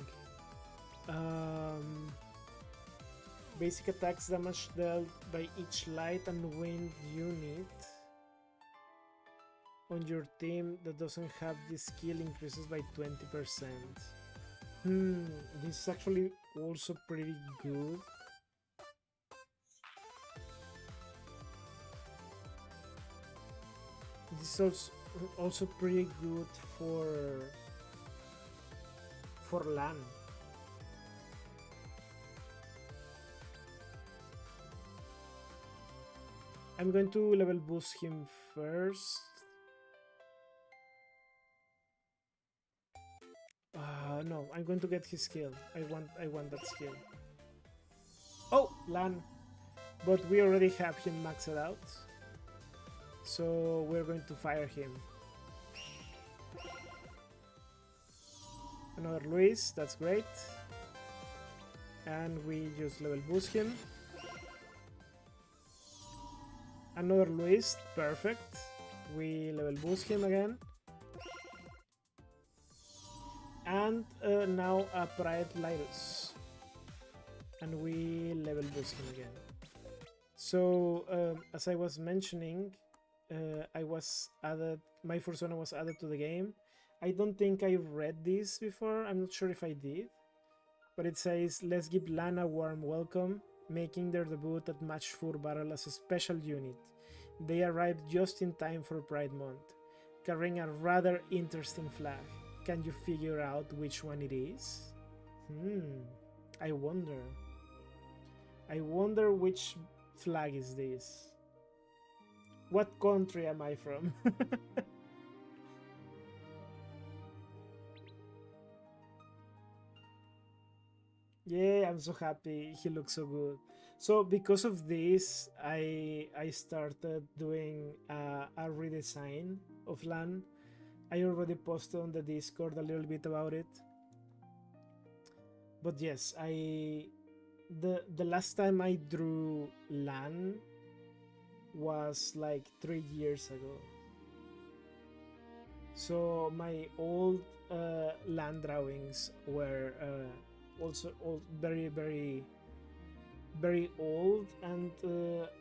Basic attacks damage dealt by each light and wind unit on your team that doesn't have this skill increases by 20%. This is actually also pretty good. This is also pretty good for LAN. I'm going to level boost him first. No, I'm going to get his skill. I want that skill. Oh, LAN. But we already have him maxed out. So we're going to fire him. Another Luis, that's great. And we just level boost him. Another Luis, perfect. We level boost him again. And now a Pride Lyrus. And we level boost him again. So, as I was mentioning, my persona was added to the game. I don't think I read this before, I'm not sure if I did. But it says, let's give LAN a warm welcome, making their debut at Match 4 Battle as a special unit. They arrived just in time for Pride Month, carrying a rather interesting flag. Can you figure out which one it is? I wonder. I wonder which flag is this. What country am I from? Yeah, I'm so happy. He looks so good. So because of this, I started doing a redesign of LAN. I already posted on the Discord a little bit about it. But yes, the last time I drew LAN, was like 3 years ago. So my old land drawings were also very, very, very old, and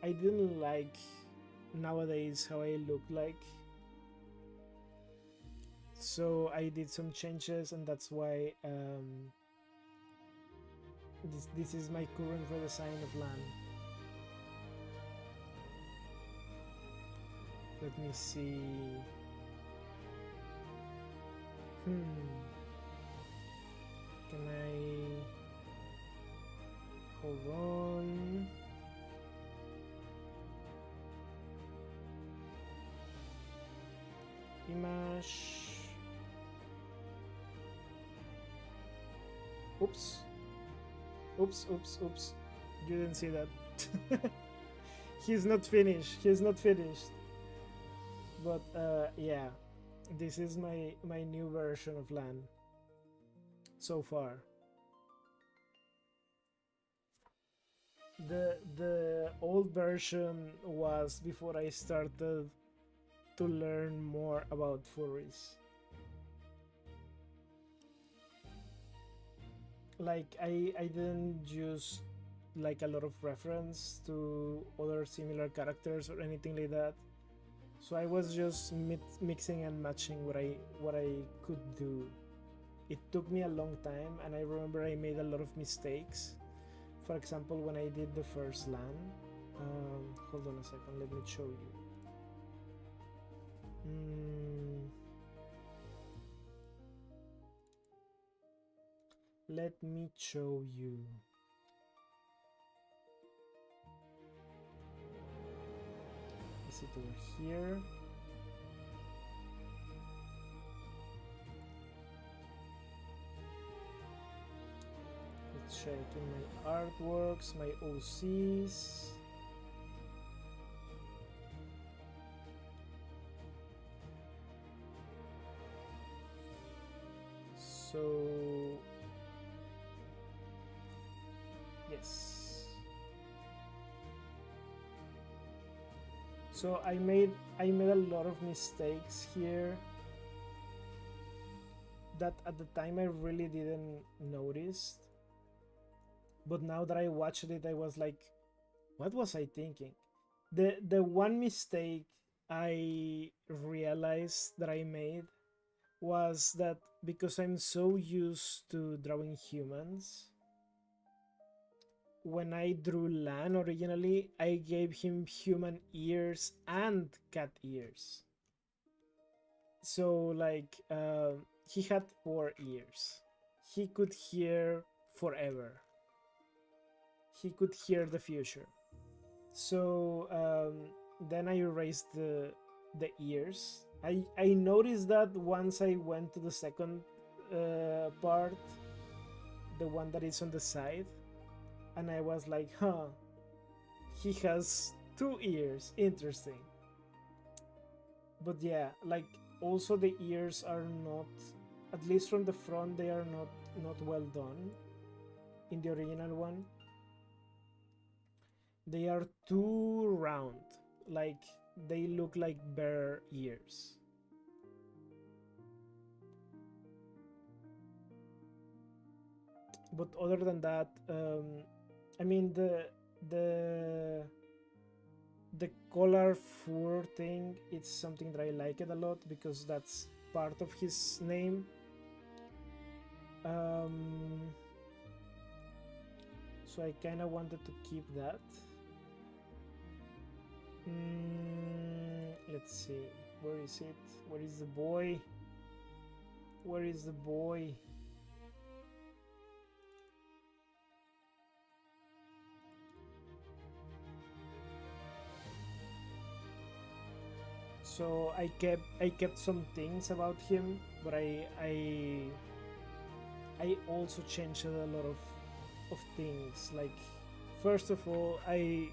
I didn't like nowadays how I look like. So I did some changes, and that's why this is my current redesign of land. Let me see. Can I hold on? Image. Oops. Oops, oops, oops. You didn't see that. He's not finished. He's not finished. But yeah, this is my new version of LAN so far. The old version was before I started to learn more about furries. Like I didn't use like a lot of reference to other similar characters or anything like that. So I was just mixing and matching what I could do. It took me a long time, and I remember I made a lot of mistakes. For example, when I did the first LAN, hold on a second, let me show you. Let me show you. Is it over here? Let's check in my artworks, my OCs. So yes. So I made a lot of mistakes here that at the time I really didn't notice. But now that I watched it, I was like, what was I thinking? The one mistake I realized that I made was that because I'm so used to drawing humans, when I drew Lan originally, I gave him human ears and cat ears. So like he had 4 ears. He could hear forever. He could hear the future. So then I erased the ears. I noticed that once I went to the second part, the one that is on the side, and I was like, huh, he has 2 ears, interesting. But yeah, like also the ears are not, at least from the front, they are not well done in the original one. They are too round, like they look like bear ears. But other than that, I mean the collar fur thing, it's something that I like it a lot because that's part of his name. So I kind of wanted to keep that. Let's see, where is it? Where is the boy? Where is the boy? So I kept some things about him, but I also changed a lot of things. Like first of all, I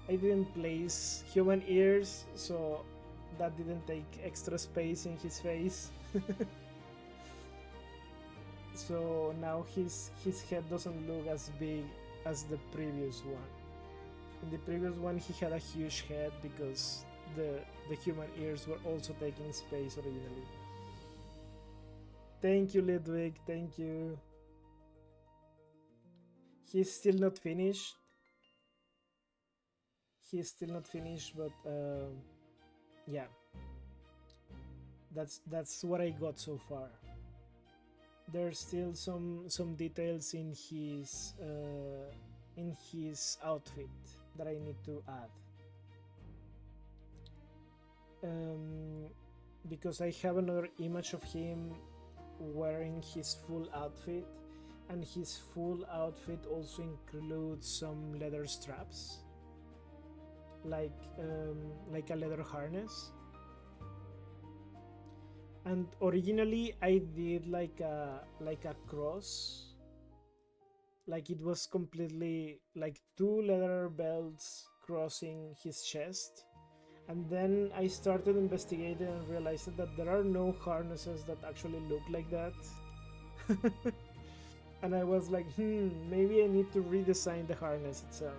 didn't place human ears, so that didn't take extra space in his face. So now his head doesn't look as big as the previous one. In the previous one, he had a huge head because the human ears were also taking space originally. Thank you, Ludwig. Thank you. He's still not finished. He's still not finished, but yeah, that's what I got so far. There's still some details in his outfit that I need to add. Because I have another image of him wearing his full outfit, and his full outfit also includes some leather straps, like a leather harness. And originally I did like a cross, like it was completely like two leather belts crossing his chest. And then I started investigating and realized that there are no harnesses that actually look like that. And I was like, maybe I need to redesign the harness itself.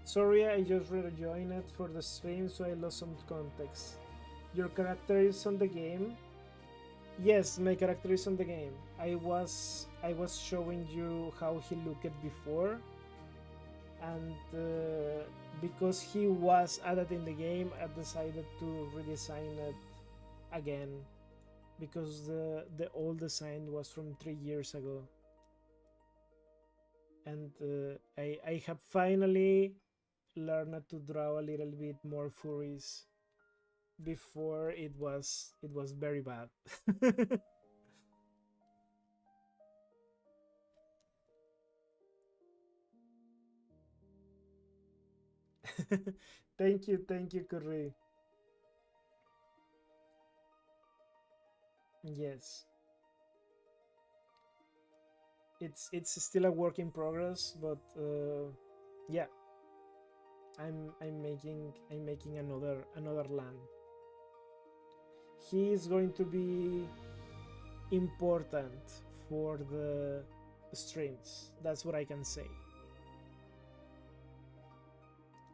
Sorry, I just rejoined it for the stream, so I lost some context. Your character is on the game? Yes, my character is on the game. I was showing you how he looked before, and because he was added in the game, I decided to redesign it again, because the old design was from 3 years ago, and I have finally learned to draw a little bit more furries. Before it was very bad. Thank you, Curry. Yes, it's still a work in progress, but yeah, I'm making another land. He is going to be important for the streams. That's what I can say.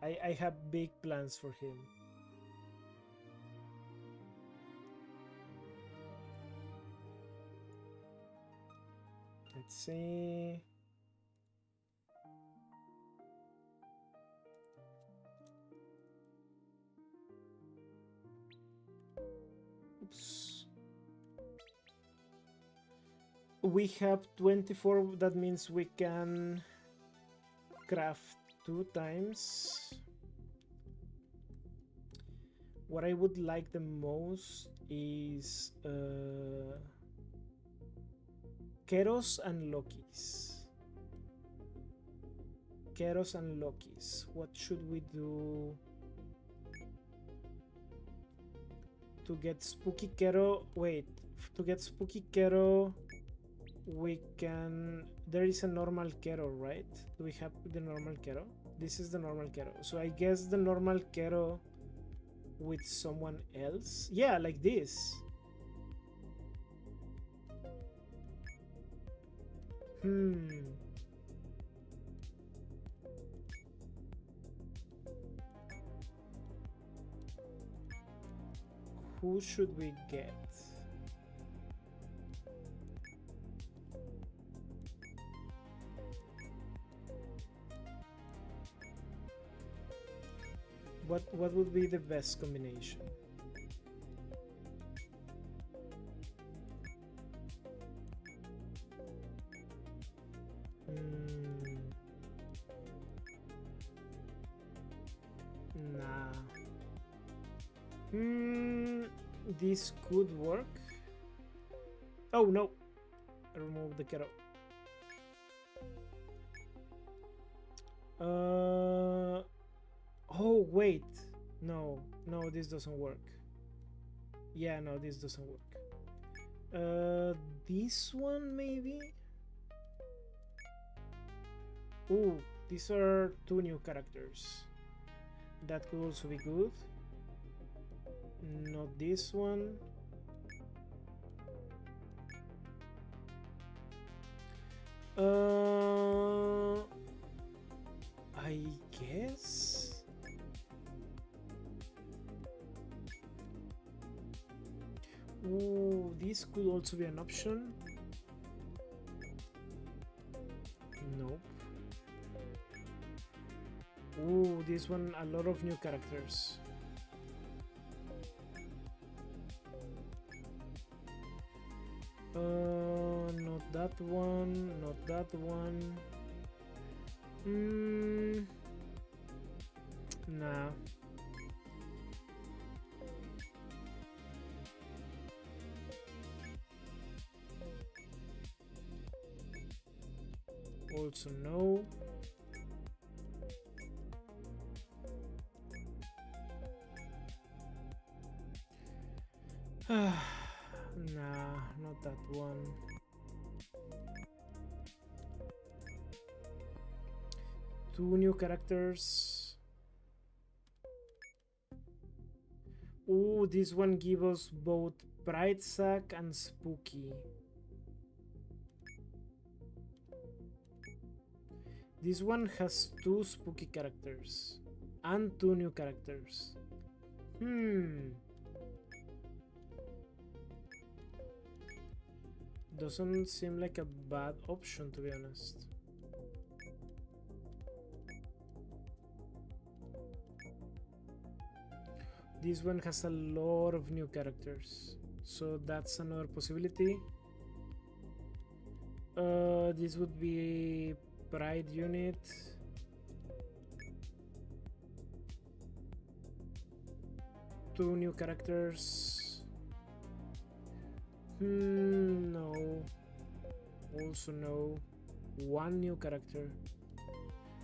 I have big plans for him. Let's see. Oops. We have 24, that means we can craft 2 times. What I would like the most is Keros and Lokis. Keros and Lokis. What should we do to get Spooky Kero? Wait, to get Spooky Kero, we can. There is a normal Kero, right? Do we have the normal Kero? This is the normal Kero. So I guess the normal Kero with someone else. Yeah, like this. Who should we get? What would be the best combination? Nah. This could work. Oh no! I removed the Kero. Oh wait, no, this doesn't work. Yeah, no, this doesn't work. This one maybe. Ooh, these are 2 new characters. That could also be good. Not this one. I guess. Ooh, this could also be an option. Nope. Ooh, this one, a lot of new characters. Not that one, not that one. Nah. Also no. Nah, not that one. Two new characters. Ooh, this one gives us both Pride Sack and Spooky. This one has two spooky characters and two new characters. Doesn't seem like a bad option, to be honest. This one has a lot of new characters, so that's another possibility. This would be Pride unit. Two new characters. No. Also no. One new character.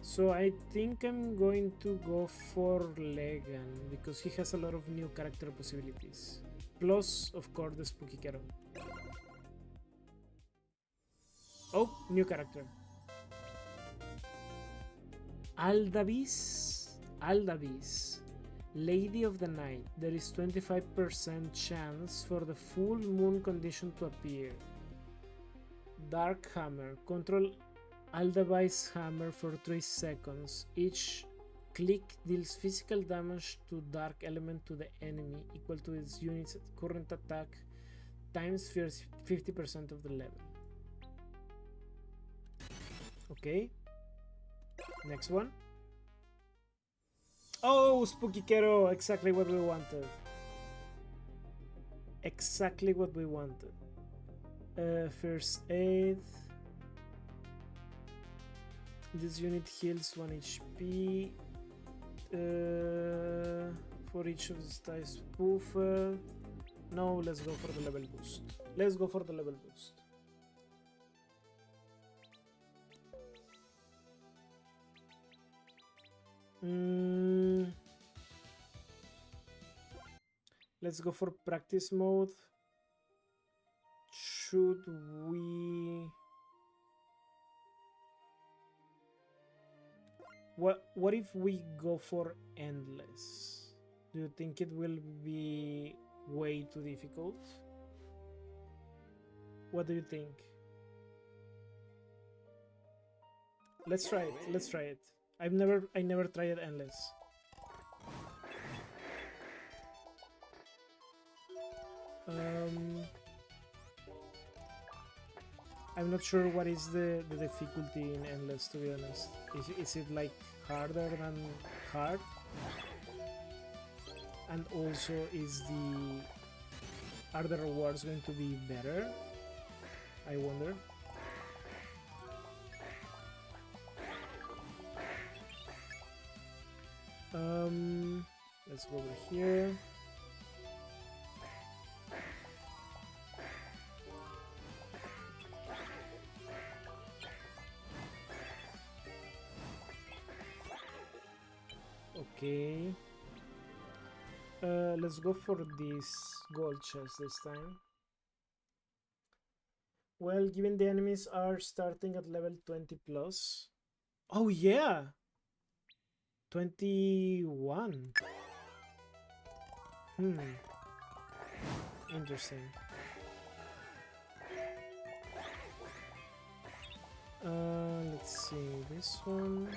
So I think I'm going to go for Legan because he has a lot of new character possibilities. Plus, of course, the Spooky Kero. Oh, new character. Aldavis. Lady of the Night. There is 25% chance for the full moon condition to appear. Dark Hammer. Control Aldavis Hammer for 3 seconds. Each click deals physical damage to dark element to the enemy equal to its unit's current attack times 50% of the level. Okay. Next one. Oh, Spooky Kero! Exactly what we wanted. Exactly what we wanted. First aid. This unit heals 1 HP for each of the dice spoofer. No, let's go for the level boost. Let's go for the level boost. Let's go for practice mode. Should we... What if we go for endless? Do you think it will be way too difficult? What do you think? Let's try it. Let's try it. I never tried endless. I'm not sure what is the difficulty in endless, to be honest. Is it like harder than hard? And also, are the rewards going to be better? I wonder. Let's go over here. Okay. Let's go for this gold chest this time. Well, given the enemies are starting at level 20 plus. Oh yeah! 21. Interesting. Let's see this one.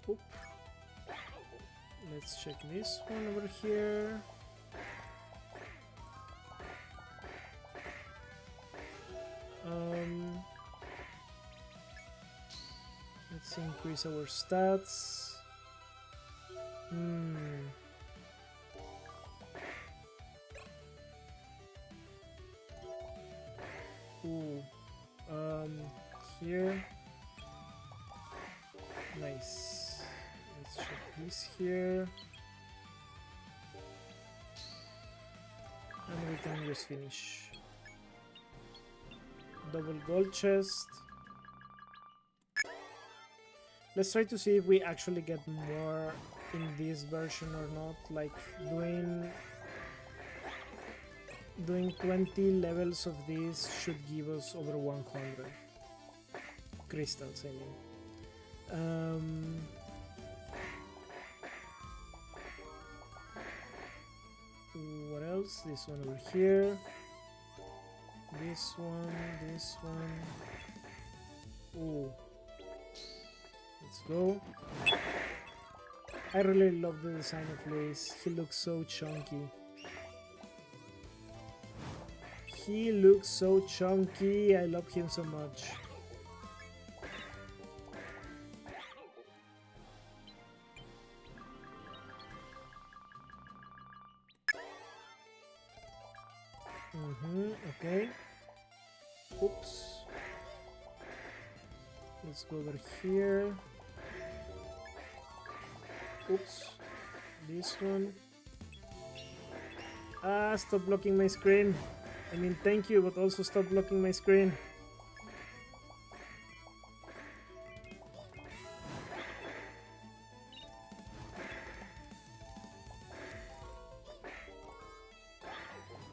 Oop. Let's check this one over here. Let's increase our stats. Ooh. Here. Nice. Let's check this here. And we can just finish. Double gold chest. Let's try to see if we actually get more in this version or not. Like doing 20 levels of this should give us over 100 crystals, I mean. What else? This one over here. This one. Ooh. Let's go. I really love the design of Luis. He looks so chunky. He looks so chunky. I love him so much. Okay. Oops. Let's go over here. Oops. This one. Ah, stop blocking my screen. I mean, thank you, but also stop blocking my screen.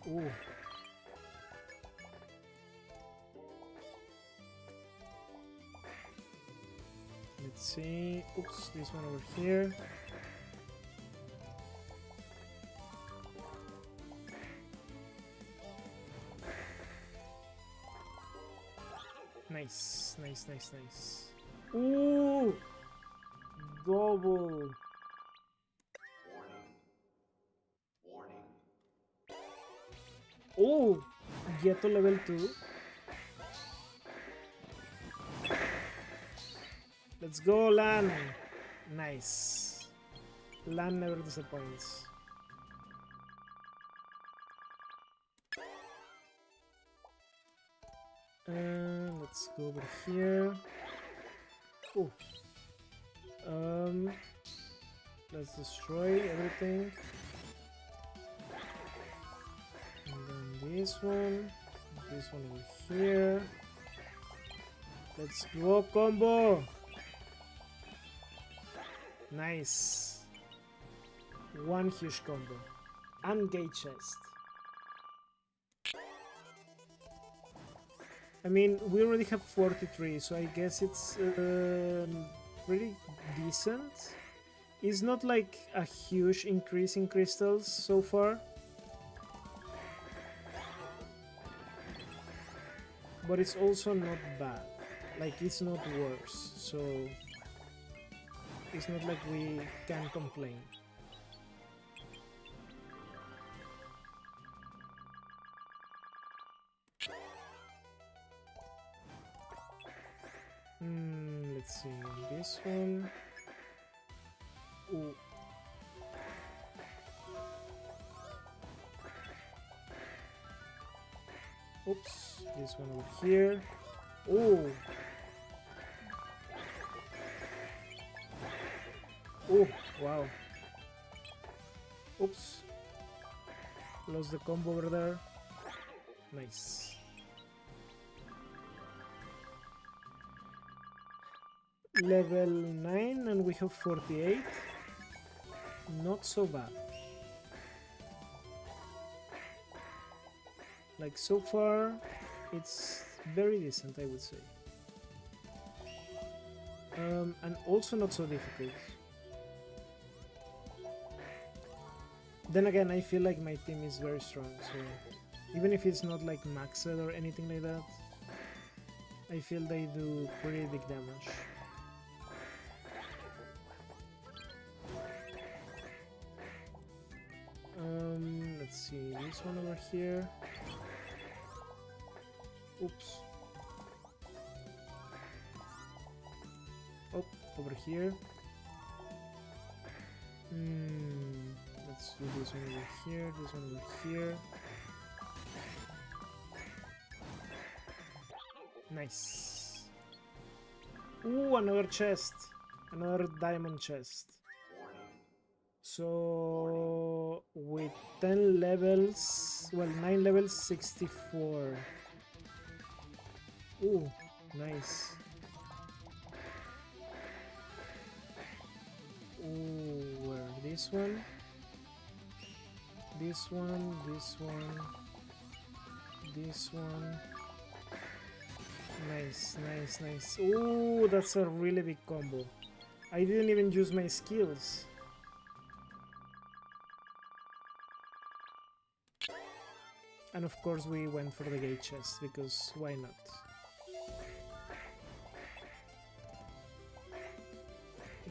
Ooh. Let's see. Oops, this one over here. Nice. Ooh! Double! Warning. Oh! Get to level 2. Let's go, Lan! Nice. Lan never disappoints. Let's go over here. Oh. Let's destroy everything. And then this one over here. Let's go combo. Nice. One huge combo. And gate chest. I mean, we already have 43, so I guess it's pretty decent. It's not like a huge increase in crystals so far. But it's also not bad. Like, it's not worse, so it's not like we can complain. Let's see, this one. Ooh. Oops, this one over here. Oh. Oh, wow. Oops. Lost the combo over there. Nice. Level 9 and we have 48. Not so bad. Like, so far it's very decent, I would say. And also not so difficult. Then again, I feel like my team is very strong, so Even if it's not like maxed or anything like that, I feel they do pretty big damage. Let's see, this one over here. Oops. Oh, over here. Let's do this one over here, this one over here. Nice. Ooh, another chest. Another diamond chest. So with 10 levels, well, 9 levels, 64. Ooh, nice. Ooh, where? This one? This one, this one, this one. Nice, nice, nice. Ooh, that's a really big combo. I didn't even use my skills. And of course we went for the gate chest, because why not?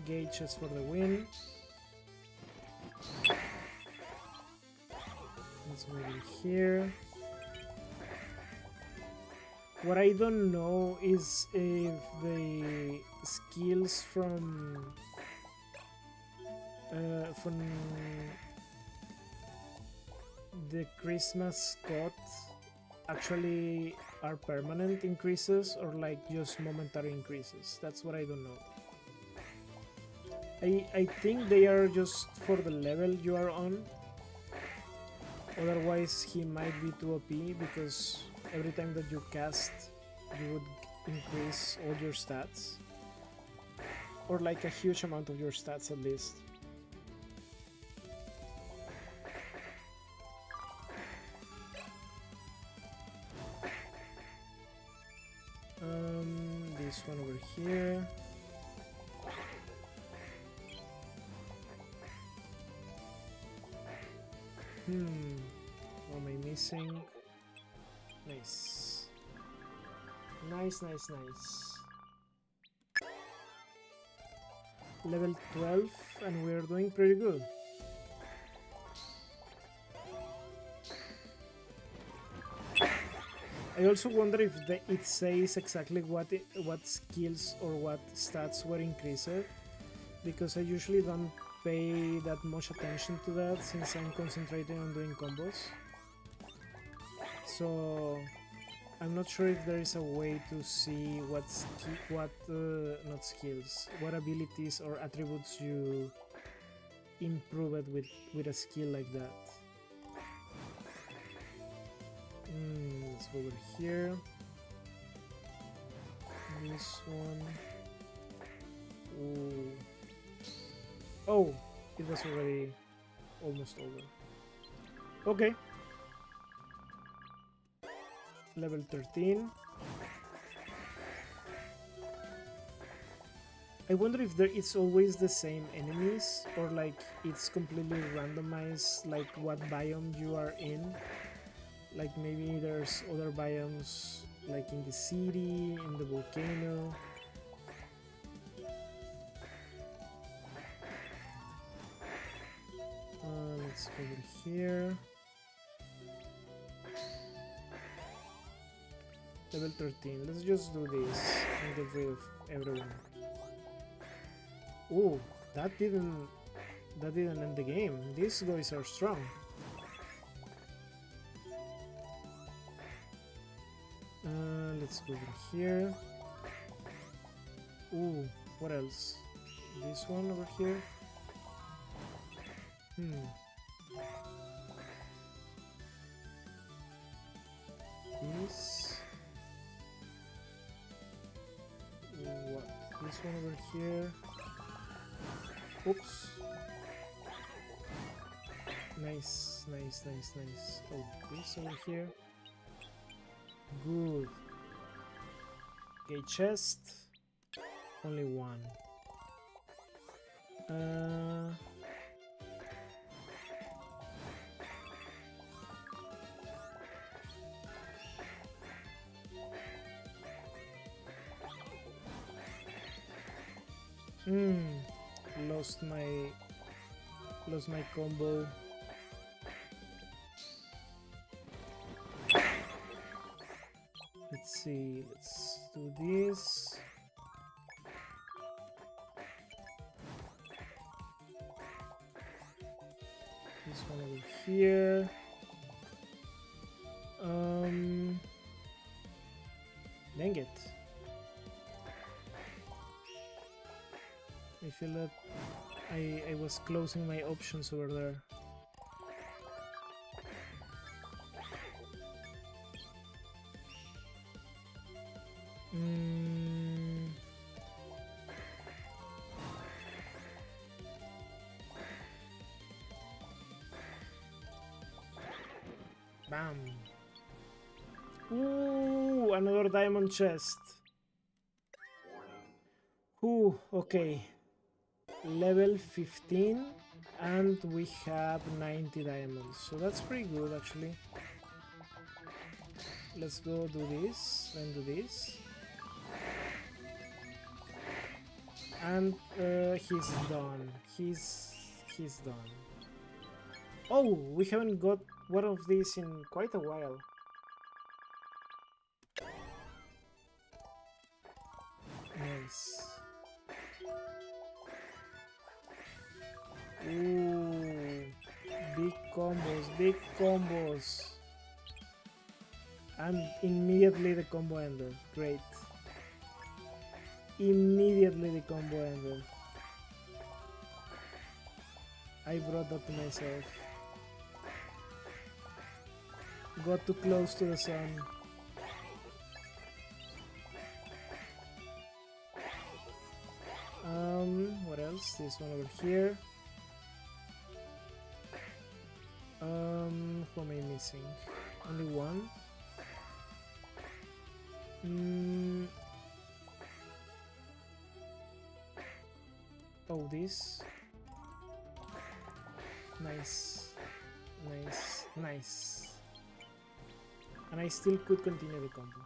Gate chest for the win. Let's move in here. What I don't know is if the skills from the Christmas Scott actually are permanent increases or like just momentary increases. That's what I don't know. I think they are just for the level you are on. Otherwise he might be too OP, because every time that you cast you would increase all your stats. Or like a huge amount of your stats at least. This one over here. What am I missing? Nice. Nice, nice, nice. Level 12 and we're doing pretty good. I also wonder if it says exactly what skills or what stats were increased, because I usually don't pay that much attention to that since I'm concentrating on doing combos. So I'm not sure if there is a way to see what abilities or attributes you improved with a skill like that. Let's go over here. This one. Ooh. Oh, it was already almost over. Okay. Level 13. I wonder if it's always the same enemies or like it's completely randomized, like what biome you are in. Like maybe there's other biomes like in the city, in the volcano. Let's go over here. Level 13. Let's just do this and get rid of everyone. Oh, that didn't end the game. These guys are strong. Let's go over here. Ooh, what else? This one over here. This. What? This one over here. Oops. Nice, nice, nice, nice. Oh, this over here. Good. Okay, chest. Only one. Lost my combo. Let's see, let's do this. This one over here. Dang it. I feel that I was closing my options over there. Bam. Ooh, another diamond chest. Ooh, okay. Level 15 and we have 90 diamonds. So that's pretty good actually. Let's go do this, then do this. And he's done. He's done. Oh, we haven't got one of these in quite a while. Nice. Ooh, big combos, big combos. And immediately the combo ended. Great. Immediately the combo ended. I brought that to myself. Got too close to the sun. What else? This one over here. Who am I missing? Only one? Oh, this. Nice. Nice. Nice. And I still could continue the combo.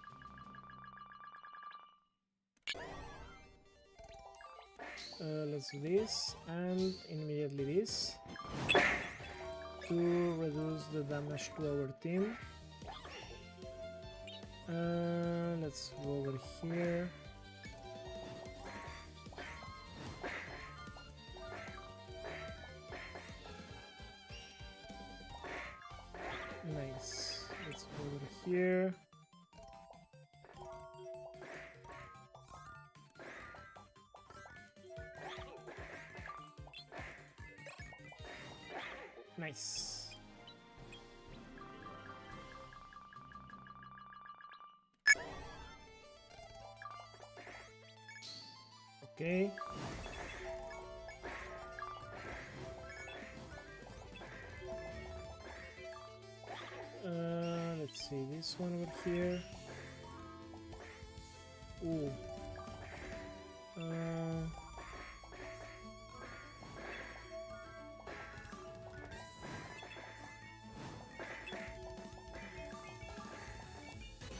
Let's do this and immediately this to reduce the damage to our team. Let's go over here. Nice. Let's go over here. Nice. Okay. Let's see this one over here. Ooh.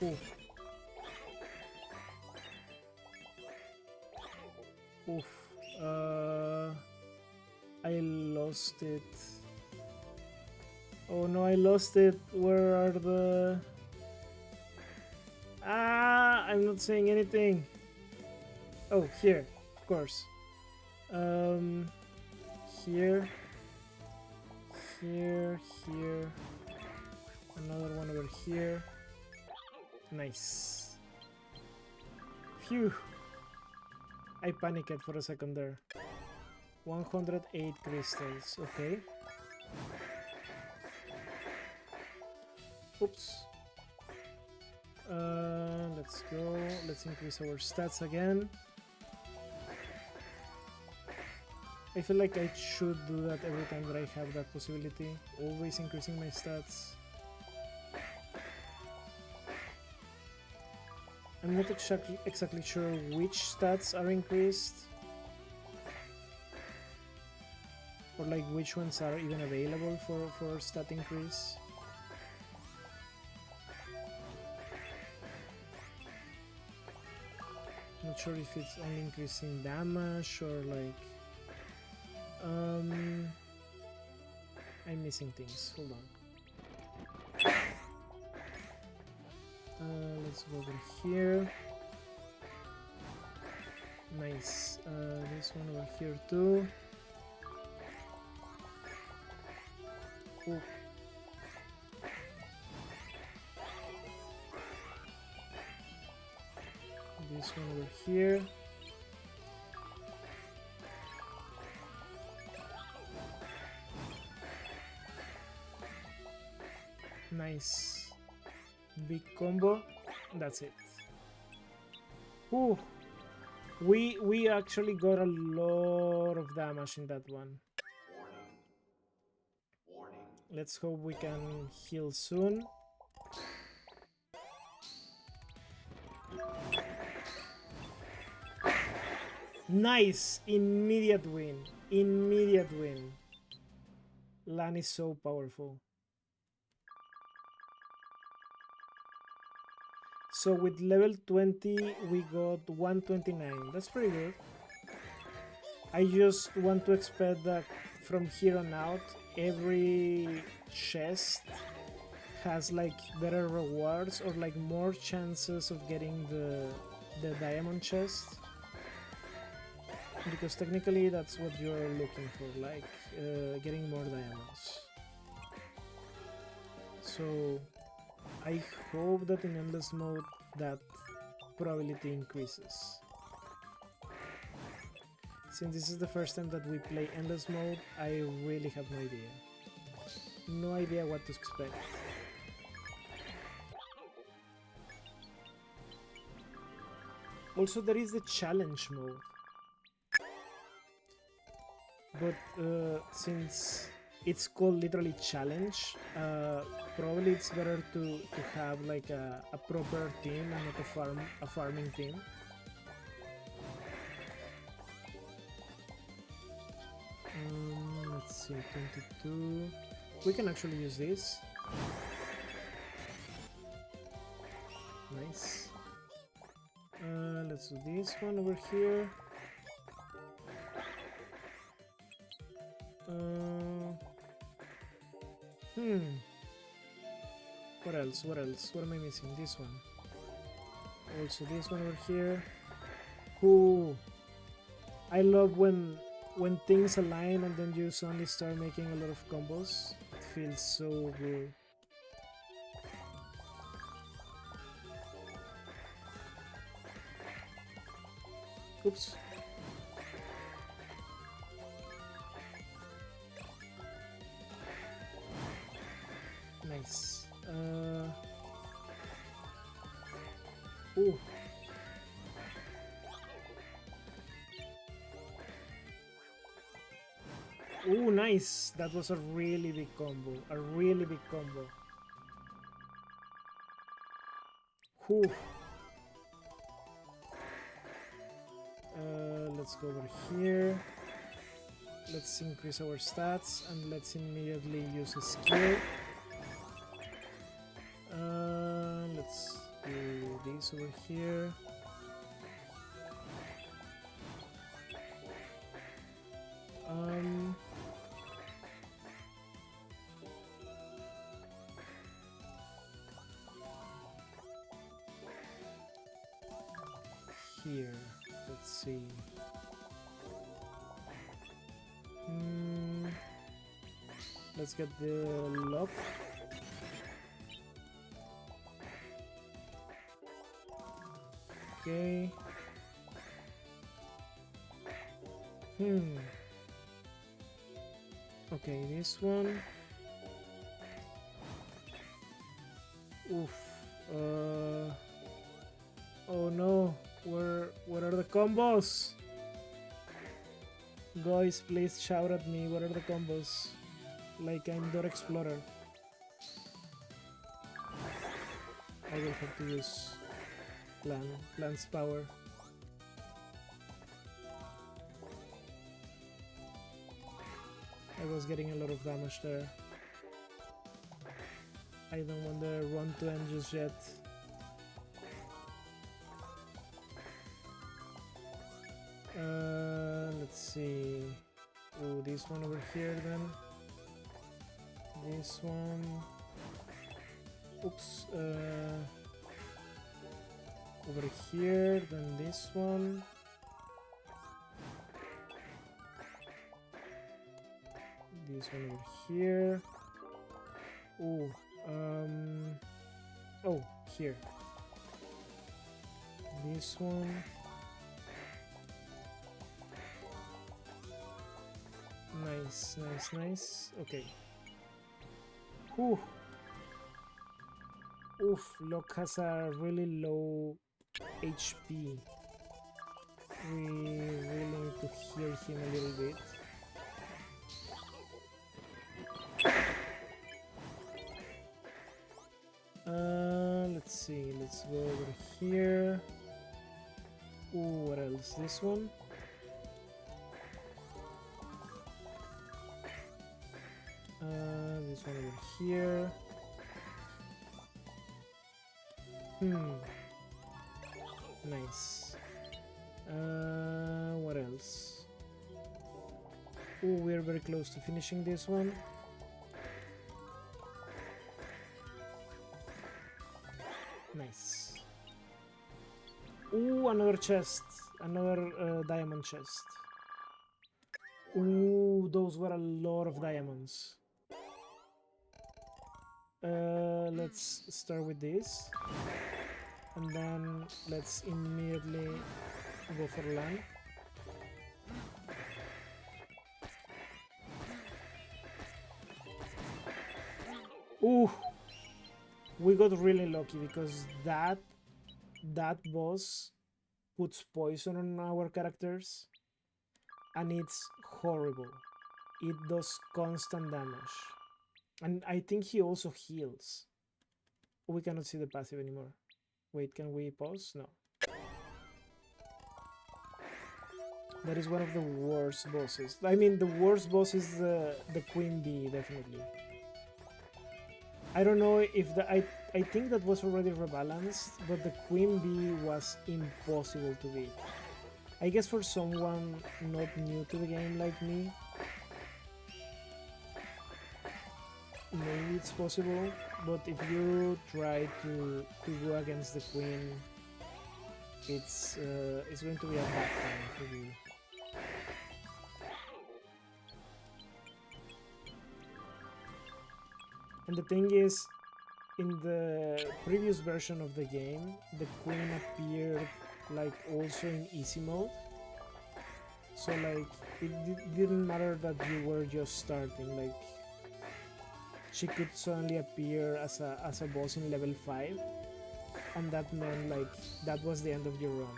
Oof. Oof. I lost it. Oh no, I lost it. Where are the... Ah, I'm not saying anything. Oh, here, of course. Here. Here, here. Another one over here. Nice. Phew. I panicked for a second there. 108 crystals, okay. Oops. Let's go. Let's increase our stats again. I feel like I should do that every time that I have that possibility. Always increasing my stats. I'm not exactly sure which stats are increased. Or like which ones are even available for stat increase. Not sure if it's only increasing damage or like... I'm missing things. Hold on. Let's go over here. Nice. This one over here too. Ooh. This one over here. Nice. Big combo. That's it. Ooh. We actually got a lot of damage in that one. Warning. Let's hope we can heal soon. Nice! Immediate win. Immediate win. Lan is so powerful. So with level 20 we got 129. That's pretty good. I just want to expect that from here on out every chest has like better rewards or like more chances of getting the diamond chest, because technically that's what you're looking for, like getting more diamonds. So I hope that in endless mode that probability increases. Since this is the first time that we play endless mode, I really have no idea. No idea what to expect. Also, there is the challenge mode. But since it's called literally challenge, probably it's better to have like a proper team and not a farming team. Let's see, 22. We can actually use this. Nice. Let's do this one over here. What else? What else? What am I missing? This one. Also this one over here. Ooh. I love when things align and then you suddenly start making a lot of combos. It feels so good. Oops. Nice. Ooh. Ooh, nice. That was a really big combo. A really big combo. Whew. Let's go over here. Let's increase our stats and let's immediately use a skill. Let's do this over here. Here, let's see. Let's get the lock. Okay. Okay, this one. Oof. Oh no. What are the combos? Guys, please shout at me. What are the combos? Like I'm Dora Explorer. I will have to use Plan's power. I was getting a lot of damage there. I don't want the run to end just yet. Let's see. Oh, this one over here then. This one. Oops. Over here, then this one. This one over here. Oh, oh, here. This one. Nice, nice, nice. Okay. Ooh. Oof, Locke has a really low HP. We really need to heal him a little bit. Let's see, let's go over here. Ooh, what else? This one? This one over here. Nice. What else? Oh, we're very close to finishing this one. Nice. Ooh, another chest. Another diamond chest. Ooh, those were a lot of diamonds. Let's start with this. And then let's immediately go for land. Ooh, we got really lucky because that boss puts poison on our characters and it's horrible. It does constant damage. And I think he also heals. We cannot see the passive anymore. Wait, can we pause? No. That is one of the worst bosses. I mean, the worst boss is the Queen Bee, definitely. I don't know if I think that was already rebalanced, but the Queen Bee was impossible to beat. I guess for someone not new to the game like me, maybe it's possible, but if you try to go against the Queen, it's going to be a bad time for you. And the thing is, in the previous version of the game, the Queen appeared like also in easy mode. So like it didn't matter that you were just starting, like she could suddenly appear as a boss in level 5, and that meant like that was the end of your run.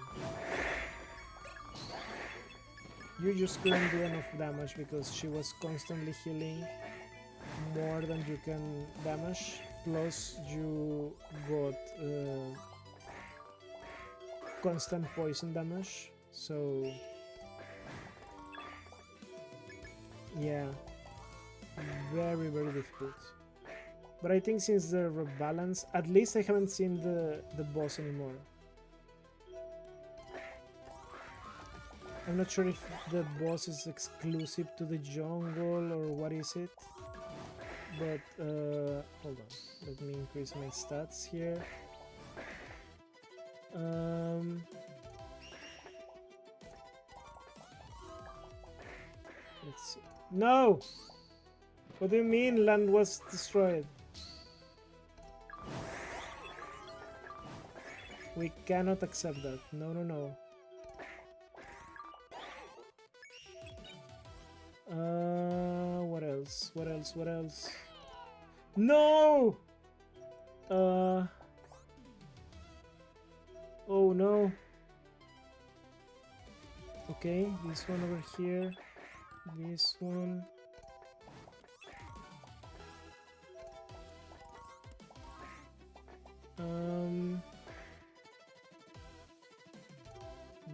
You just couldn't do enough damage because she was constantly healing more than you can damage, plus you got constant poison damage, so yeah, very difficult. But I think since the rebalance, at least I haven't seen the boss anymore. I'm not sure if the boss is exclusive to the jungle or what is it. But hold on, let me increase my stats here. Let's see. No! What do you mean land was destroyed? We cannot accept that. No, no, no. What else? What else? What else? No! Oh no. Okay, this one over here. This one.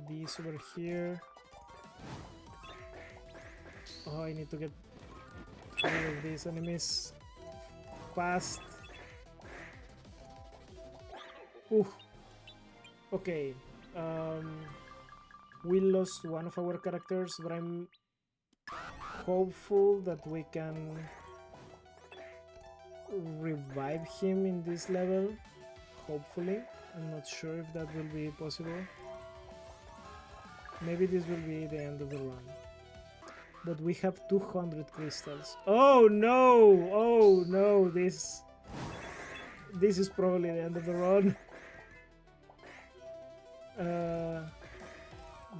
This over here. Oh, I need to get rid of these enemies fast. Ooh. Okay. We lost one of our characters, but I'm hopeful that we can revive him in this level. Hopefully. I'm not sure if that will be possible. Maybe this will be the end of the run. But we have 200 crystals. Oh no! Oh no! This is probably the end of the run.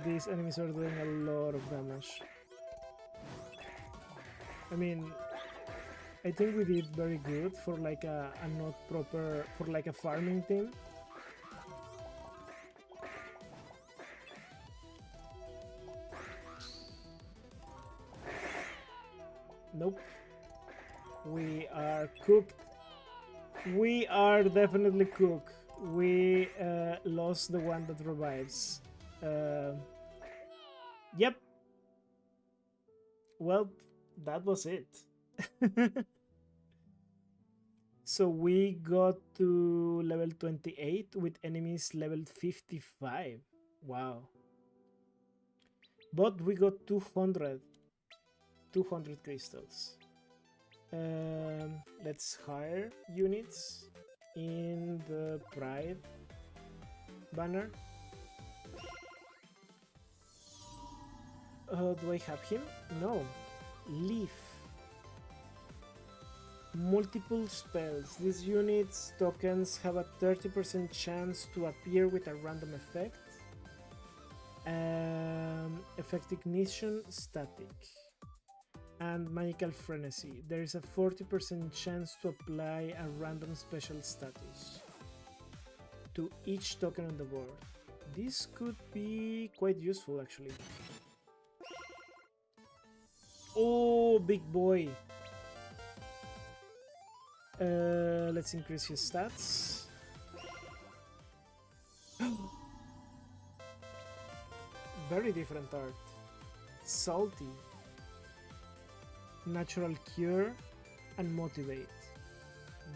These enemies are doing a lot of damage. I mean, I think we did very good for like a not proper, for like a farming team. Nope. We are cooked. We are definitely cooked. We lost the one that revives. Yep. Well, that was it. So we got to level 28 with enemies level 55. Wow. But we got 200 crystals. Let's hire units in the Pride banner. Do I have him? No. Leaf. Multiple spells. These units tokens have a 30% chance to appear with a random effect. Effect ignition static. And magical frenzy. There is a 40% chance to apply a random special status to each token on the board. This could be quite useful actually. Oh, big boy. Let's increase his stats. Very different art. Salty. Natural Cure and Motivate.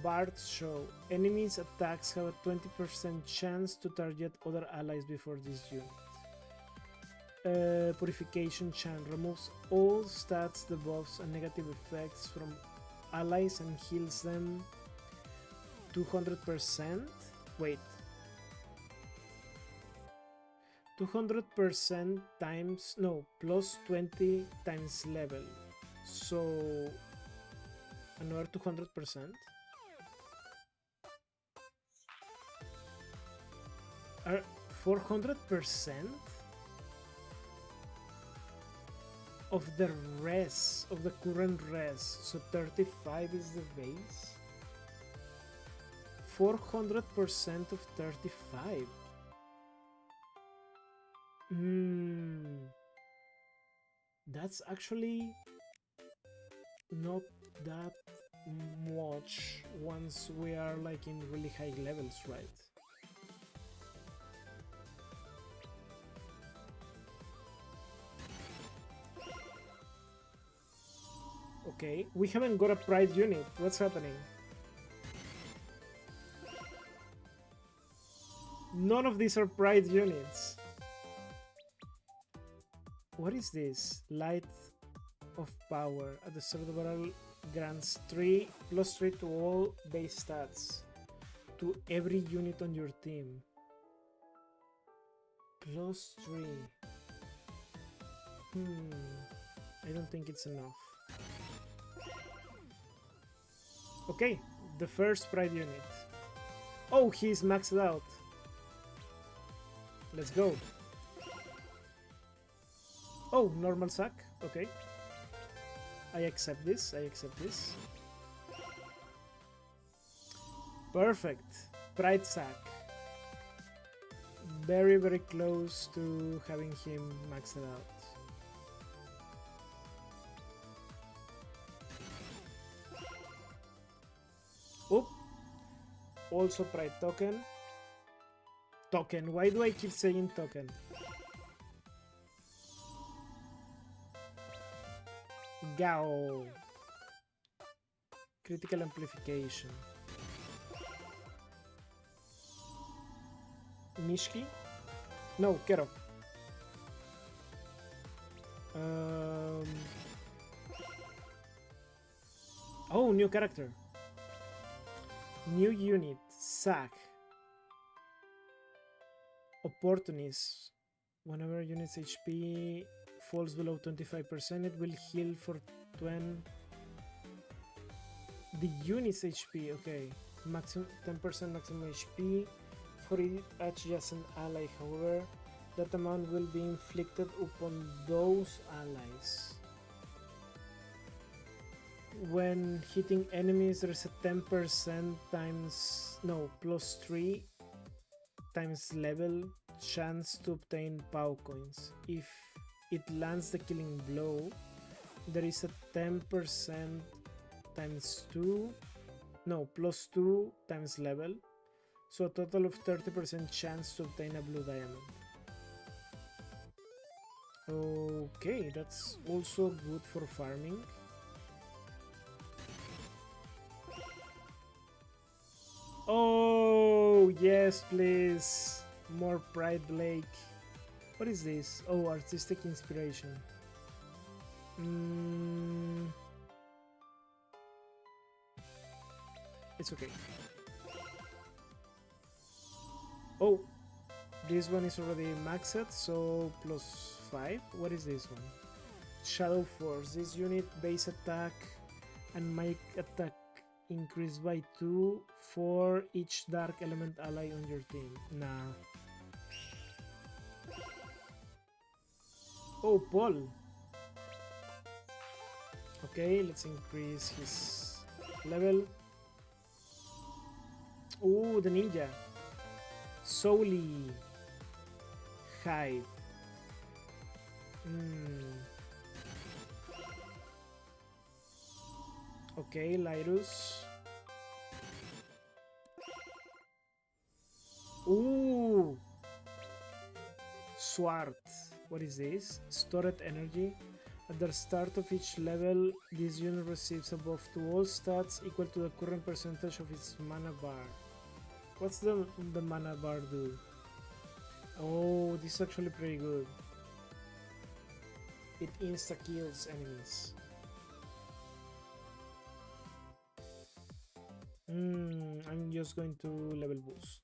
Bard's Show. Enemies' attacks have a 20% chance to target other allies before this unit. Purification Chant removes all stats, debuffs, and negative effects from allies and heals them 200%. Wait. 200% times, no, plus 20 times level. So another 200%. 400% of the res, of the current res. So 35 is the base. 400% of 35. That's actually not that much once we are like in really high levels, right? Okay, we haven't got a pride unit. What's happening? None of these are pride units. What is this? Light of Power. At the start of the battle grants 3 plus 3 to all base stats to every unit on your team. Plus 3. I don't think it's enough. Okay, the first pride unit. Oh, he's maxed out. Let's go. Oh, normal sack. Okay. I accept this. I accept this. Perfect. Pride sack. Very, very close to having him maxed out. Oop. Also pride token. Token. Why do I keep saying token? Gao. Critical amplification. Nishiki? No, Kero. Um, oh, new character. New unit. Sack. Opportunist. Whenever unit's HP falls below 25%, it will heal for 20. The unit's HP, okay. Maximum 10% maximum HP for each adjacent ally. However, that amount will be inflicted upon those allies. When hitting enemies, there is a 10% times plus 3 times level chance to obtain POW coins. If it lands the killing blow, there is a 10% times 2 plus 2 times level, so a total of 30% chance to obtain a blue diamond. Okay, that's also good for farming. Oh yes, please, more Pride Blake. What is this? Oh, artistic inspiration. It's okay. Oh, this one is already maxed, so +5. What is this one? Shadow Force. This unit base attack and magic attack increase by 2 for each dark element ally on your team. Nah. Oh, Paul. Okay, let's increase his level. Oh, the ninja. Souli. Hide. Okay, Lyrus. Ooh! Sword. What is this? Stored energy. At the start of each level, this unit receives a buff to all stats equal to the current percentage of its mana bar. What's the mana bar do? Oh, this is actually pretty good. It insta-kills enemies. I'm just going to level boost.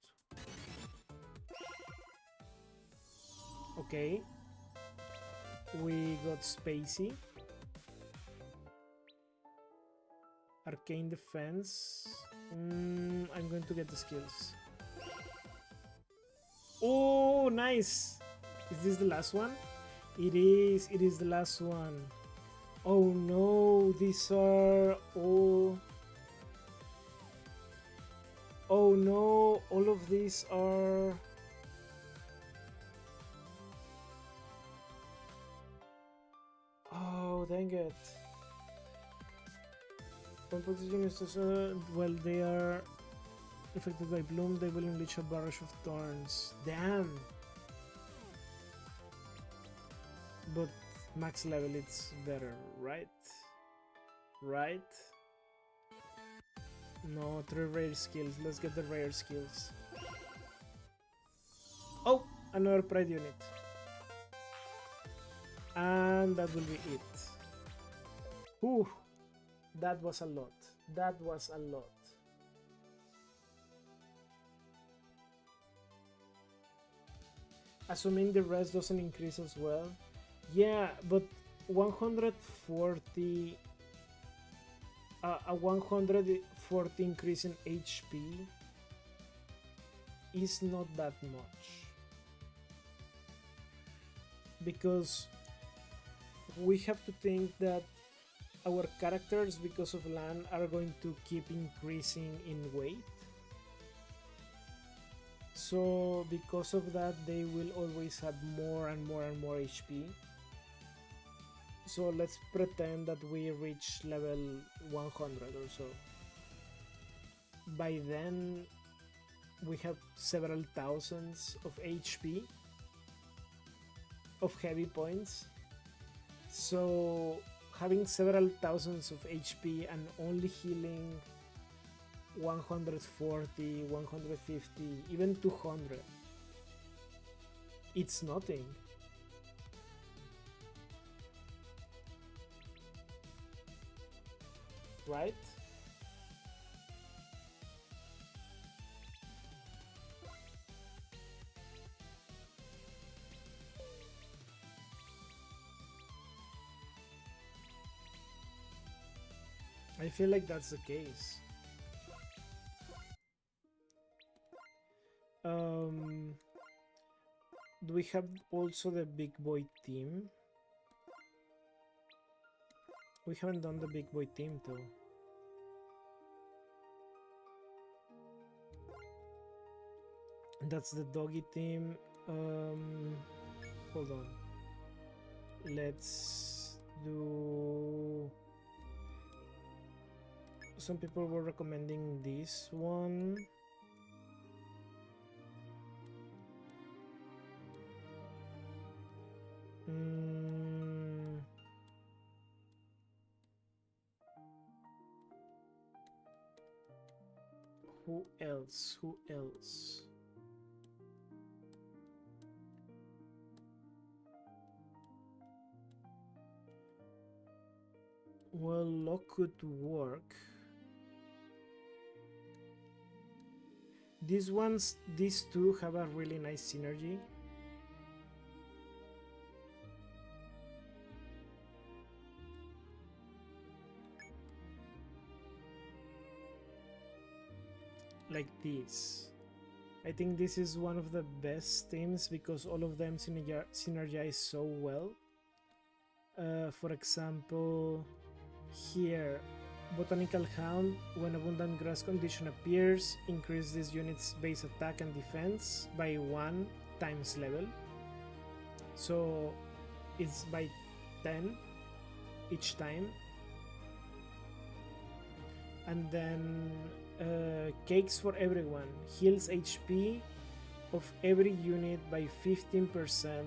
Okay. We got Spacey. Arcane Defense. I'm going to get the skills. Oh, nice! Is this the last one? It is the last one. Oh no, these are all... Oh no, all of these are... Oh, dang it. Well, they are affected by bloom, they will unleash a barrage of thorns. Damn! But max level it's better, right? Right? No, 3 rare skills. Let's get the rare skills. Oh! Another Pride unit. And that will be it. Whew! That was a lot. That was a lot. Assuming the rest doesn't increase as well. Yeah, but 140... a 140 increase in HP is not that much. Because we have to think that our characters, because of land, are going to keep increasing in weight. So because of that, they will always have more and more and more HP. So let's pretend that we reach level 100 or so. By then, we have several thousands of HP, of heavy points. So having several thousands of HP and only healing 140, 150, even 200, it's nothing. right? I feel like that's the case. Do we have also the big boy team? We haven't done the big boy team though. That's the doggy team. Hold on. Let's do. Some people were recommending this one. Who else? Who else? Well, lock could work. These two have a really nice synergy. Like this. I think this is one of the best teams because all of them synergize so well. For example, here, Botanical Hound, when Abundant Grass condition appears, increase this unit's base attack and defense by 1 times level. So it's by 10 each time. And then Cakes for Everyone heals HP of every unit by 15%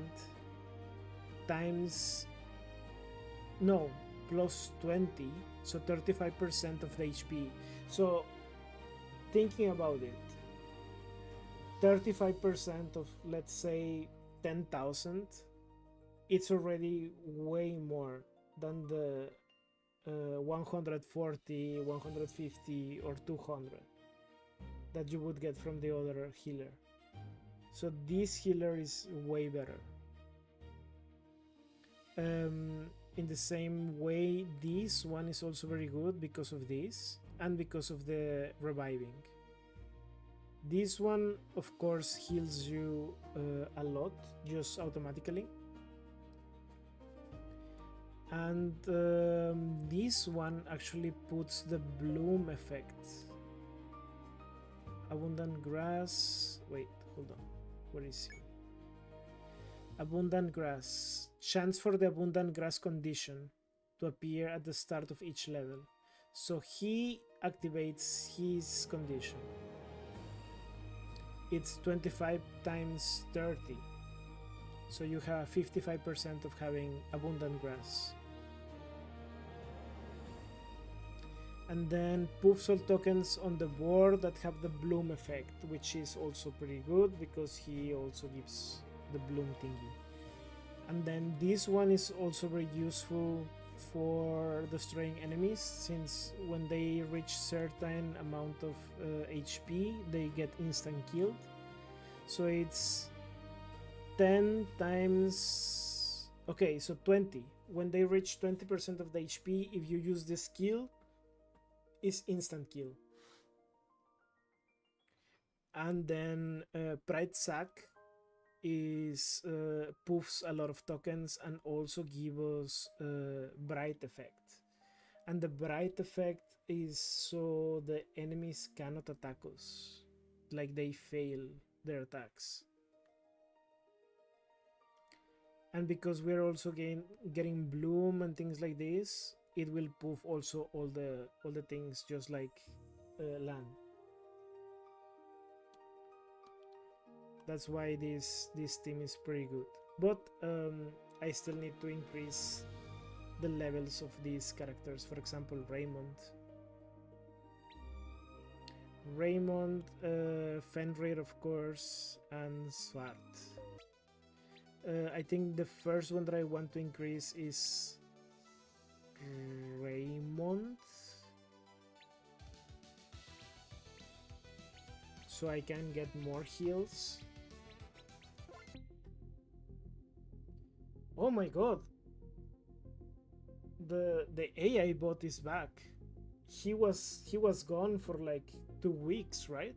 times plus 20, so 35% of the HP. So thinking about it, 35% of, let's say, 10,000, it's already way more than the 140, 150 or 200 that you would get from the other healer. So this healer is way better. In the same way, this one is also very good because of this and because of the reviving. This one, of course, heals you a lot just automatically. And this one actually puts the bloom effect. Abundant Grass. Wait, hold on. Where is he? Abundant Grass. Chance for the Abundant Grass condition to appear at the start of each level. So he activates his condition. It's 25 times 30. So you have 55% of having Abundant Grass. And then poofs all tokens on the board that have the bloom effect, which is also pretty good because he also gives the bloom thingy. And then this one is also very useful for destroying enemies, since when they reach certain amount of HP, they get instant killed. So it's 10 times... Okay, so 20. When they reach 20% of the HP, if you use this skill, is instant kill. And then Pride Sack is poofs a lot of tokens and also give us Bright effect. And the Bright effect is so the enemies cannot attack us, like they fail their attacks. And because we're also getting bloom and things like this, it will poof also all the things, just like land. That's why this team is pretty good. But I still need to increase the levels of these characters. For example, Raymond, Fenrir, of course, and Svart. I think the first one that I want to increase is Raymond. so I can get more heals. Oh my god, the AI bot is back. He was gone for like 2 weeks, right?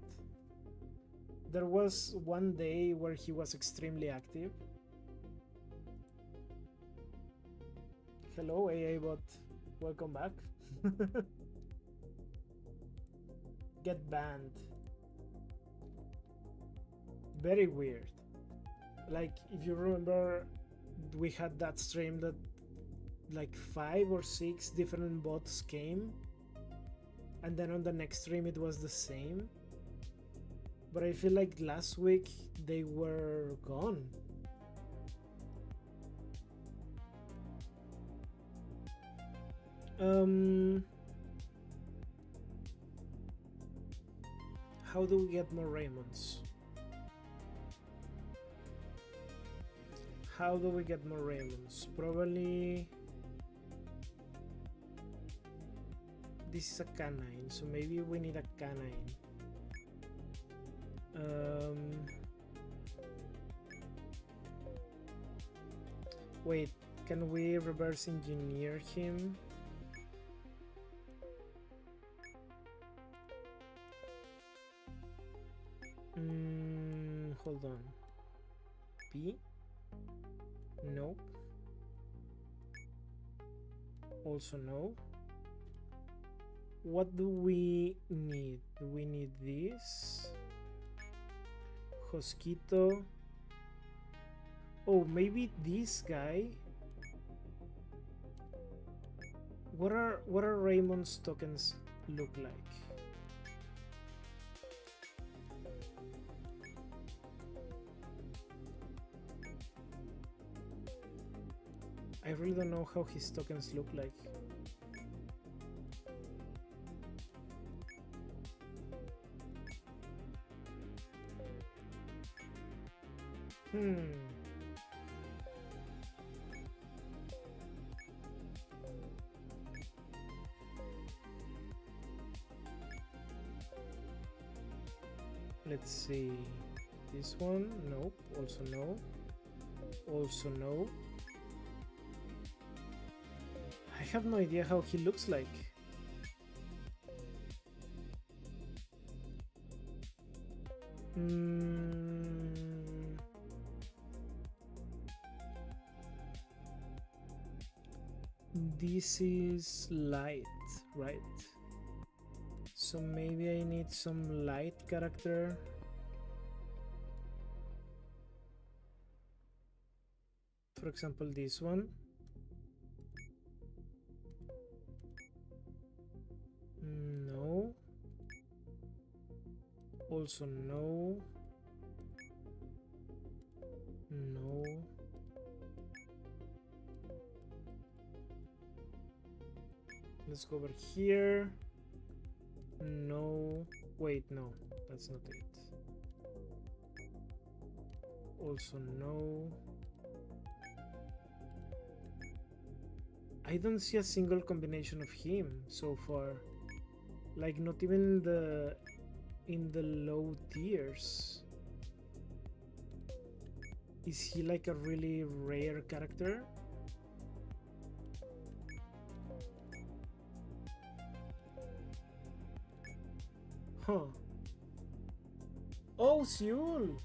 There was one day where he was extremely active. Hello, AI bot. Welcome back. Get banned. Very weird. Like, if you remember, we had that stream that like 5 or 6 different bots came, and then on the next stream it was the same. But I feel like last week they were gone. How do we get more Raymonds? How do we get more Raymonds? Probably this is a canine, so maybe we need a canine. Wait, can we reverse engineer him? Hold on. P? Nope. Also no. What do we need? Do we need this? Hosquito. Oh, maybe this guy. What are Raymond's tokens look like? I really don't know how his tokens look like. Let's see. This one, nope. Also no. Also no. I have no idea how he looks like. This is light, right? So maybe I need some light character. For example, this one. No. Also no. No. Let's go over here. No. Wait, no. That's not it. Also no. I don't see a single combination of him so far. Like, not even in the low tiers. Is he like a really rare character? Huh. Oh, Seul!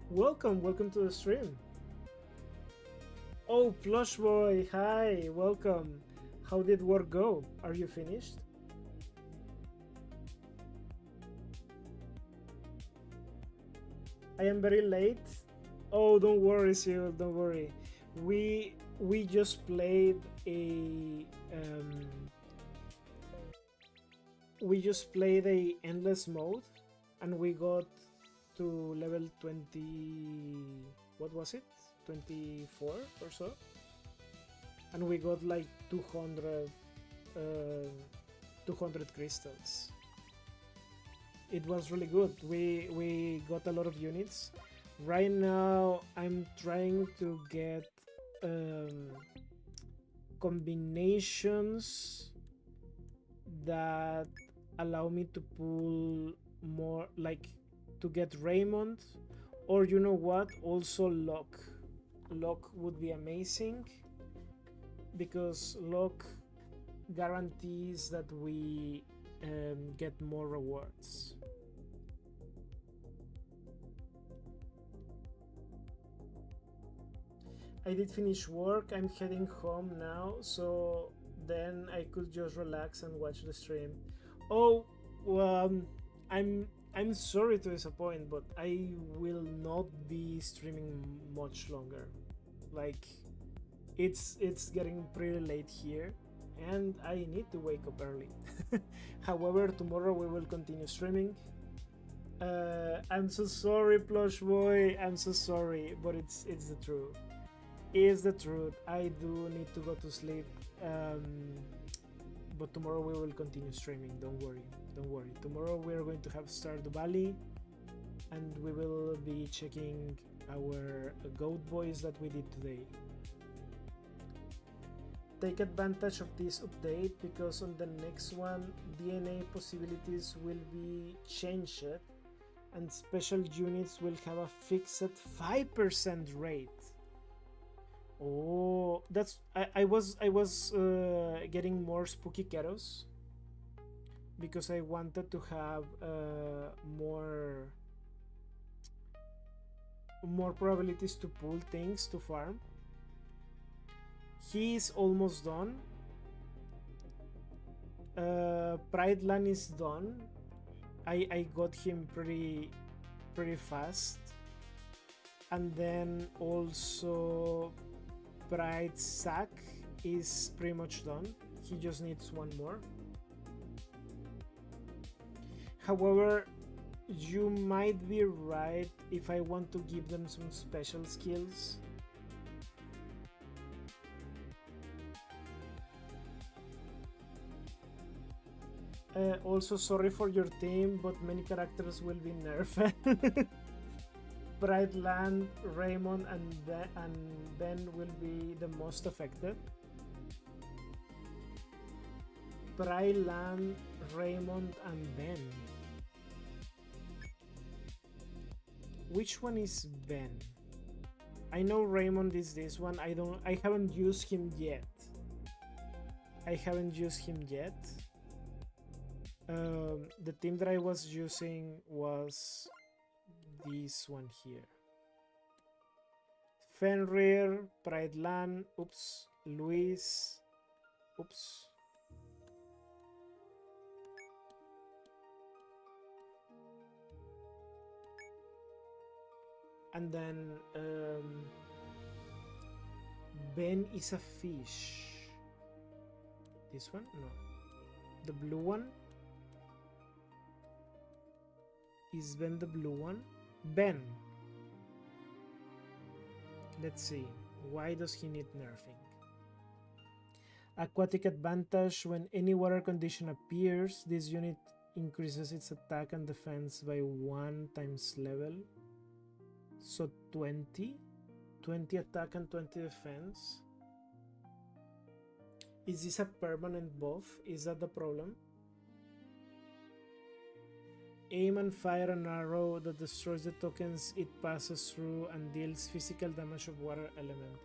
Welcome to the stream. Oh, Plush Boy, hi, welcome. How did work go? Are you finished? I am very late. Oh, don't worry, Seul, don't worry. We just played a endless mode, and we got to level 20. What was it? 24 or so, and we got like 200 crystals. It was really good. We got a lot of units. Right now I'm trying to get combinations that allow me to pull more, like to get Raymond, or you know what? Also Locke. Locke would be amazing because Locke guarantees that we get more rewards. I did finish work. I'm heading home now, so then I could just relax and watch the stream. Oh, well, I'm sorry to disappoint, but I will not be streaming much longer. Like, it's getting pretty late here, and I need to wake up early. However, tomorrow we will continue streaming. I'm so sorry, plush boy. I'm so sorry, but it's the truth. It's the truth. I do need to go to sleep. But tomorrow we will continue streaming. Don't worry. Don't worry. Tomorrow we are going to have Stardew Valley, and we will be checking our goat boys that we did today. Take advantage of this update because on the next one, DNA possibilities will be changed, and special units will have a fixed 5% rate. Oh, that's I was getting more spooky keros because I wanted to have more probabilities to pull things to farm. He's almost done. Pride Land is done. I got him pretty fast, and then also Pride Sack is pretty much done. He just needs one more. However, you might be right if I want to give them some special skills. Also, sorry for your team, but many characters will be nerfed. Pride Land, Raymond, and Ben will be the most affected. Pride Land, Raymond, and Ben. Which one is Ben? I know Raymond is this one. I haven't used him yet. The team that I was using was this one here. Fenrir, Pride Land, oops, Luis, oops. And then Ben is a fish. This one? No. The blue one? Is Ben the blue one? Ben. Let's see. Why does he need nerfing? Aquatic advantage. When any water condition appears, this unit increases its attack and defense by 1 times level. So 20? 20 attack and 20 defense. Is this a permanent buff? Is that the problem? Aim and fire an arrow that destroys the tokens it passes through and deals physical damage of water element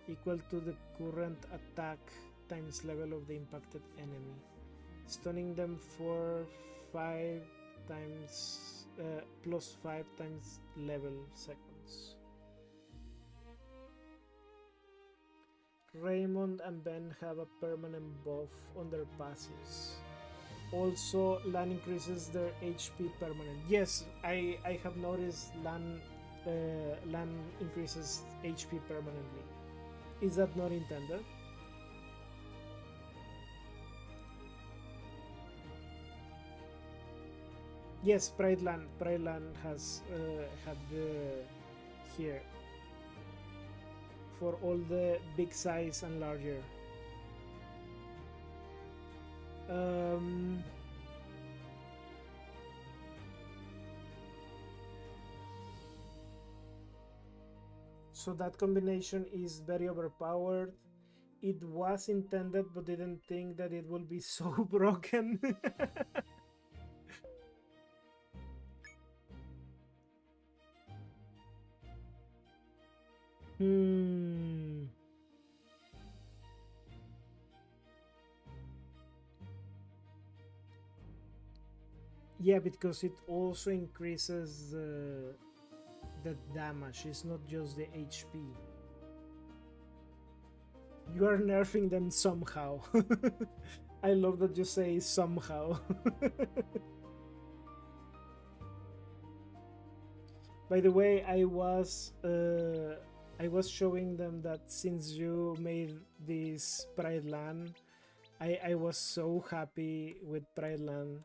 equal to the current attack times level of the impacted enemy, stunning them for 5 times plus 5 times level seconds. Raymond and Ben have a permanent buff on their passives. Also, Lan increases their HP permanent. Yes, I have noticed Lan increases HP permanently. Is that not intended? Yes, Pride Land has had the here for all the big size and larger. So that combination is very overpowered. It was intended, but didn't think that it will be so broken. Hmm. Yeah, because it also increases the damage. It's not just the HP. You are nerfing them somehow. I love that you say somehow. By the way, I was showing them that since you made this Pride Land, I was so happy with Pride Land.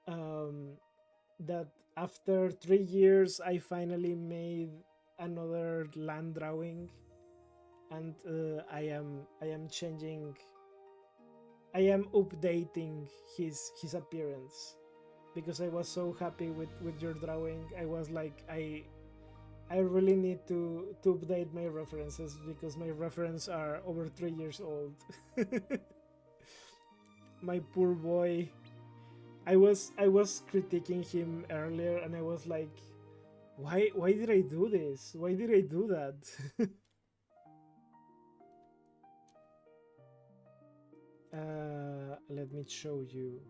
Um, that after 3 years, I finally made another land drawing, and I am changing. I am updating his appearance because I was so happy with your drawing. I was like I really need to update my references because my references are over 3 years old. My poor boy. I was critiquing him earlier and I was like, why did I do this? Why did I do that? Let me show you.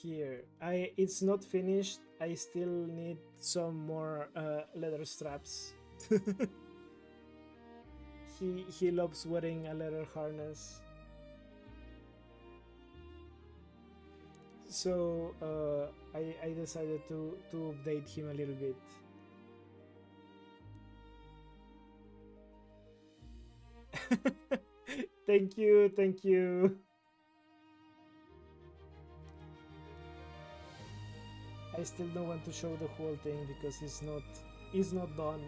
Here, it's not finished. I still need some more leather straps. He loves wearing a leather harness. So I decided to update him a little bit. Thank you, thank you. I still don't want to show the whole thing because it's not done.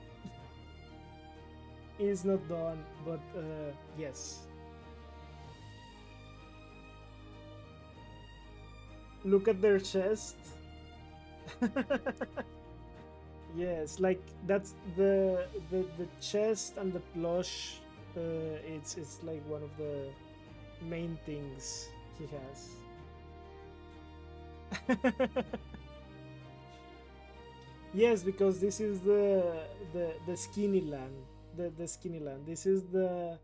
It's not done, but yes. Look at their chest. Yes, like that's the chest and the plush. It's like one of the main things he has. Yes, because this is the skinny land, the skinny land. This is the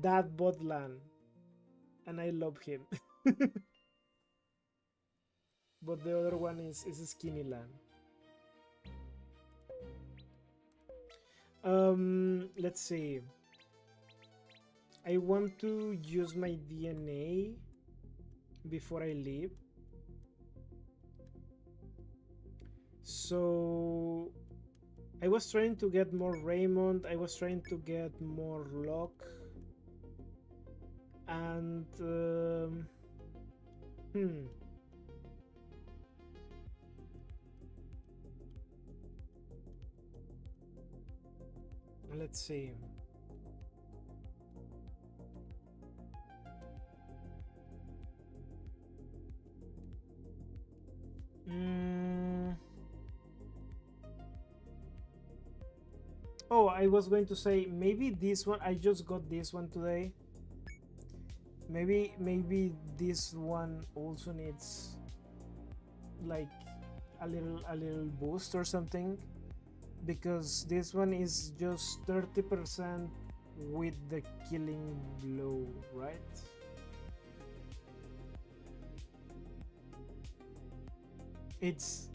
dad bod land, and I love him. But the other one is skinny land. Let's see. I want to use my DNA before I leave. So I was trying to get more Raymond. I was trying to get more Locke. And let's see. Oh, I was going to say maybe this one. I just got this one today. Maybe this one also needs like a little boost or something, because this one is just 30% with the killing blow, right? It's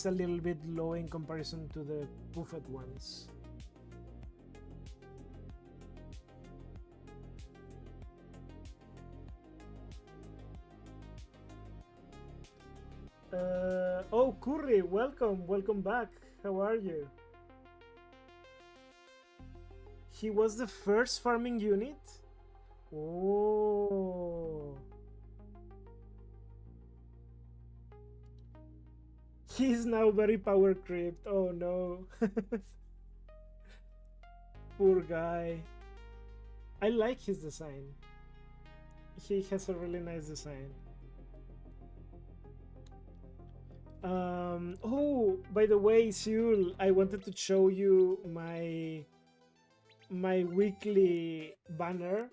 a little bit low in comparison to the buffet ones. Oh, Curry, welcome back. How are you? He was the first farming unit? Oh. He's now very power creeped. Oh no. Poor guy. I like his design. He has a really nice design. Oh, by the way, Seul, I wanted to show you my weekly banner.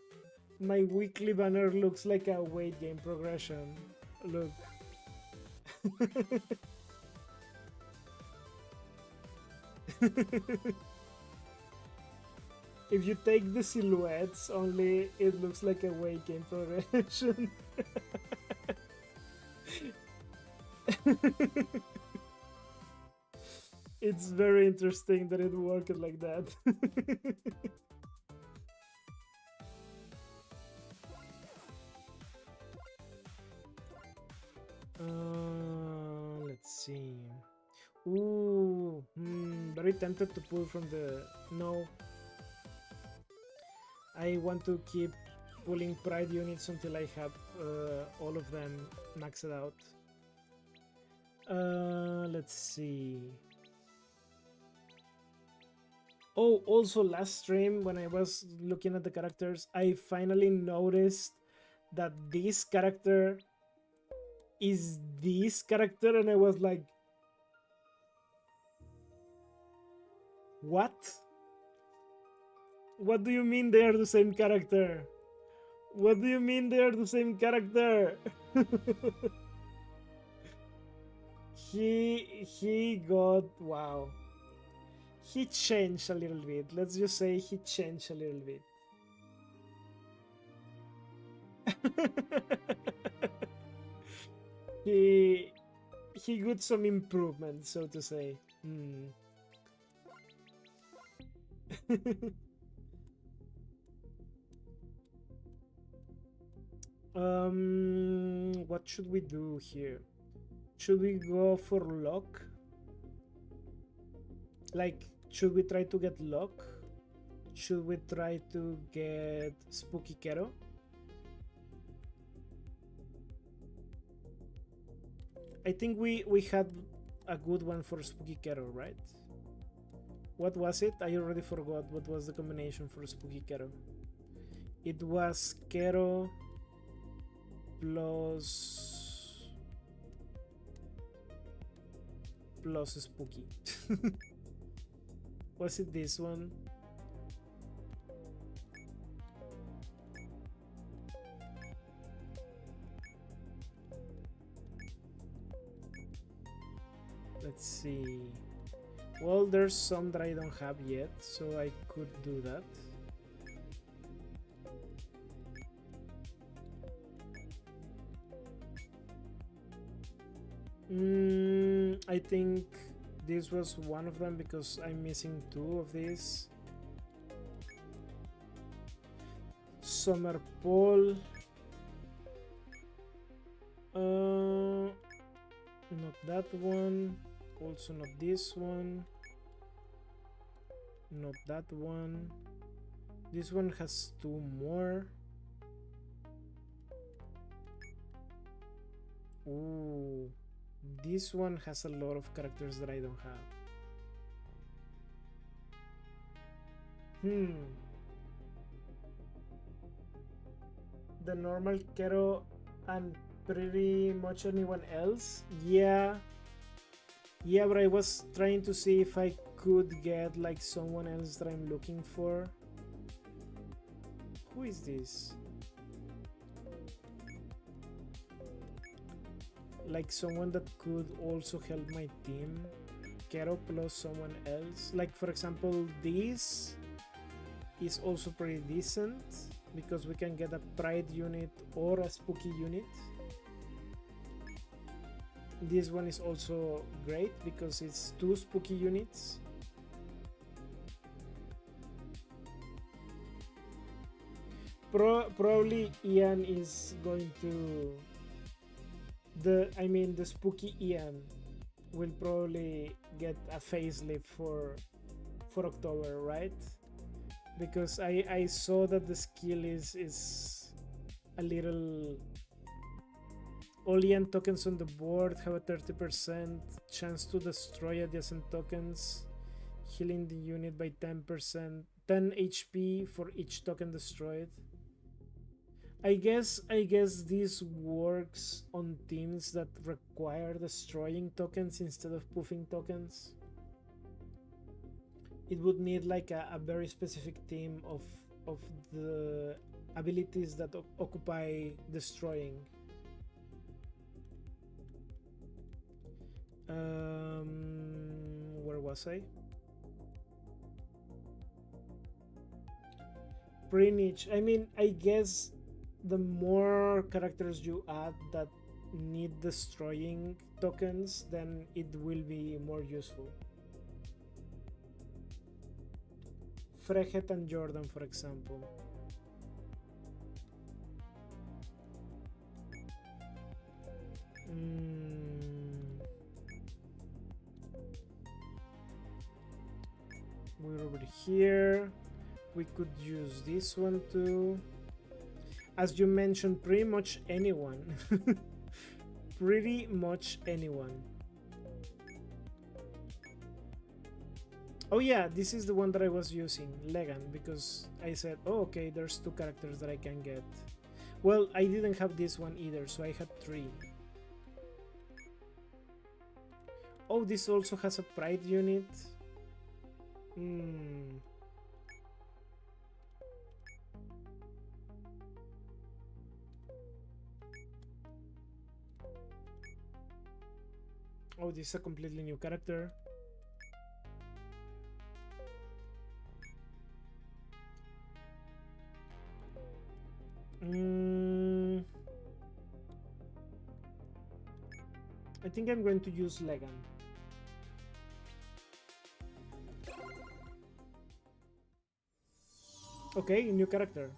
My weekly banner looks like a weight gain progression. Look. If you take the silhouettes only, it looks like a weight gain progression. It's very interesting that it worked like that. Let's see. Ooh, very tempted to pull from the... No. I want to keep pulling pride units until I have all of them maxed out. Let's see. Oh, also last stream when I was looking at the characters, I finally noticed that this character is this character, and I was like, what? What do you mean they are the same character? What do you mean they are the same character? he got, wow. He changed a little bit. Let's just say he changed a little bit. he got some improvement, so to say. What should we do here? Should we go for luck? Like, should we try to get luck? Should we try to get Spooky Kero? I think we had a good one for Spooky Kero, right? What was it? I already forgot what was the combination for Spooky Kero. It was Kero plus Spooky. Was it this one? Let's see. Well, there's some that I don't have yet, so I could do that. I think this was one of them because I'm missing two of these. Summer Paul. Not that one. Also not this one. Not that one. This one has two more. Ooh. This one has a lot of characters that I don't have. The normal Kero and pretty much anyone else? Yeah, but I was trying to see if I could get like someone else that I'm looking for. Who is this? Like someone that could also help my team. Kero plus someone else. Like for example, this is also pretty decent because we can get a pride unit or a spooky unit. This one is also great because it's two spooky units. Probably Ian is going to... the spooky Ian will probably get a facelift for October, right? Because I saw that the skill is a little... all Ian tokens on the board have a 30% chance to destroy adjacent tokens, healing the unit by 10%, 10 HP for each token destroyed. I guess this works on teams that require destroying tokens instead of puffing tokens. It would need like a very specific team of the abilities that occupy destroying. Where was I? Pretty niche. I mean, I guess the more characters you add that need destroying tokens, then it will be more useful. Frehet and Jordan, for example. We're over here. We could use this one too. As you mentioned, pretty much anyone. Pretty much anyone. Oh yeah, this is the one that I was using, Legan, because I said, oh okay, there's 2 characters that I can get. Well, I didn't have this one either, so I had 3. Oh, this also has a pride unit. Oh, this is a completely new character. I think I'm going to use Legan. Okay, new character.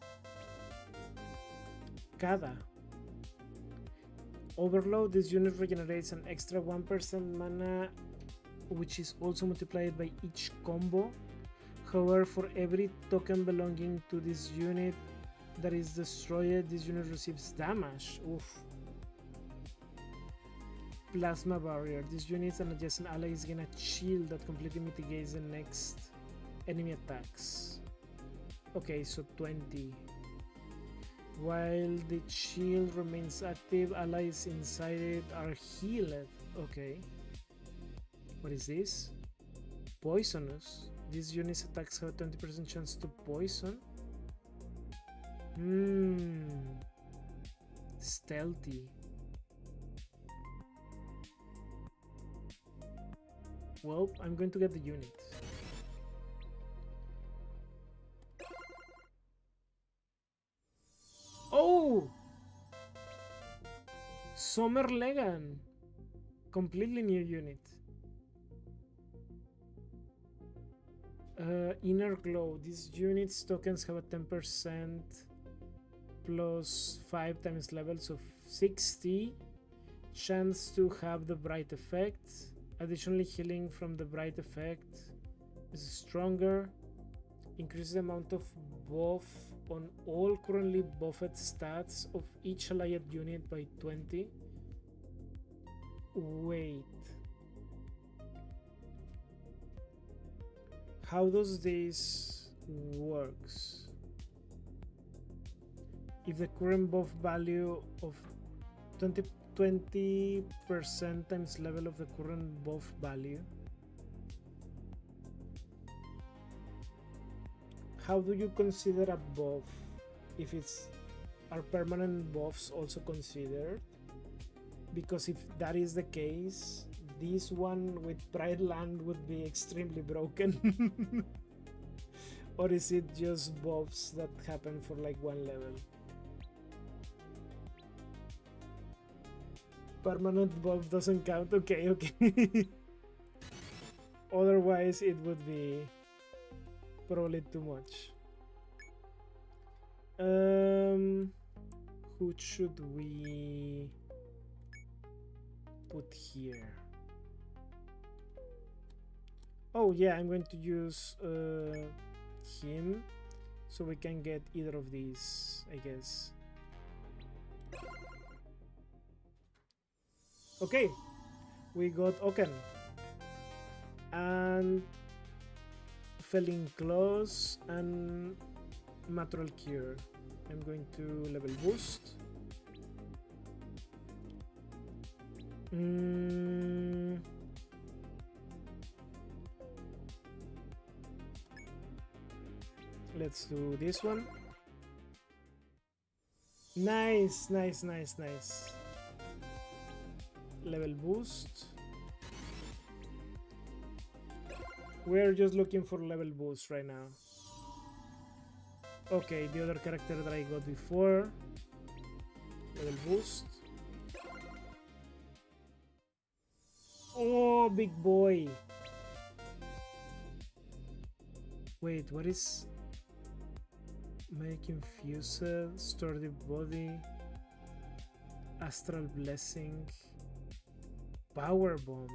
Kada. Overload, this unit regenerates an extra 1% mana, which is also multiplied by each combo. However, for every token belonging to this unit that is destroyed, this unit receives damage. Oof. Plasma barrier. This unit and adjacent allies gain a shield that completely mitigates the next enemy attacks. Okay, so 20. While the shield remains active, allies inside it are healed. Okay. What is this? Poisonous. This unit's attacks have a 20% chance to poison. Stealthy. Well, I'm going to get the unit. Oh! Summer Legan. Completely new unit. Inner Glow. These units tokens have a 10% plus 5 times levels of 60. Chance to have the bright effect. Additionally, healing from the bright effect is stronger. Increases the amount of buff on all currently buffed stats of each allied unit by 20. Wait. How does this works? If the current buff value of 20% times level of the current buff value. How do you consider a buff? If it's, are permanent buffs also considered? Because if that is the case, this one with Pride Land would be extremely broken. Or is it just buffs that happen for like 1 level? Permanent buff doesn't count. Okay, okay. Otherwise it would be probably too much. Who should we put here? Oh yeah, I'm going to use him so we can get either of these, I guess. Okay, we got Oken and Felling Claws and Natural Cure. I'm going to level boost. Let's do this one. Nice, nice, nice, nice. Level boost. We're just looking for level boost right now. Okay, the other character that I got before. Level boost. Oh, big boy. Wait, what is... Making Fused, Stardew Body, Astral Blessing, Power Bomb.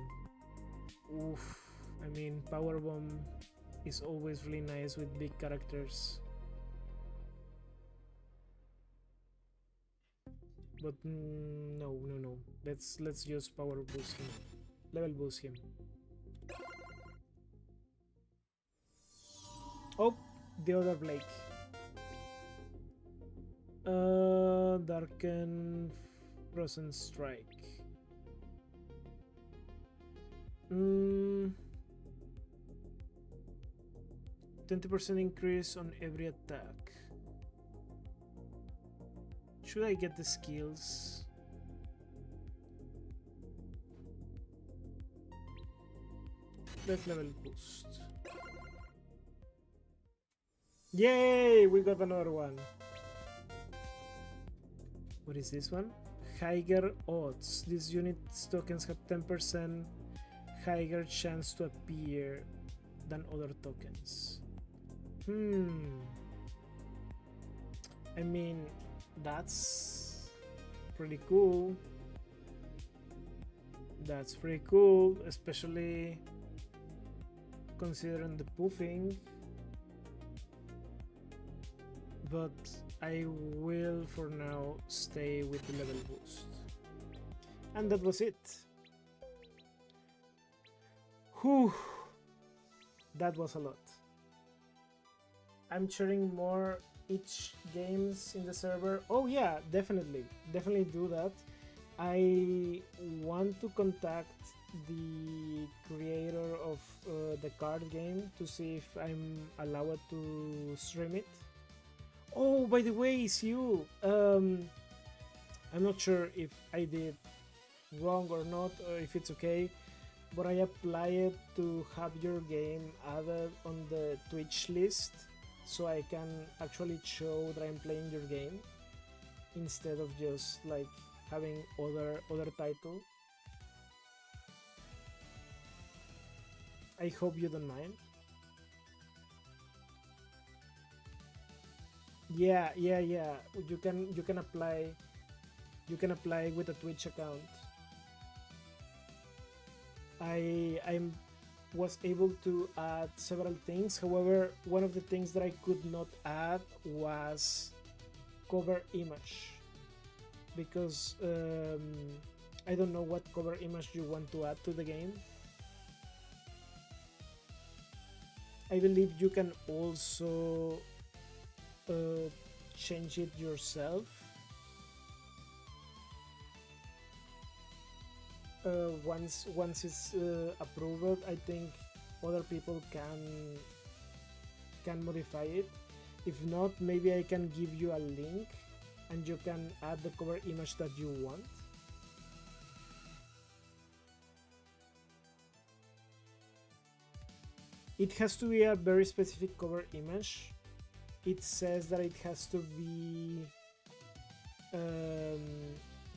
Oof. I mean, Power Bomb is always really nice with big characters. But no, no, no. Let's just power boost him. Level boost him. Oh, the other Blake. Darken Frozen Strike. 20% increase on every attack. Should I get the skills? Let's level boost. Yay! We got another one. What is this one? Higher odds. These units tokens have 10% higher chance to appear than other tokens. I mean, that's pretty cool. That's pretty cool, especially considering the poofing. But I will for now stay with the level boost. And that was it. Whew. That was a lot. I'm sharing more each games in the server. Oh yeah, definitely do that. I want to contact the creator of the card game to see if I'm allowed to stream it. Oh, by the way, it's you. I'm not sure if I did wrong or not, or if it's okay, but I applied to have your game added on the Twitch list so I can actually show that I'm playing your game instead of just like having other title. I hope you don't mind. Yeah. You can apply with a Twitch account. I was able to add several things. However, one of the things that I could not add was cover image, because I don't know what cover image you want to add to the game. I believe you can also change it yourself. Once it's approved, I think other people can modify it. If not, maybe I can give you a link and you can add the cover image that you want. It has to be a very specific cover image. It says that it has to be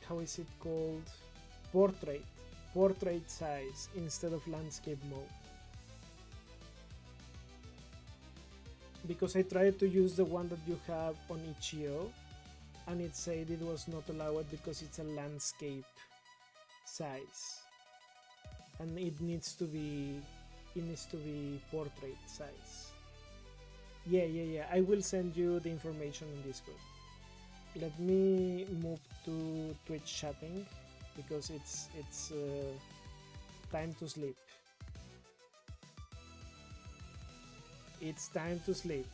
how is it called? Portrait size instead of landscape mode. Because I tried to use the one that you have on itch.io and it said it was not allowed because it's a landscape size and it needs to be portrait size. Yeah. I will send you the information in Discord. Let me move to Twitch chatting because it's time to sleep. It's time to sleep.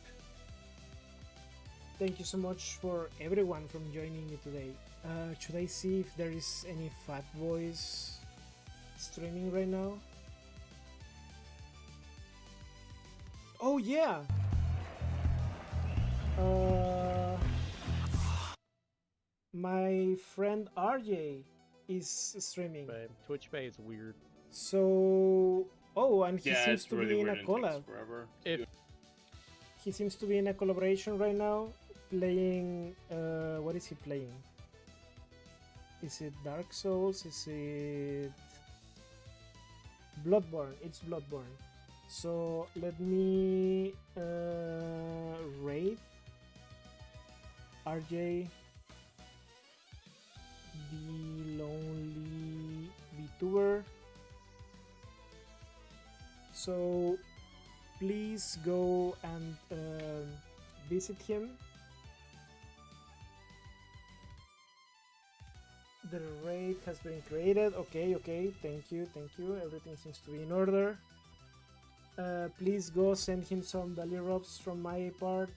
Thank you so much for everyone from joining me today. Should I see if there is any fat boys streaming right now? Oh yeah. My friend RJ is streaming. Twitch Pay is weird. So, oh, and he Yeah, seems it's to really be in a weird and takes collab. forever. If He seems to be in a collaboration right now, playing. What is he playing? Is it Dark Souls? Is it Bloodborne? It's Bloodborne. So let me rate RJ the Lonely VTuber. So please go and visit him. The raid has been created. Okay, thank you. Everything seems to be in order. Please go send him some Dali Robs from my part.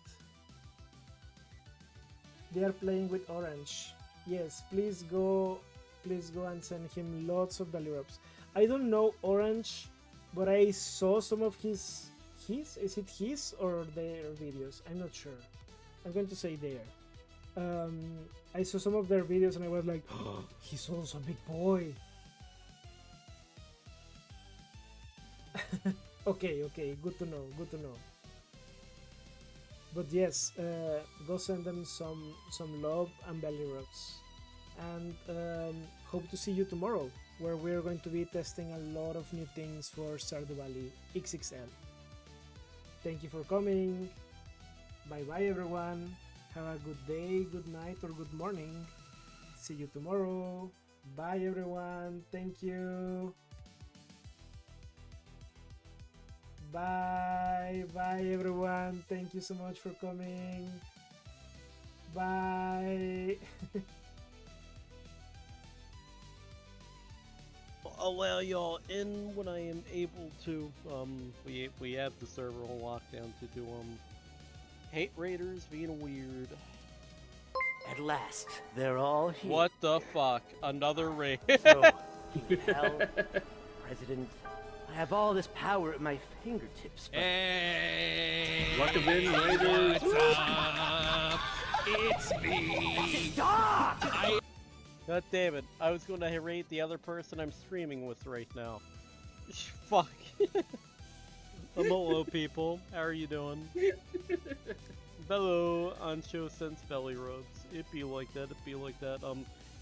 They are playing with Orange. Yes, please go and send him lots of Dali Robs. I don't know Orange, but I saw some of his is it his or their videos? I'm not sure. I'm going to say their. I saw some of their videos and I was like, oh, he's also a big boy. Okay, good to know. But yes, go send them some love and belly rubs, and hope to see you tomorrow, where we're going to be testing a lot of new things for Stardew Valley XXL. Thank you for coming. Bye bye everyone. Have a good day, good night, or good morning. See you tomorrow. Bye everyone. Thank you. Bye everyone. Thank you so much for coming. Bye. I'll allow y'all in when I am able to. We have the server on lockdown to do hate raiders being weird. At last, they're all here. What the fuck? Another raid. So, King of Hell, President, I have all this power at my fingertips. But Hey, Welcome in, Raiders. what's up? It's me. stop! God damn it! I was going to raid the other person I'm streaming with right now. Fuck. Hello, people. How are you doing? Hello, Ancho Sense Belly Rubs. It be like that.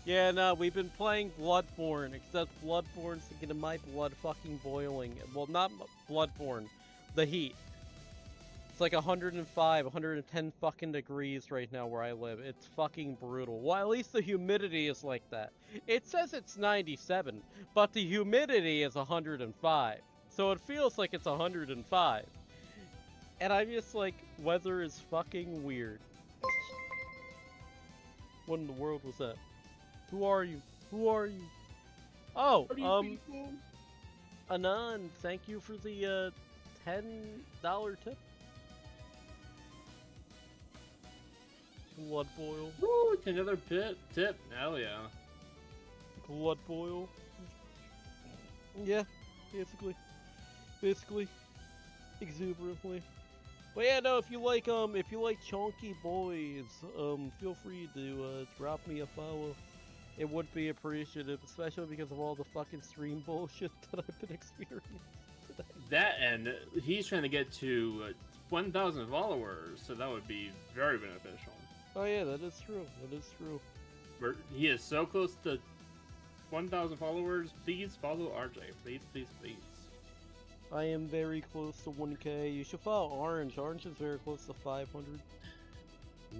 Yeah, no, we've been playing Bloodborne, except Bloodborne's getting my blood fucking boiling. Well, not Bloodborne, the heat. It's like 105, 110 fucking degrees right now where I live. It's fucking brutal. Well, at least the humidity is like that. It says it's 97, but the humidity is 105. So it feels like it's 105. And I'm just like, weather is fucking weird. What in the world was that? Who are you? Oh, Anon, thank you for the $10 tip. Blood boil. Woo, another tip. Hell yeah. Blood boil. Yeah, basically, exuberantly. But yeah, no, if you like chunky boys, feel free to drop me a follow. It would be appreciative, especially because of all the fucking stream bullshit that I've been experiencing today. That, and he's trying to get to 1,000 followers, so that would be very beneficial. Oh yeah, that is true. He is so close to 1,000 followers. Please follow RJ. Please. I am very close to 1K. You should follow Orange. Orange is very close to 500.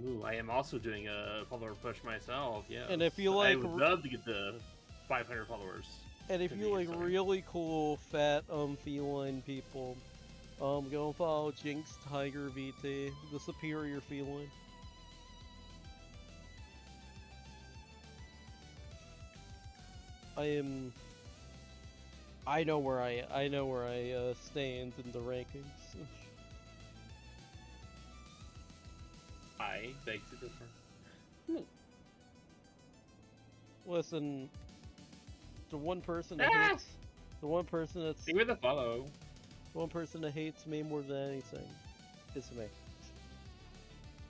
Ooh, I am also doing a follower push myself. Yeah. And if you like, I would love to get the 500 followers. And if you like really cool fat feline people, go and follow Jinx Tiger VT, the superior feline. I know where I stand in the rankings. I beg to differ. Listen, the one person that hates, the one person that's, See with a follow. the one person that hates me more than anything is me.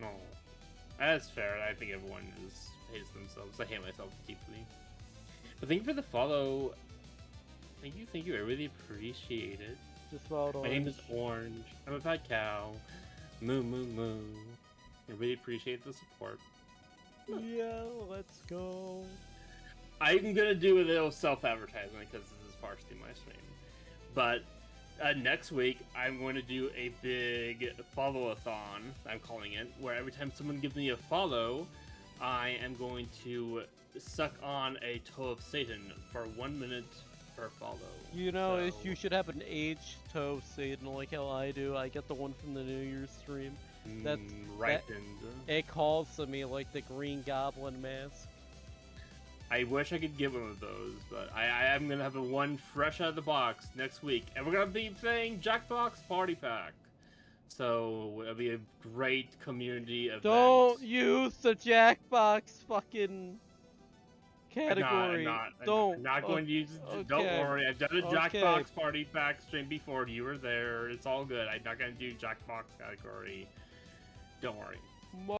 No. That's fair. I think everyone hates themselves. I hate myself deeply. But thank you for the follow. Thank you. I really appreciate it. Just about My name is Orange. I'm a fat cow. Moo moo moo. I really appreciate the support. Yeah, let's go. I'm gonna do a little self-advertisement because this is partially my stream. But next week, I'm going to do a big follow-a-thon, I'm calling it, where every time someone gives me a follow, I am going to suck on a toe of Satan for 1 minute per follow. You know, So- if you should have an H toe Satan like how I do. I get the one from the New Year's stream. That's ripened. It calls to me like the Green Goblin mask. I wish I could get one of those, but I am gonna have the one fresh out of the box next week, and we're gonna be playing Jackbox Party Pack. So it'll be a great community event. Don't use the Jackbox fucking category. I'm Don't. not going to use it. Don't okay. worry. I've done a Okay. Jackbox Party Pack stream before. You were there. It's all good. I'm not going to do Jackbox category. Don't worry.